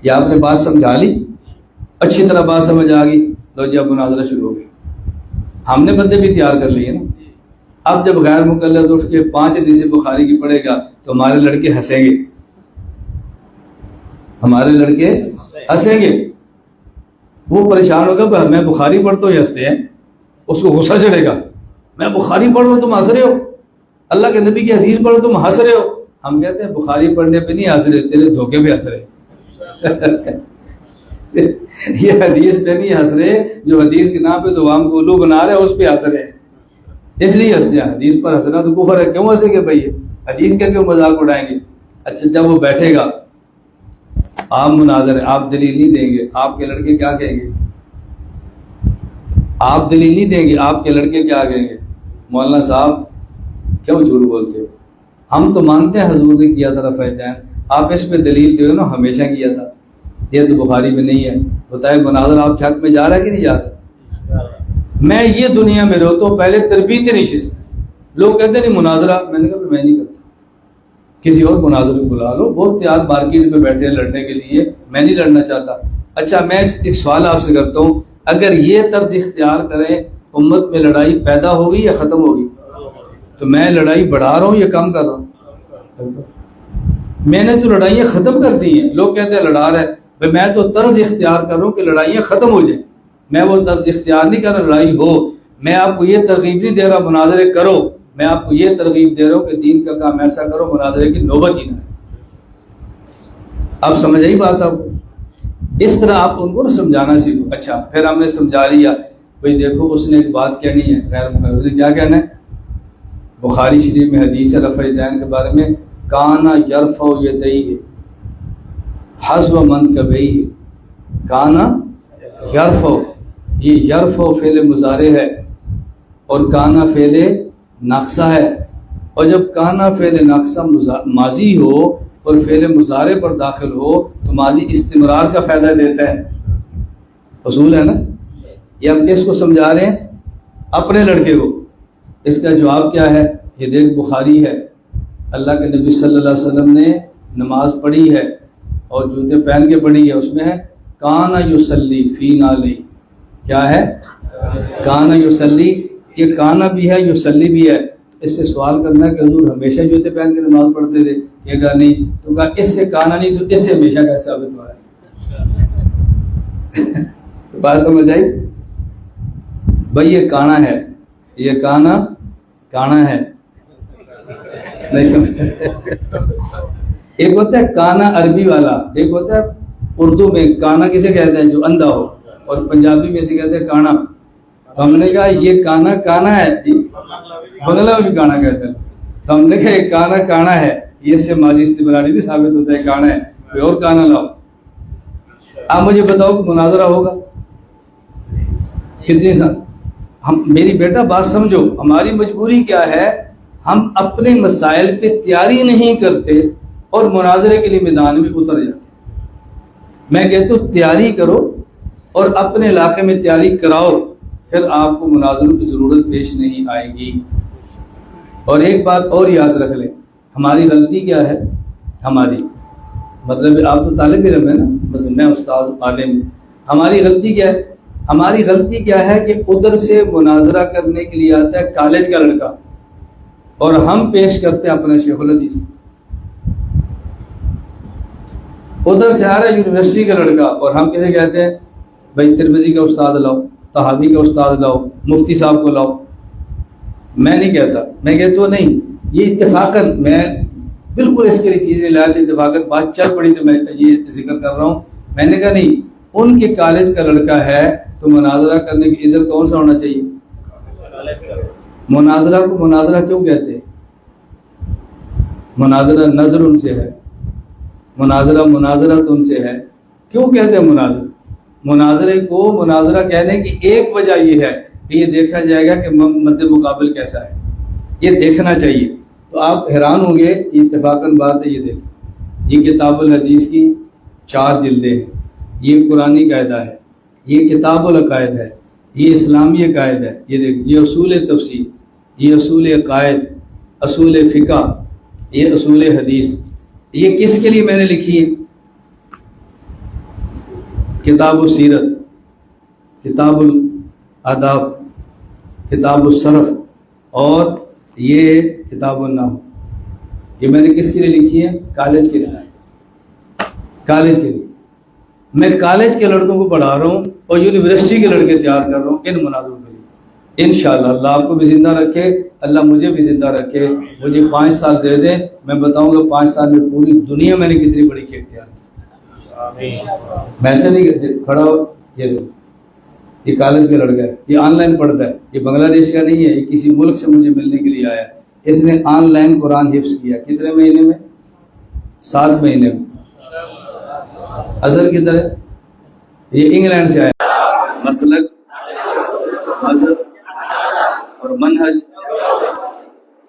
یہ آپ نے بات سمجھا لی، اچھی طرح بات سمجھ آ گئی، لو جی اب مناظرہ شروع ہو گئی۔ ہم نے بندے بھی تیار کر لیے نا۔ اب جب غیر مقلد اٹھ کے 5 حدیث بخاری کی پڑھے گا تو ہمارے لڑکے ہنسیں گے، ہمارے لڑکے ہنسیں گے، وہ پریشان ہوگا، میں بخاری پڑھتا ہوں، یہ ہنستے ہیں، اس کو غصہ چڑھے گا، میں بخاری پڑھ رہا ہوں تم ہنس رہے ہو، اللہ کے نبی کی حدیث پڑھو تم ہنس رہے ہو۔ ہم کہتے ہیں بخاری پڑھنے پہ نہیں ہنس رہے، تیرے دھوکے پہ ہنس رہے، یہ حدیث پہ نہیں ہنس رہے، جو حدیث کے نام پہ تو عوام کو الو بنا رہے اس پہ ہنس رہے، اس لیے ہنستے ہیں۔ حدیث پر ہنسنا تو کفر ہے، کیوں ہنسیں گے بھائی؟ حدیث کا کیوں مذاق اڑائیں گے؟ اچھا جب وہ بیٹھے گا، آپ مناظر ہیں، آپ دلیل نہیں دیں گے، آپ کے لڑکے کیا کہیں گے؟ آپ دلیل نہیں دیں گے، آپ کے لڑکے کیا کہیں گے؟ مولانا صاحب کیوں جھوٹ بولتے ہو؟ ہم تو مانتے ہیں حضور نے کیا تھا رفع الیدین، آپ اس پہ دلیل دو نا، ہمیشہ کیا تھا، یہ تو بخاری میں نہیں ہے۔ بتائے مناظر آپ کے حق میں جا رہا ہے کہ نہیں جا رہا؟ میں یہ دنیا میں رہتا ہوں، پہلے تربیت نہیں شست، لوگ کہتے ہیں نہیں مناظرہ، میں نے کہا میں نہیں کرتا، کسی اور مناظر کو بلا لو، بہت تیار مارکیٹ پہ بیٹھے ہیں لڑنے کے لیے، میں نہیں لڑنا چاہتا۔ اچھا میں ایک سوال آپ سے کرتا ہوں، اگر یہ طرز اختیار کریں امت میں لڑائی پیدا ہوگی یا ختم ہوگی؟ تو میں لڑائی بڑھا رہا ہوں یا کم کر رہا ہوں؟ میں نے تو لڑائیاں ختم کر دی ہیں، لوگ کہتے ہیں لڑا رہے، میں تو طرز اختیار کر رہا ہوں کہ لڑائیاں ختم ہو جائیں، میں وہ طرز اختیار نہیں کر رہا لڑائی ہو۔ میں آپ کو یہ ترغیب نہیں دے رہا مناظرے کرو، میں آپ کو یہ ترغیب دے رہا ہوں کہ دین کا کام ایسا کرو مناظرے کی نوبت ہی نہ ہے۔ آپ سمجھ آئی بات؟ آپ اس طرح آپ ان کو نہ سمجھانا سیکھو۔ اچھا پھر ہم نے سمجھا لیا، بھئی دیکھو اس نے ایک بات کہنی ہے غیر مقرر، کیا کہنا ہے؟ بخاری شریف میں حدیث رفع الیدین کے بارے میں، کانا یرفع یدیہ حذو منکبیہ، کانا یرفع، یہ یرفع فعل مضارع ہے اور کانا فعل ناقصہ ہے، اور جب کانا فعل ناقصہ ماضی ہو اور فعل مضارع پر داخل ہو تو ماضی استمرار کا فائدہ دیتا ہے، اصول ہے نا۔ یہ ہم کس کو سمجھا رہے ہیں؟ اپنے لڑکے کو۔ اس کا جواب کیا ہے؟ یہ دیکھ بخاری ہے، اللہ کے نبی صلی اللہ علیہ وسلم نے نماز پڑھی ہے اور جوتے پہن کے پڑھی ہے، اس میں ہے کانا یصلی فی نعلی، کیا ہے؟ کانا یصلی، یہ کانا بھی ہے یصلی بھی ہے، اس سے سوال کرنا ہے کہ حضور ہمیشہ جوتے پہن کے نماز پڑھتے تھے؟ یہ کہا نہیں. تو کہا اس سے کانا نہیں تو اس سے ہمیشہ کا ثابت ہوا ہے. بات سمجھ آئی بھائی؟ یہ کانا ہے، یہ کانا ہے، نہیں سمجھ. ایک ہوتا ہے کانا عربی والا، ایک ہوتا ہے اردو میں کانا کسے کہتے ہیں جو اندھا ہو، اور پنجابی میں سے کہتے ہیں کانا. تو ہم نے کہا یہ کانا ہے جی، بنگلہ میں بھی کانا کہتے ہیں. تو ہم نے کہا یہ کانا ہے، یہ سے ماضی استمراری نہیں ثابت ہوتا ہے کانا ہے، کوئی اور کانا لاؤ. آپ مجھے بتاؤ کہ مناظرہ ہوگا کتنی میری بیٹا بات سمجھو، ہماری مجبوری کیا ہے؟ ہم اپنے مسائل پہ تیاری نہیں کرتے اور مناظرے کے لیے میدان میں اتر جاتے. میں کہتا ہوں تیاری کرو اور اپنے علاقے میں تیاری کراؤ، پھر آپ کو مناظروں کی ضرورت پیش نہیں آئے گی. اور ایک بات اور یاد رکھ لیں، ہماری غلطی کیا ہے؟ ہماری مطلب آپ تو طالب علم ہے نا، مثلا میں استاد عالم. ہماری غلطی کیا ہے؟ ہماری غلطی کیا ہے کہ ادھر سے مناظرہ کرنے کے لیے آتا ہے کالج کا لڑکا اور ہم پیش کرتے ہیں اپنا شیخ الحدیث. ادھر سے آ رہا ہے یونیورسٹی کا لڑکا اور ہم کسے کہتے ہیں؟ بھائی ترمذی کا استاد لاؤ، طحاوی کا استاد لاؤ، مفتی صاحب کو لاؤ. میں نہیں کہتا، میں کہتا ہوں نہیں، یہ اتفاقاً میں بالکل اس کے لیے چیز نہیں لایا تھا، اتفاقاً بات چل پڑی تو میں یہ ذکر کر رہا ہوں. میں نے کہا نہیں، ان کے کالج کا لڑکا ہے تو مناظرہ کرنے کے ادھر کون سا ہونا چاہیے؟ مناظرہ کو مناظرہ کیوں کہتے ہیں؟ مناظرہ نظر ان سے ہے، مناظرہ تو ان سے ہے. کیوں کہتے ہیں مناظرہ؟ مناظرے کو مناظرہ کہنے کی ایک وجہ یہ ہے کہ یہ دیکھا جائے گا کہ مد مقابل کیسا ہے، یہ دیکھنا چاہیے. تو آپ حیران ہوں گے، یہ اتفاقاً بات ہے. یہ دیکھیں، یہ کتاب الحدیث کی 4 جلدیں ہیں، یہ قرآنی قاعدہ ہے، یہ کتاب العقائد ہے، یہ اسلامی عقائد ہے. یہ دیکھیں، یہ اصول تفسیر، یہ اصول عقائد، اصول فقہ، یہ اصول حدیث. یہ کس کے لیے میں نے لکھی ہے؟ کتاب السیرت، کتاب الاداب، کتاب الصرف، اور یہ کتاب النحو. یہ میں نے کس کے لیے لکھی ہے؟ کالج کے لیے. کالج کے لیے میں کالج کے لڑکوں کو پڑھا رہا ہوں اور یونیورسٹی کے لڑکے تیار کر رہا ہوں ان مناظروں کے لیے. انشاءاللہ اللہ آپ کو بھی زندہ رکھے، اللہ مجھے بھی زندہ رکھے. مجھے 5 سال دے دیں، میں بتاؤں گا 5 سال میں پوری دنیا میں نے کتنی بڑی کھیت تیار کی. میں ایسے نہیں کھڑا ہو. یہ کالج کا لڑکا ہے، یہ آن لائن پڑھتا ہے، یہ بنگلہ دیش کا نہیں ہے، یہ کسی ملک سے مجھے ملنے کے لیے آیا ہے. اس نے آن لائن قرآن حفظ کیا. کتنے مہینے میں؟ 7 مہینے میں. اصل کی طرح یہ انگلینڈ سے آیا. مسلک، مذہب اور منہج.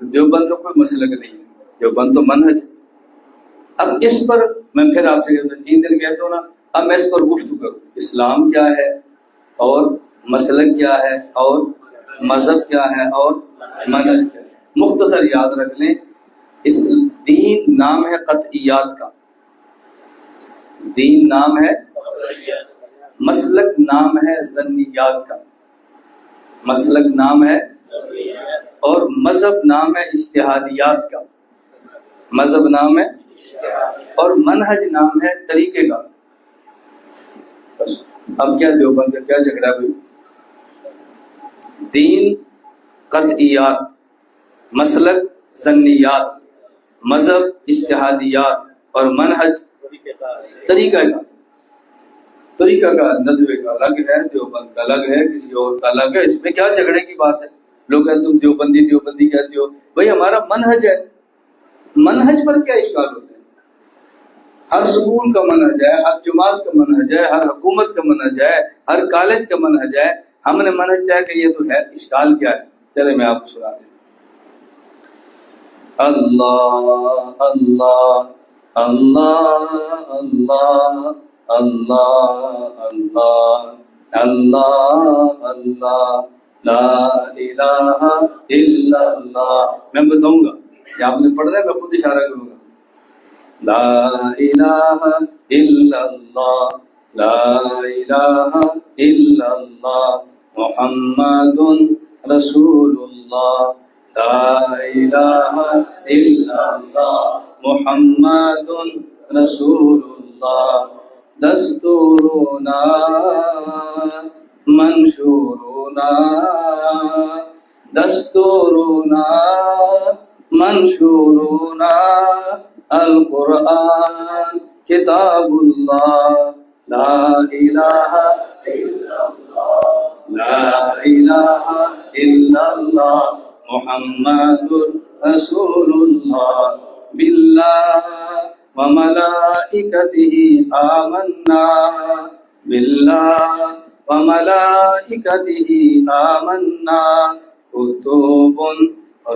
دیوبند تو کوئی مسلک نہیں ہے، دیوبند تو منہج. اب اس پر میں پھر آپ سے 3 دن کہتا ہوں نا، اب میں اس پر گفتگو کروں. اسلام کیا ہے اور مسلک کیا ہے اور مذہب کیا ہے اور منہج کیا ہے. مختصر یاد رکھ لیں، اس دین نام ہے قطعیات کا، دین نام ہے، مسلک نام ہے ظنیات کا، مسلک نام ہے، اور مذہب نام ہے اجتہادیات کا، مذہب نام ہے، اور منہج نام ہے طریقے کا. اب کیا دیوبند کا کیا جھگڑا بھائی؟ دین قطعیات، مسلک ظنیات، مذہب اجتہادیات، اور منہج طریقہ کا. طریقہ کا ندوے کا الگ ہے، دیوبند کا الگ ہے، کسی اور کا الگ ہے. اس میں کیا جھگڑے کی بات ہے؟ لوگ کہتے تم دیوبندی دیوبندی کہتے ہو. بھائی ہمارا منہج ہے، منہج پر کیا اشکال ہوتا ہے؟ ہر سکول کا منہج ہے، ہر جماعت کا منہج ہے، ہر حکومت کا منہج ہے، ہر کالج کا منہج ہے. ہم نے منہج طے کہ یہ تو ہے، اشکال کیا ہے؟ چلے میں آپ کو سنا دیں. اللہ اللہ اللہ اللہ اللہ اللہ اللہ اللہ لا الہ الا اللہ. میں بتاؤں گا کہ آپ نے پڑھ رہا ہے، میں خود اشارہ کروں گا. لا الہ الا اللہ لا الہ الا اللہ محمد رسول اللہ لا الہ الا اللہ محمد رسول اللہ دستورنا منشورنا دستورنا منشورنا القرآن کتاب اللہ لا الہ الا اللہ لا الہ الا اللہ محمد رسول اللہ باللہ وملائکتہ آمنا باللہ وملائکتہ آمنا کتب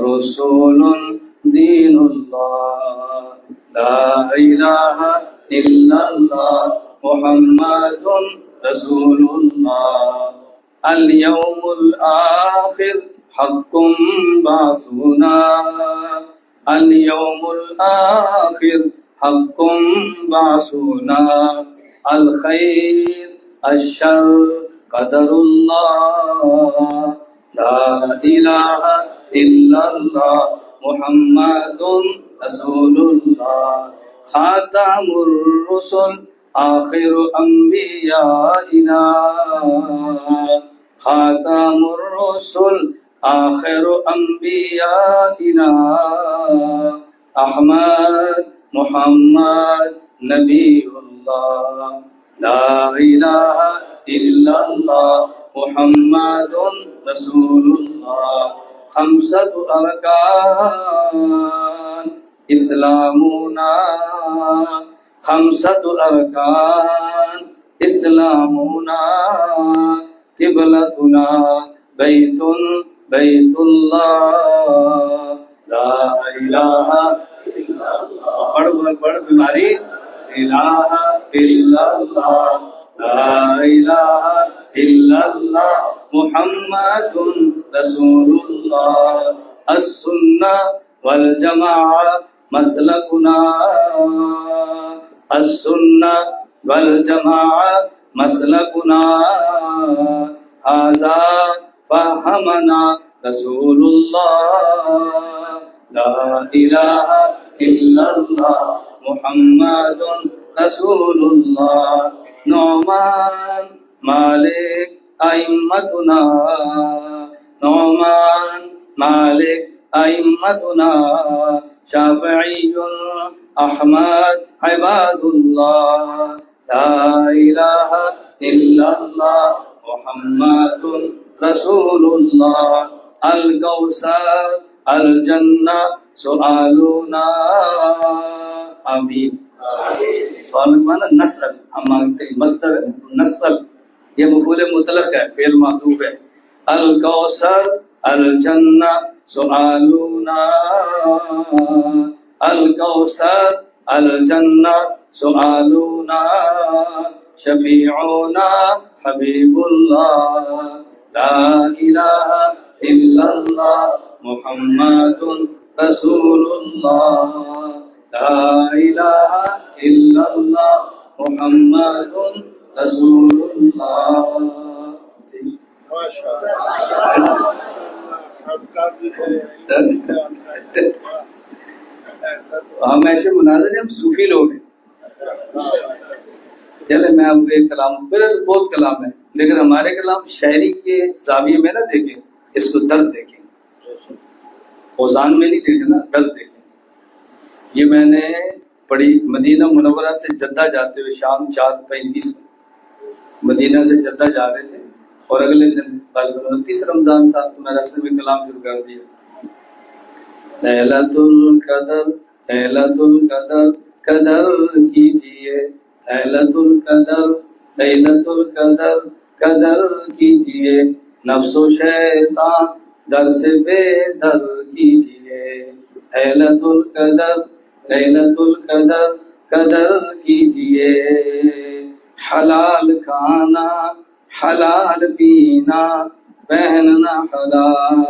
رسول دین اللہ لا الہ الا اللہ محمد رسول اللہ اليوم الآخر حق بعثنا اليوم الآخر حق بعثنا الخير الشر قدر الله لا إله إلا الله محمد رسول الله خاتم الرسل آخر أنبيائنا خاتم الرسل آخر أنبيائنا أحمد محمد نبي الله لا إله إلا الله محمد رسول الله خمسة أركان إسلامنا خمسة أركان إسلامنا قبلتنا بيت الله لا إله إلا الله بڑھ بیماری الہ الا اللہ لا الہ الا اللہ محمد رسول اللہ السنہ والجماعہ مسلکنا السنہ والجماعہ مسلکنا ھذا فہمنا رسول اللہ لا الہ الا اللہ محمد رسول اللہ نعمان مالک ائمتنا نعمان مالک ائمتنا شافعی احمد عباد اللہ لا الہ الا اللہ محمد رسول اللہ الکوثر الجنہ سؤالنا آمین سوال میں مانا نسل ہم مانگتے ہیں مصدر نسل یہ مفعول مطلق ہے فعل محذوف ہے الکوثر الجنہ سؤالنا الکوثر الجنہ سؤالنا شفیعنا حبیب اللہ لا الہ الا اللہ محمد رسول اللہ لا الہ الا اللہ محمد رسول اللہ ہم ایسے مناظر ہیں ہم صوفی لوگ ہیں چلے میں آپ کو ایک کلام میرا بہت کلام ہے لیکن ہمارے کلام شاعری کے زاویے میں نہ دیکھیں اس کو درد دیکھیں اوزان میں نہیں دیکھیں نا درد دیکھیں یہ میں نے پڑھی مدینہ منورہ سے جدہ جاتے ہوئے شام 4:35 مدینہ سے جدہ جا رہے تھے اور اگلے دن 29 رمضان تھا تو میں راستے میں کلام شروع کر دیا لیلۃ القدر لیلۃ القدر قدر کیجئے لیلۃ القدر لیلۃ القدر قدر کیجئے نفس و شیطان در سے بے در کیجئے لیلۃ القدر لیلۃ القدر قدر کیجئے حلال کھانا حلال پینا پہننا حلال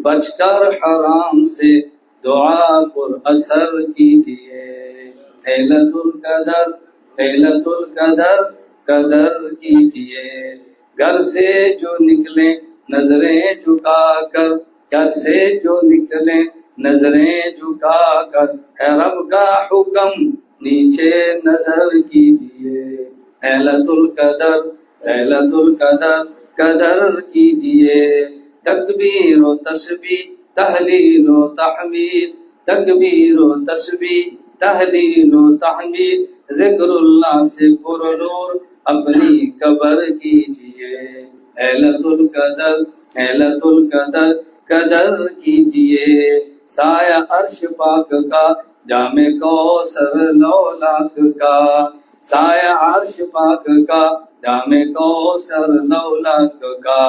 بچ کر حرام سے دعا پر اثر کیجئے لیلۃ القدر لیلۃ القدر قدر کیجئے گھر سے جو نکلے نظریں جھکا کر گھر سے جو نکلیں نظریں جھکا کر، ہے رب کا حکم نیچے نظر کیجئے، لَيْلَةُ الْقَدْر لَيْلَةُ الْقَدْر قدر کیجئے۔ تکبیر و تسبیح تحلیل و تحمید، تکبیر و تسبیح تحلیل و تحمید، ذکر اللہ سے پر نور اپنی قبر کیجئے، لَيْلَةُ الْقَدْر لَيْلَةُ الْقَدْر قدر کیجئے۔ سایہ عرش پاک کا جام کوثر لو لاکھ کا، سایہ عرش پاک کا جام کوثر لو لاکھ کا،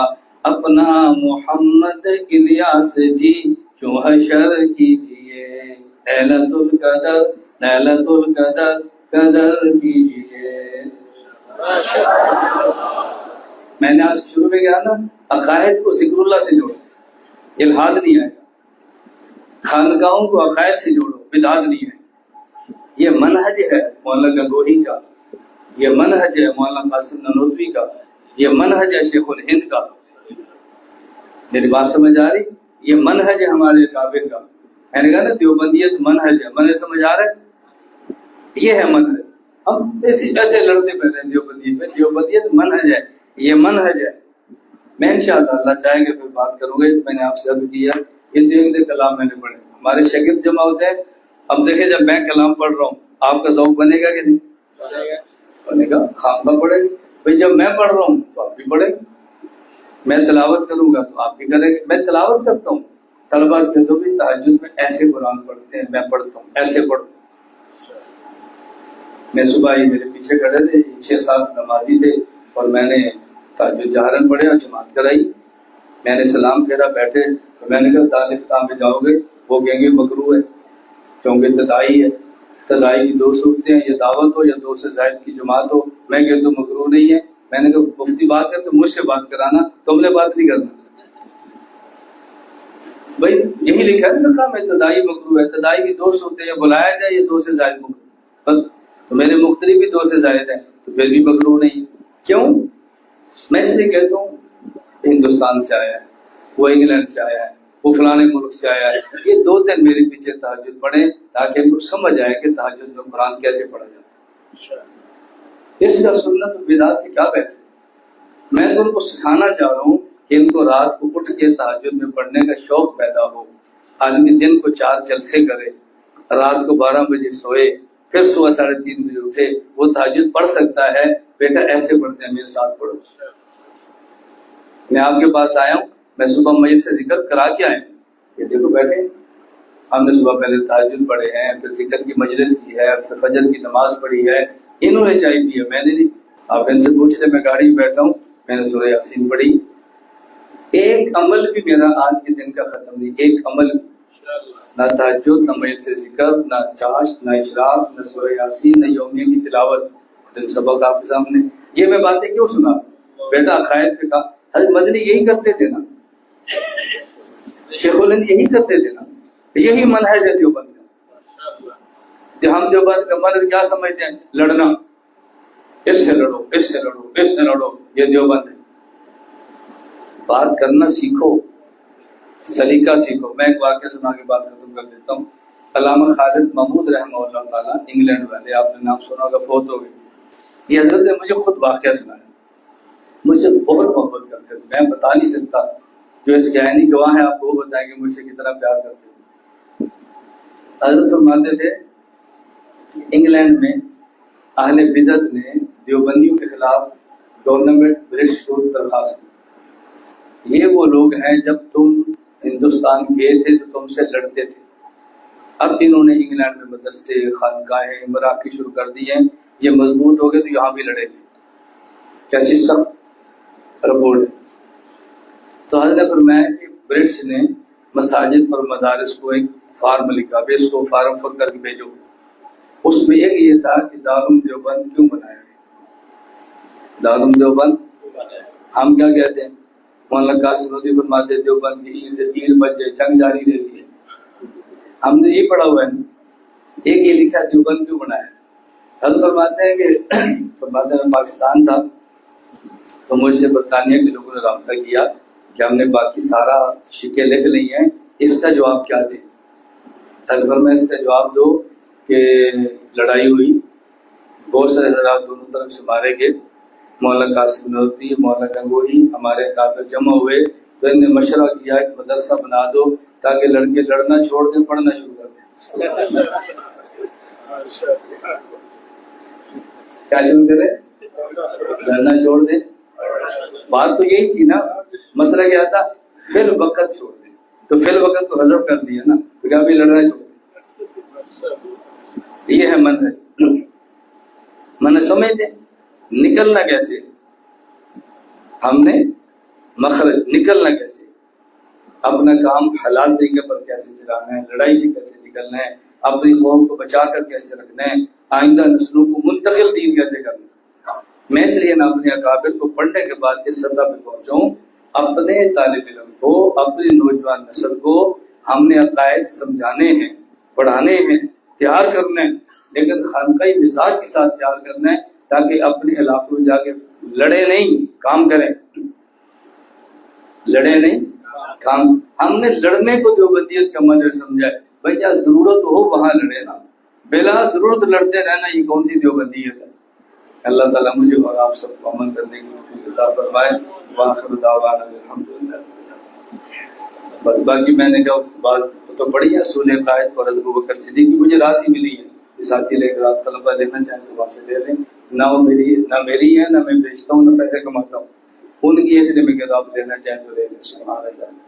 اپنا محمد الیاس جی کیوں حشر کیجئے، لَيْلَةُ الْقَدْر لَيْلَةُ الْقَدْر قدر کیجئے۔ میں نے آج شروع میں کہا نا، عقائد کو ذکر اللہ سے جوڑو، الحاد نہیں آئے گا۔ خانقاہوں کو عقائد سے جوڑو، بدعت نہیں ہے۔ یہ منہج ہے مولانا گنگوہی کا، یہ منہج ہے مولانا قاسم نانوتوی کا، یہ منہج ہے شیخ الہند کا۔ میری بات سمجھ آ رہی؟ یہ منہج ہے ہمارے کابر کا۔ میں نے کہا نا دیوبندیت منہج ہے، منہج سمجھ آ رہا ہے؟ یہ ہے منہج۔ ہم ایسے لڑتے پہلے ہیں دیوبندیت میں، دیوبندیت منہج ہے، یہ منہج ہے۔ میں انشاءاللہ اللہ چاہے گا پھر بات کروں گا۔ میں نے آپ سے عرض کیا یہ دیوبندی کلام میں نے پڑھے، ہمارے شاگرد جمع ہوتے ہیں۔ اب دیکھیں جب میں کلام پڑھ رہا ہوں آپ کا ذوق بنے گا کہ نہیں بنے گا؟ خامخواہ پڑھے گا بھائی، جب میں پڑھ رہا ہوں تو آپ بھی پڑھیں گے، میں تلاوت کروں گا تو آپ بھی کریں گے۔ میں تلاوت کرتا ہوں، طلباء سے کہتا ہوں بھی تہجد میں ایسے قرآن پڑھتے ہیں، میں پڑھتا ہوں ایسے پڑھوں۔ میں صبح ہی میرے پیچھے کھڑے تھے 6-7 نمازی تھے اور میں نے تہجد جہرن پڑھے اور جماعت کرائی۔ میں نے سلام پھیرا، بیٹھے تو میں نے کہا دارالفتاح میں جاؤ گے، وہ کہیں گے مکروہ ہے کیونکہ تدائی ہے، تدائی کی 2 صورتیں ہیں، یا دعوت ہو یا 2 سے زائد کی جماعت ہو۔ میں کہتا ہوں مکروہ نہیں ہے۔ میں نے کہا مفتی بات کر تو مجھ سے بات کرانا، تم نے بات نہیں کرنا۔ بھائی یہی لکھا ہے نا میں تدائی مکروہ ہے، تدائی کی 2 صورتیں، یا بلایا جائے یا 2 سے زائد مکروہ، بس تو میرے مختلف بھی 2 سے زائد ہیں تو پھر بھی مکروہ نہیں۔ کیوں؟ میں اس لیے کہتا ہوں ہندوستان سے آیا ہے، وہ انگلینڈ سے آیا ہے، وہ فلانے ملک سے آیا ہے، یہ 2 دن میرے پیچھے تہجد پڑھیں تاکہ ان کو سمجھ آئے کہ تہجد میں قرآن کیسے پڑھا جاتا ہے۔ اس کا سنت و بدعت سے کیا بحث ہے؟ میں تو ان کو سکھانا چاہ رہا ہوں کہ ان کو رات کو اٹھ کے تہجد میں پڑھنے کا شوق پیدا ہو۔ آدمی دن کو 4 جلسے کرے، رات کو 12 بجے سوئے، پھر صبح 3:30 بجے اٹھے، وہ تہجد پڑھ سکتا ہے۔ بیٹا ایسے پڑھتے ہیں، میرے ساتھ پڑھو۔ میں آپ کے پاس آیا ہوں، میں صبح مسجد سے ذکر کرا کے آیا ہوں، یہ دیکھو بیٹھے ہم نے صبح پہلے تہجد پڑھے ہیں، پھر ذکر کی مجلس کی ہے، پھر فجر کی نماز پڑھی ہے۔ انہوں نے چائے پی ہے، میں نے نہیں۔ آپ ان سے پوچھ لیں، میں گاڑی میں بیٹھا ہوں، میں نے سورہ یاسین پڑھی۔ ایک عمل بھی میرا آج کے دن کا ختم نہیں، ایک عمل بھی، نہ تہجد، نہ مسجد سے ذکر، نہ چاشت، نہ اشراق، نہ سورہ یاسین، نہ یومیہ کی تلاوت، دن سبق آپ کے سامنے۔ یہ میں باتیں کیوں سنا؟ بیٹا عقائد پہ کہا، حضرت مدنی یہی کرتے تھے نا، شیخ الہند یہی کرتے تھے نا، یہی منہج ہے دیوبند کا۔ ہم دیوبند کا منہج کیا سمجھتے ہیں؟ لڑنا، اس سے لڑو، اس سے لڑو، اس سے لڑو، یہ دیوبند ہے۔ بات کرنا سیکھو، سلیقہ سیکھو۔ میں ایک واقعہ سنا کے بات ختم کر دیتا ہوں۔ علامہ خالد محمود رحمہ اللہ تعالیٰ انگلینڈ والے، آپ نے نام سنا ہوگا، فوت ہو گئے۔ یہ حضرت نے مجھے خود واقعہ سنایا، مجھ سے بہت محبت کرتے تھے، میں بتا نہیں سکتا، جو اس کے عینی گواہ ہیں آپ کو وہ بتائیں گے مجھ سے کتنا پیار کرتے تھے۔ حضرت فرماتے تھے انگلینڈ میں اہل بدعت نے دیوبندیوں کے خلاف گورنمنٹ برٹش کو درخواست کی، یہ وہ لوگ ہیں جب تم ہندوستان گئے تھے تو تم سے لڑتے تھے، اب انہوں نے انگلینڈ میں مدرسے، خانقاہیں، مراکز شروع کر دی ہیں، یہ مضبوط ہو گئے تو یہاں بھی لڑیں گے۔ کیسی سخت رپورٹ ہے۔ تو حضرت نے فرمایا کہ برٹش نے مساجد اور مدارس کو ایک فارم لکھا، بھی اس کو فارم فل کر کے بھیجو۔ اس میں ایک یہ تھا کہ دارالعلوم دیوبند کیوں بنایا گیا؟ دارالعلوم دیوبند ہم کیا کہتے ہیں؟ مولانا قاسم نانوتوی فرماتے ہیں دیوبند کی اینٹ سے تیر بج گئے، جنگ جاری رہی ہے۔ ہم نے یہ پڑھا ہوا ہے، ایک یہ لکھا دیوبند کیوں بنایا؟ حضرت فرماتے ہیں کہ فرماتے ہیں پاکستان تھا تو مجھ سے برطانیہ کے لوگوں نے رابطہ کیا کہ ہم نے باقی سارا شکیں لکھ لی ہیں، اس کا جواب کیا دیں؟ اگر میں اس کا جواب دو کہ لڑائی ہوئی، بہت سارے حضرات دونوں طرف سے مارے گئے، مولانا قاسم نوتی، مولانا گنگوہی، ہمارے قابل جمع ہوئے، تو انہوں نے مشورہ کیا کہ مدرسہ بنا دو تاکہ لڑکے لڑنا چھوڑ دیں، پڑھنا شروع کر دیں۔ کیا شروع کرے؟ لڑنا چھوڑ دیں۔ بات تو یہی تھی نا، مسئلہ کیا تھا؟ فی الوقت چھوڑ دیں، تو فی الوقت کو حذف کر دیا نا، تو کیا بھی لڑنا چھوڑ دیں۔ یہ ہے من سمجھتے نکلنا کیسے، ہم نے مخرج نکلنا کیسے، اپنا کام حلال طریقے پر کیسے چلانا ہے، لڑائی سے کیسے نکلنا ہے، اپنی قوم کو بچا کر کیسے رکھنا ہے، آئندہ نسلوں کو منتقل دین کیسے کرنا ہے۔ میں اس لیے نہ اپنے اکابر کو پڑھنے کے بعد اس سطح پہ پہنچاؤں، اپنے طالب علم کو، اپنی نوجوان نسل کو ہم نے عقائد سمجھانے ہیں، پڑھانے ہیں، تیار کرنا ہے، لیکن خانقاہی مزاج کے ساتھ تیار کرنا ہے تاکہ اپنے علاقوں میں جا کے لڑے نہیں، کام کریں، لڑے نہیں کام۔ ہم نے لڑنے کو دیوبندیت کا منظر سمجھا ہے، بھائی جہاں ضرورت ہو وہاں لڑے نا، بلا ضرورت لڑتے رہنا یہ کون سی دیوبندیت ہے؟ اللہ تعالیٰ مجھے اور آپ سب کو عمل کرنے کی توفیق عطا فرمائے۔ وآخر دعوانا الحمدللہ۔ بس باقی میں نے کہا بات تو بڑی ہے، سولہ قائد اور حضرت ابوبکر صدیق کی مجھے رات ہی ملی ہے، ساتھی لے کر آپ طلبہ لینا چاہیں تو وہاں سے لے لیں، نہ وہ میری ہے، نہ میں بیچتا ہوں، نہ پیسے کماتا ہوں، ان کی اس لیے میں کہتا آپ لینا چاہیں تو لے لیں۔ سبحان اللہ۔